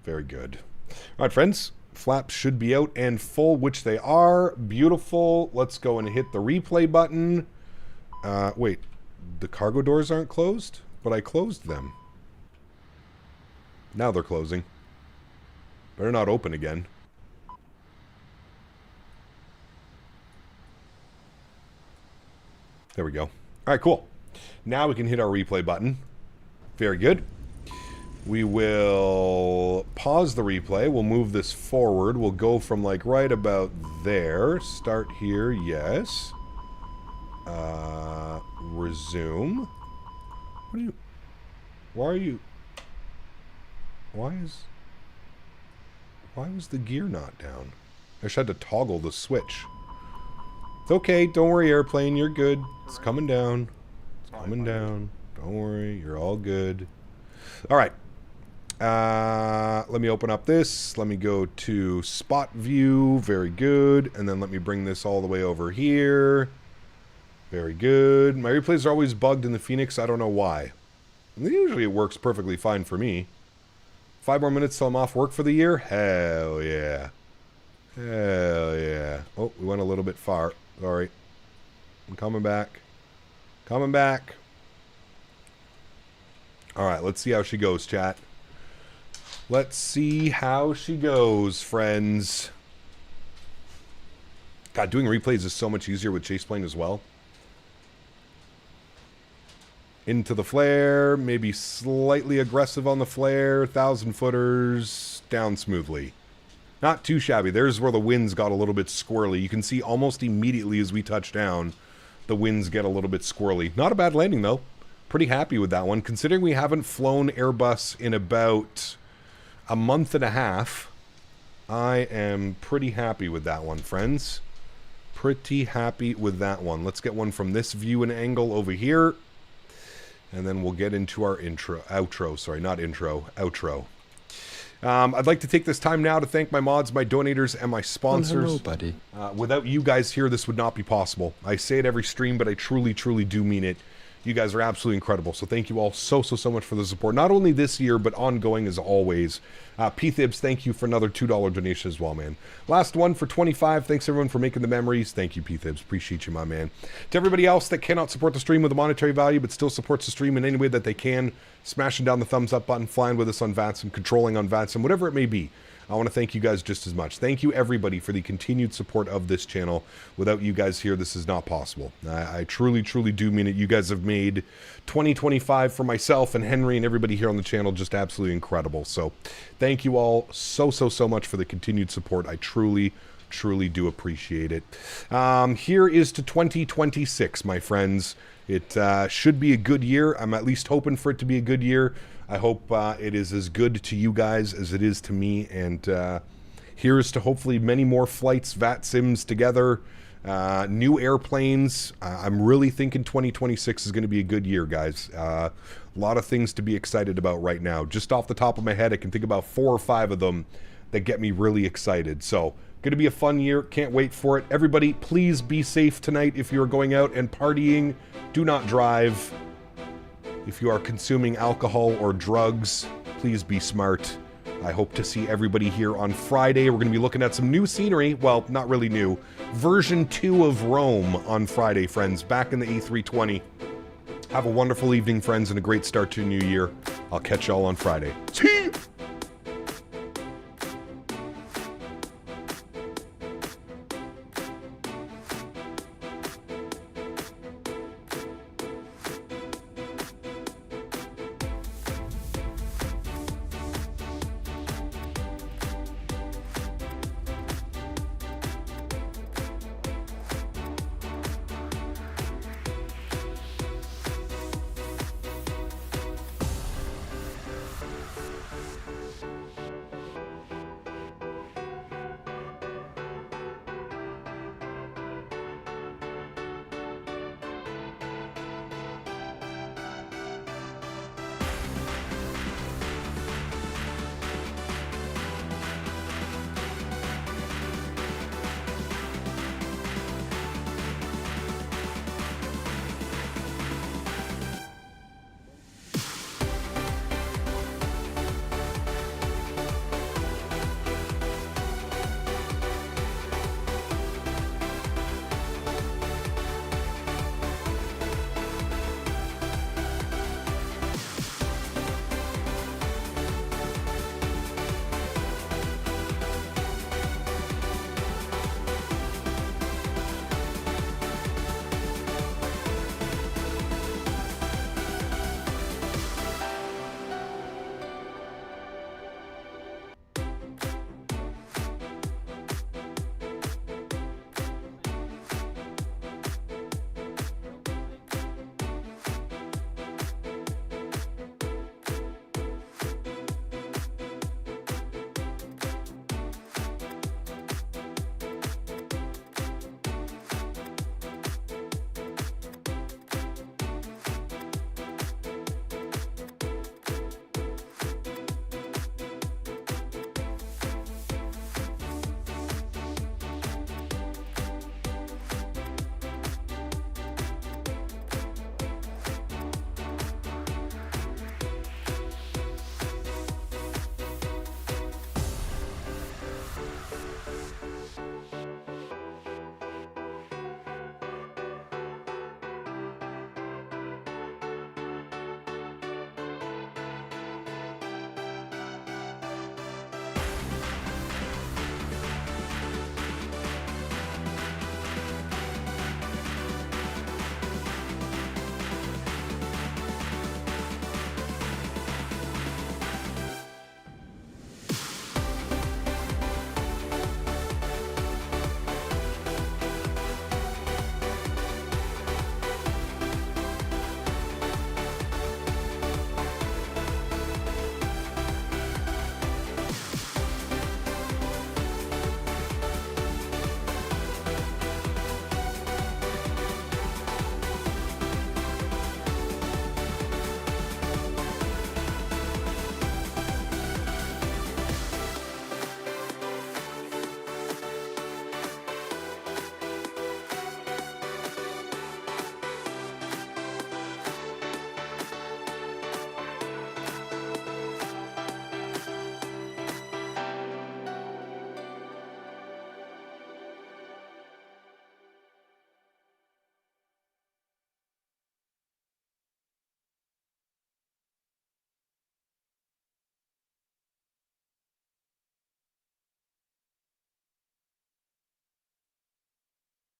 Very good. All right, friends. Flaps should be out and full, which they are. Beautiful. Let's go and hit the replay button. Wait, the cargo doors aren't closed? But I closed them. Now they're closing. Better not open again. There we go. All right, cool. Now we can hit our replay button. Very good. We will pause the replay. We'll move this forward. We'll go from like right about there. Start here, yes. Resume. What are you... Why are you... Why was the gear not down? I just had to toggle the switch. It's okay. Don't worry, airplane. You're good. It's coming down. It's coming down. Don't worry. You're all good. All right. Let me open up this. Let me go to spot view. Very good. And then let me bring this all the way over here. Very good. My replays are always bugged in the Fenix. I don't know why. Usually it works perfectly fine for me. 5 more minutes till I'm off work for the year? Hell yeah. Hell yeah. Oh, we went a little bit far. Sorry. I'm coming back. Coming back. Alright, let's see how she goes, chat. Let's see how she goes, friends. God, doing replays is so much easier with chase plane as well. Into the flare, maybe slightly aggressive on the flare, 1,000 footers, down smoothly. Not too shabby. There's where the winds got a little bit squirrely. You can see almost immediately as we touch down, the winds get a little bit squirrely. Not a bad landing though. Pretty happy with that one. Considering we haven't flown Airbus in about a month and a half, I am pretty happy with that one, friends. Pretty happy with that one. Let's get one from this view and angle over here. And then we'll get into our outro. Sorry, not intro, outro. I'd like to take this time now to thank my mods, my donators, and my sponsors. Hello, buddy. Without you guys here, this would not be possible. I say it every stream, but I truly, truly do mean it. You guys are absolutely incredible. So thank you all so much for the support. Not only this year, but ongoing as always. P-Thibs, thank you for another $2 donation as well, man. Last one for 25. Thanks everyone for making the memories. Thank you, P-Thibs. Appreciate you, my man. To everybody else that cannot support the stream with a monetary value, but still supports the stream in any way that they can, smashing down the thumbs up button, flying with us on VATSIM, controlling on VATSIM, whatever it may be. I want to thank you guys just as much. Thank you, everybody, for the continued support of this channel. Without you guys here, this is not possible. I truly, truly do mean it. You guys have made 2025 for myself and Henry and everybody here on the channel just absolutely incredible. So thank you all so much for the continued support. I truly do appreciate it. Here is to 2026, my friends. It should be a good year. I'm at least hoping for it to be a good year. I hope it is as good to you guys as it is to me. And here's to hopefully many more flights, VATSIMs together, new airplanes. I'm really thinking 2026 is going to be a good year, guys. A lot of things to be excited about right now. Just off the top of my head, I can think about 4 or 5 of them that get me really excited. So, going to be a fun year. Can't wait for it. Everybody, please be safe tonight if you're going out and partying. Do not drive. If you are consuming alcohol or drugs, please be smart. I hope to see everybody here on Friday. We're going to be looking at some new scenery. Well, not really new. Version 2 of Rome on Friday, friends. Back in the A320. Have a wonderful evening, friends, and a great start to a new year. I'll catch y'all on Friday. See ya!